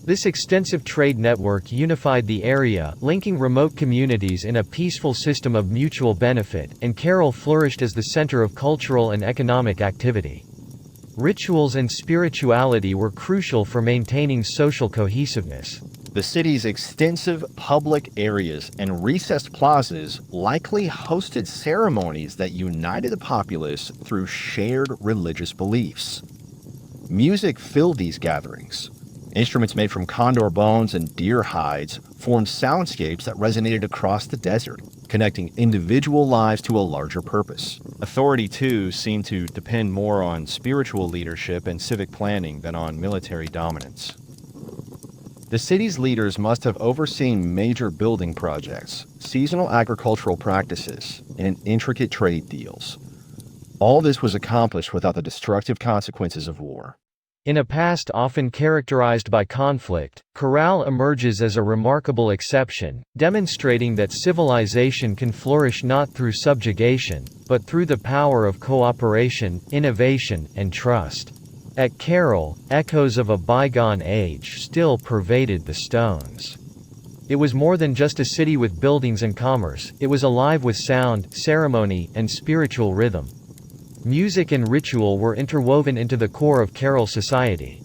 This extensive trade network unified the area, linking remote communities in a peaceful system of mutual benefit, and Carroll flourished as the center of cultural and economic activity. Rituals and spirituality were crucial for maintaining social cohesiveness. The city's extensive public areas and recessed plazas likely hosted ceremonies that united the populace through shared religious beliefs. Music filled these gatherings. Instruments made from condor bones and deer hides formed soundscapes that resonated across the desert, connecting individual lives to a larger purpose. Authority, too, seemed to depend more on spiritual leadership and civic planning than on military dominance. The city's leaders must have overseen major building projects, seasonal agricultural practices, and intricate trade deals. All this was accomplished without the destructive consequences of war. In a past often characterized by conflict, Corral emerges as a remarkable exception, demonstrating that civilization can flourish not through subjugation, but through the power of cooperation, innovation, and trust. At Carroll, echoes of a bygone age still pervaded the stones. It was more than just a city with buildings and commerce, it was alive with sound, ceremony, and spiritual rhythm. Music and ritual were interwoven into the core of Carroll society.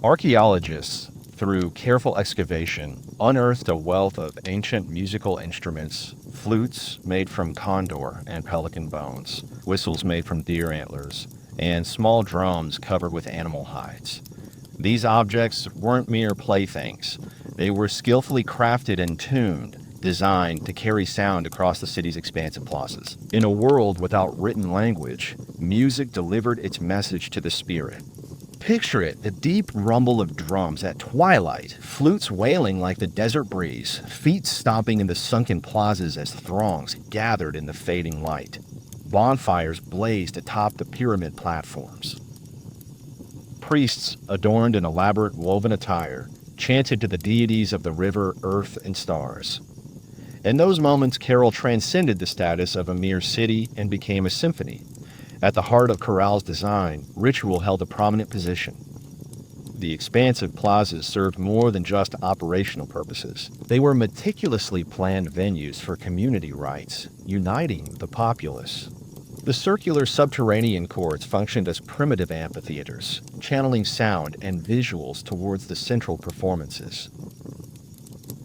Archaeologists, through careful excavation, unearthed a wealth of ancient musical instruments, flutes made from condor and pelican bones, whistles made from deer antlers, and small drums covered with animal hides. These objects weren't mere playthings. They were skillfully crafted and tuned, designed to carry sound across the city's expansive plazas. In a world without written language, music delivered its message to the spirit. Picture it, the deep rumble of drums at twilight, flutes wailing like the desert breeze, feet stomping in the sunken plazas as throngs gathered in the fading light. Bonfires blazed atop the pyramid platforms. Priests, adorned in elaborate woven attire, chanted to the deities of the river, earth, and stars. In those moments, Carroll transcended the status of a mere city and became a symphony. At the heart of Corral's design, ritual held a prominent position. The expansive plazas served more than just operational purposes. They were meticulously planned venues for community rites, uniting the populace. The circular subterranean courts functioned as primitive amphitheaters, channeling sound and visuals towards the central performances.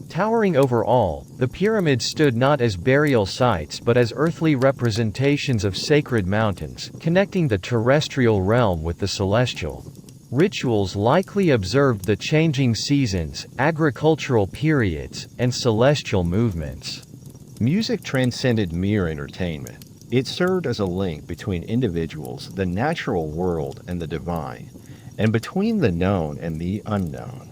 Towering over all, the pyramids stood not as burial sites but as earthly representations of sacred mountains, connecting the terrestrial realm with the celestial. Rituals likely observed the changing seasons, agricultural periods, and celestial movements. Music transcended mere entertainment. It served as a link between individuals, the natural world, and the divine, and between the known and the unknown.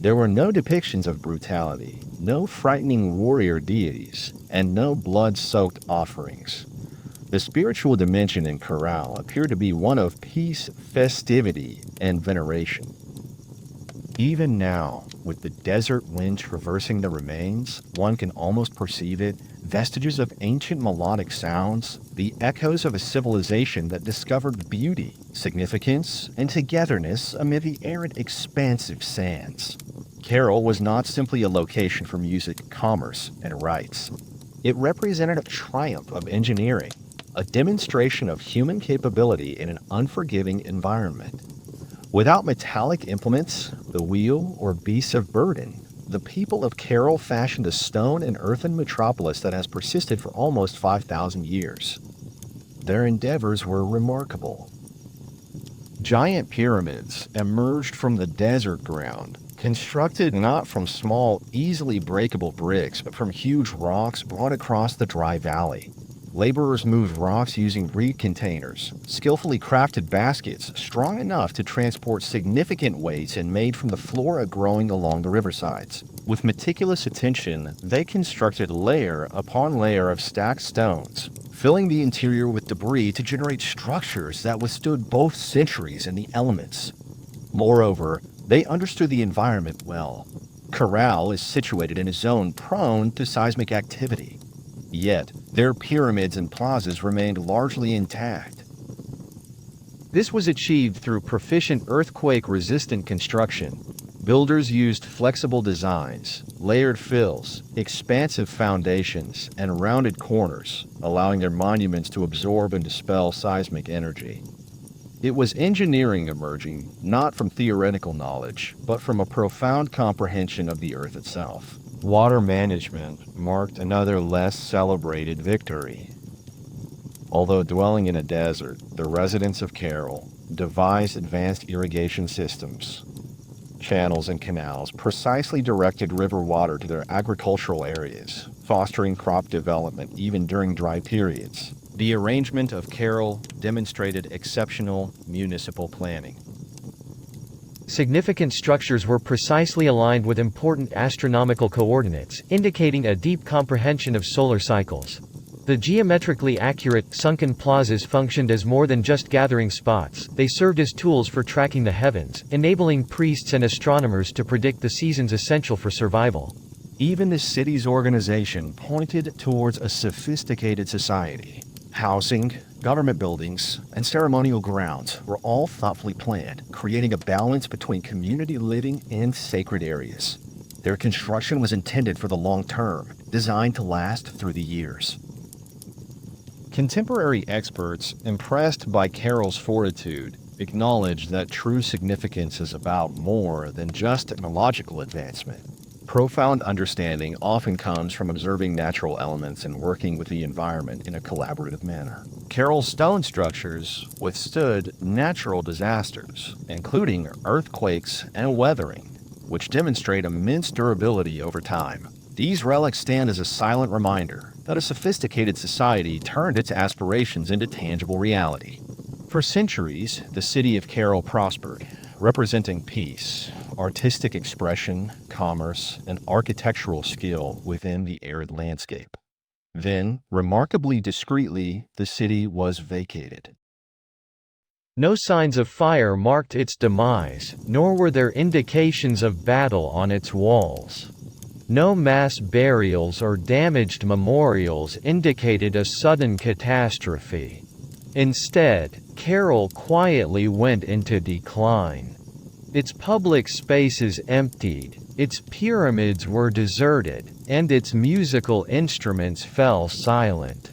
There were no depictions of brutality, no frightening warrior deities, and no blood-soaked offerings. The spiritual dimension in Chorale appeared to be one of peace, festivity, and veneration. Even now, with the desert wind traversing the remains, one can almost perceive it, vestiges of ancient melodic sounds, the echoes of a civilization that discovered beauty, significance, and togetherness amid the arid, expansive sands. Carol was not simply a location for music, commerce, and rites. It represented a triumph of engineering, a demonstration of human capability in an unforgiving environment. Without metallic implements, the wheel, or beasts of burden, the people of Carol fashioned a stone and earthen metropolis that has persisted for almost 5,000 years. Their endeavors were remarkable. Giant pyramids emerged from the desert ground, constructed not from small, easily breakable bricks, but from huge rocks brought across the dry valley. Laborers moved rocks using reed containers, skillfully crafted baskets strong enough to transport significant weights and made from the flora growing along the riversides. With meticulous attention, they constructed layer upon layer of stacked stones, filling the interior with debris to generate structures that withstood both centuries and the elements. Moreover, they understood the environment well. Chorale is situated in a zone prone to seismic activity. Yet, their pyramids and plazas remained largely intact. This was achieved through proficient earthquake-resistant construction. Builders used flexible designs, layered fills, expansive foundations, and rounded corners, allowing their monuments to absorb and dispel seismic energy. It was engineering emerging, not from theoretical knowledge, but from a profound comprehension of the Earth itself. Water management marked another less celebrated victory. Although dwelling in a desert, the residents of Carol devised advanced irrigation systems. Channels and canals precisely directed river water to their agricultural areas, fostering crop development even during dry periods. The arrangement of Carol demonstrated exceptional municipal planning. Significant structures were precisely aligned with important astronomical coordinates, indicating a deep comprehension of solar cycles. The geometrically accurate, sunken plazas functioned as more than just gathering spots. They served as tools for tracking the heavens, enabling priests and astronomers to predict the seasons essential for survival. Even the city's organization pointed towards a sophisticated society. Housing, government buildings, and ceremonial grounds were all thoughtfully planned, creating a balance between community living and sacred areas. Their construction was intended for the long term, designed to last through the years. Contemporary experts, impressed by Carol's fortitude, acknowledged that true significance is about more than just technological advancement. Profound understanding often comes from observing natural elements and working with the environment in a collaborative manner. Carol's stone structures withstood natural disasters, including earthquakes and weathering, which demonstrate immense durability over time. These relics stand as a silent reminder that a sophisticated society turned its aspirations into tangible reality. For centuries, the city of Carol prospered, representing peace, artistic expression, commerce, and architectural skill within the arid landscape. Then, remarkably discreetly, the city was vacated. No signs of fire marked its demise, nor were there indications of battle on its walls. No mass burials or damaged memorials indicated a sudden catastrophe. Instead, Carol quietly went into decline. Its public spaces emptied, its pyramids were deserted, and its musical instruments fell silent.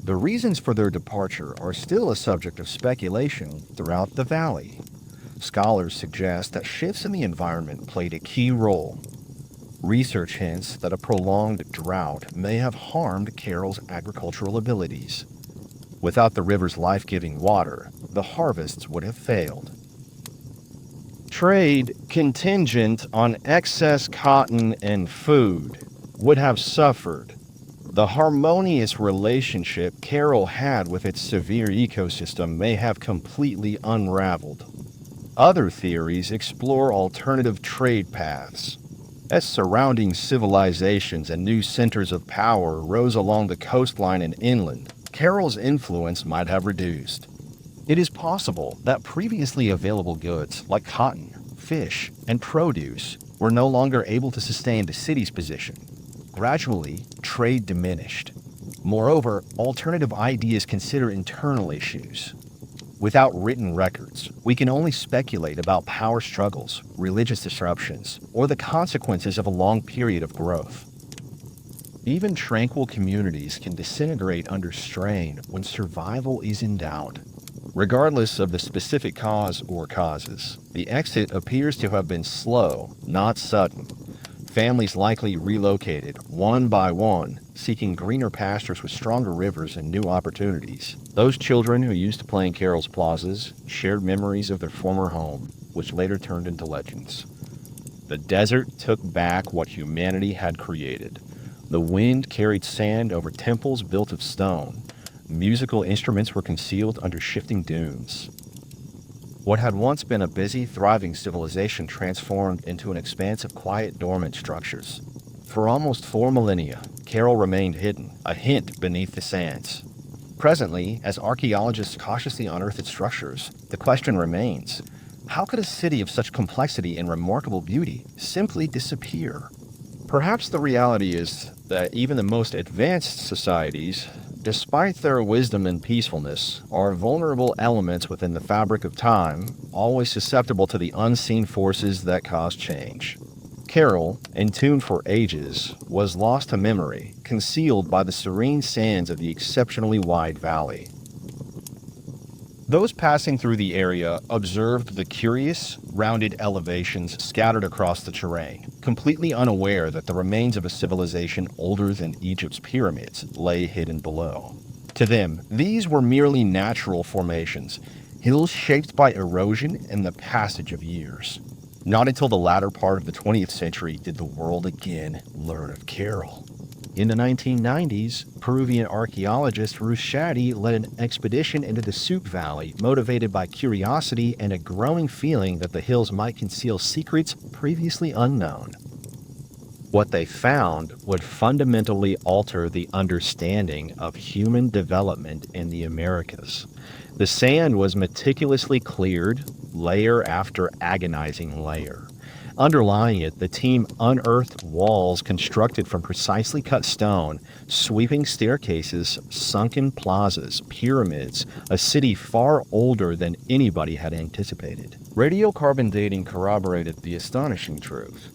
The reasons for their departure are still a subject of speculation throughout the valley. Scholars suggest that shifts in the environment played a key role. Research hints that a prolonged drought may have harmed Carol's agricultural abilities. Without the river's life-giving water, the harvests would have failed. trade contingent on excess cotton and food would have suffered. The harmonious relationship Carroll had with its severe ecosystem may have completely unraveled. Other theories explore alternative trade paths. As surrounding civilizations and new centers of power rose along the coastline and inland, Carroll's influence might have reduced. It is possible that previously available goods like cotton, fish, and produce were no longer able to sustain the city's position. Gradually, trade diminished. Moreover, alternative ideas consider internal issues. Without written records, we can only speculate about power struggles, religious disruptions, or the consequences of a long period of growth. Even tranquil communities can disintegrate under strain when survival is in doubt. Regardless of the specific cause or causes, the exit appears to have been slow, not sudden. Families likely relocated, one by one, seeking greener pastures with stronger rivers and new opportunities. Those children who used to play in Carroll's plazas shared memories of their former home, which later turned into legends. The desert took back what humanity had created. The wind carried sand over temples built of stone. Musical instruments were concealed under shifting dunes. What had once been a busy, thriving civilization transformed into an expanse of quiet, dormant structures. For almost 4 millennia, Carroll remained hidden, a hint beneath the sands. Presently, as archaeologists cautiously unearth its structures, the question remains, how could a city of such complexity and remarkable beauty simply disappear? Perhaps the reality is that even the most advanced societies, despite their wisdom and peacefulness, are vulnerable elements within the fabric of time, always susceptible to the unseen forces that cause change. Carroll, entombed for ages, was lost to memory, concealed by the serene sands of the exceptionally wide valley. Those passing through the area observed the curious, rounded elevations scattered across the terrain, completely unaware that the remains of a civilization older than Egypt's pyramids lay hidden below. To them, these were merely natural formations, hills shaped by erosion and the passage of years. Not until the latter part of the 20th century did the world again learn of Carroll. In the 1990s, Peruvian archaeologist Ruth Shaddy led an expedition into the Soup Valley, motivated by curiosity and a growing feeling that the hills might conceal secrets previously unknown. What they found would fundamentally alter the understanding of human development in the Americas. The sand was meticulously cleared, layer after agonizing layer. Underlying it, the team unearthed walls constructed from precisely cut stone, sweeping staircases, sunken plazas, pyramids, a city far older than anybody had anticipated. Radiocarbon dating corroborated the astonishing truth.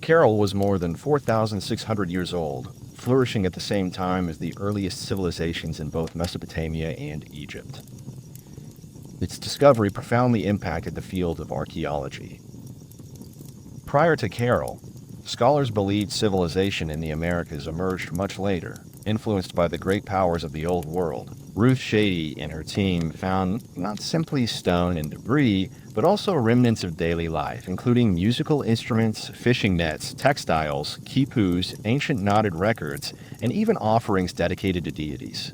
Carroll was more than 4,600 years old, flourishing at the same time as the earliest civilizations in both Mesopotamia and Egypt. Its discovery profoundly impacted the field of archaeology. Prior to Carroll, scholars believed civilization in the Americas emerged much later, influenced by the great powers of the Old World. Ruth Shaddy and her team found not simply stone and debris, but also remnants of daily life, including musical instruments, fishing nets, textiles, quipus, ancient knotted records, and even offerings dedicated to deities.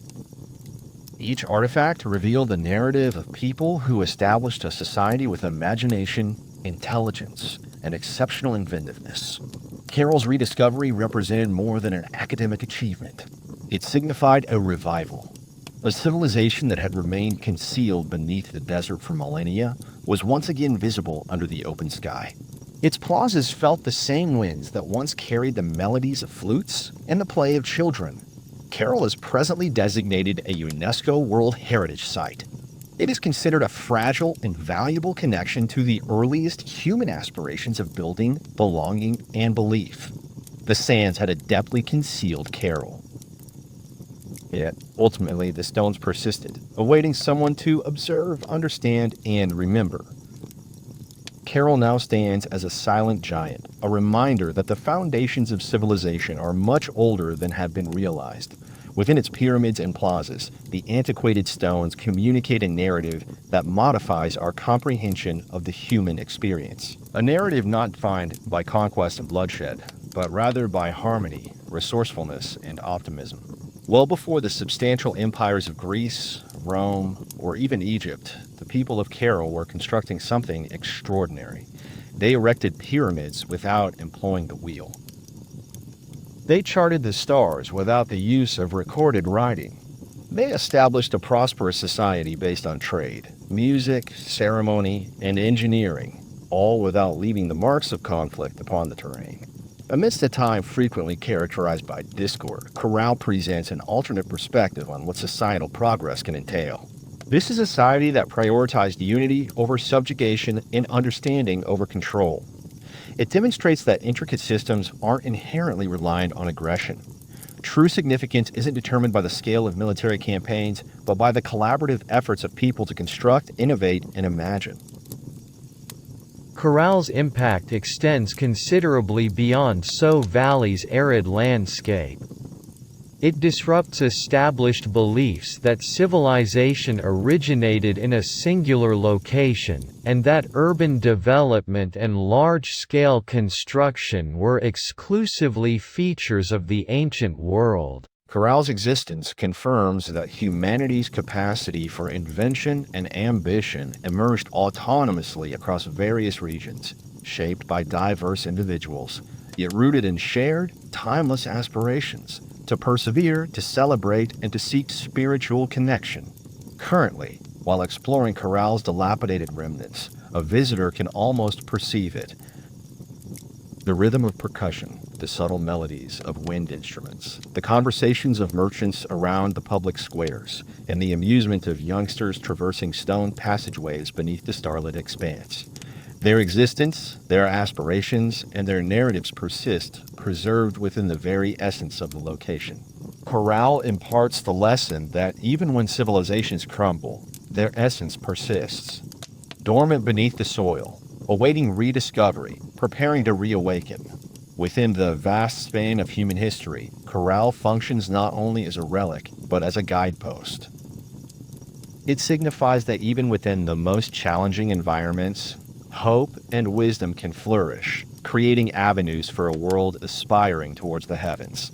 Each artifact revealed the narrative of people who established a society with imagination, intelligence, and exceptional inventiveness. Carroll's rediscovery represented more than an academic achievement. It signified a revival. A civilization that had remained concealed beneath the desert for millennia was once again visible under the open sky. Its plazas felt the same winds that once carried the melodies of flutes and the play of children. Carroll is presently designated a UNESCO World Heritage Site. It is considered a fragile and valuable connection to the earliest human aspirations of building, belonging, and belief. The sands had adeptly concealed Carroll. Yet, ultimately, the stones persisted, awaiting someone to observe, understand, and remember. Carroll now stands as a silent giant, a reminder that the foundations of civilization are much older than had been realized. Within its pyramids and plazas, the antiquated stones communicate a narrative that modifies our comprehension of the human experience. A narrative not defined by conquest and bloodshed, but rather by harmony, resourcefulness, and optimism. Well before the substantial empires of Greece, Rome, or even Egypt, the people of Cairo were constructing something extraordinary. They erected pyramids without employing the wheel. They charted the stars without the use of recorded writing. They established a prosperous society based on trade, music, ceremony, and engineering, all without leaving the marks of conflict upon the terrain. Amidst a time frequently characterized by discord, Corral presents an alternate perspective on what societal progress can entail. This is a society that prioritized unity over subjugation and understanding over control. It demonstrates that intricate systems aren't inherently reliant on aggression. True significance isn't determined by the scale of military campaigns, but by the collaborative efforts of people to construct, innovate, and imagine. Corral's impact extends considerably beyond So Valley's arid landscape. It disrupts established beliefs that civilization originated in a singular location, and that urban development and large-scale construction were exclusively features of the ancient world. Corral's existence confirms that humanity's capacity for invention and ambition emerged autonomously across various regions, shaped by diverse individuals, yet rooted in shared, timeless aspirations to persevere, to celebrate, and to seek spiritual connection. Currently, while exploring Corral's dilapidated remnants, a visitor can almost perceive it. The rhythm of percussion, the subtle melodies of wind instruments, the conversations of merchants around the public squares, and the amusement of youngsters traversing stone passageways beneath the starlit expanse. Their existence, their aspirations, and their narratives persist, preserved within the very essence of the location. Corral imparts the lesson that even when civilizations crumble, their essence persists. Dormant beneath the soil, awaiting rediscovery, preparing to reawaken. Within the vast span of human history, Corral functions not only as a relic, but as a guidepost. It signifies that even within the most challenging environments, hope and wisdom can flourish, creating avenues for a world aspiring towards the heavens.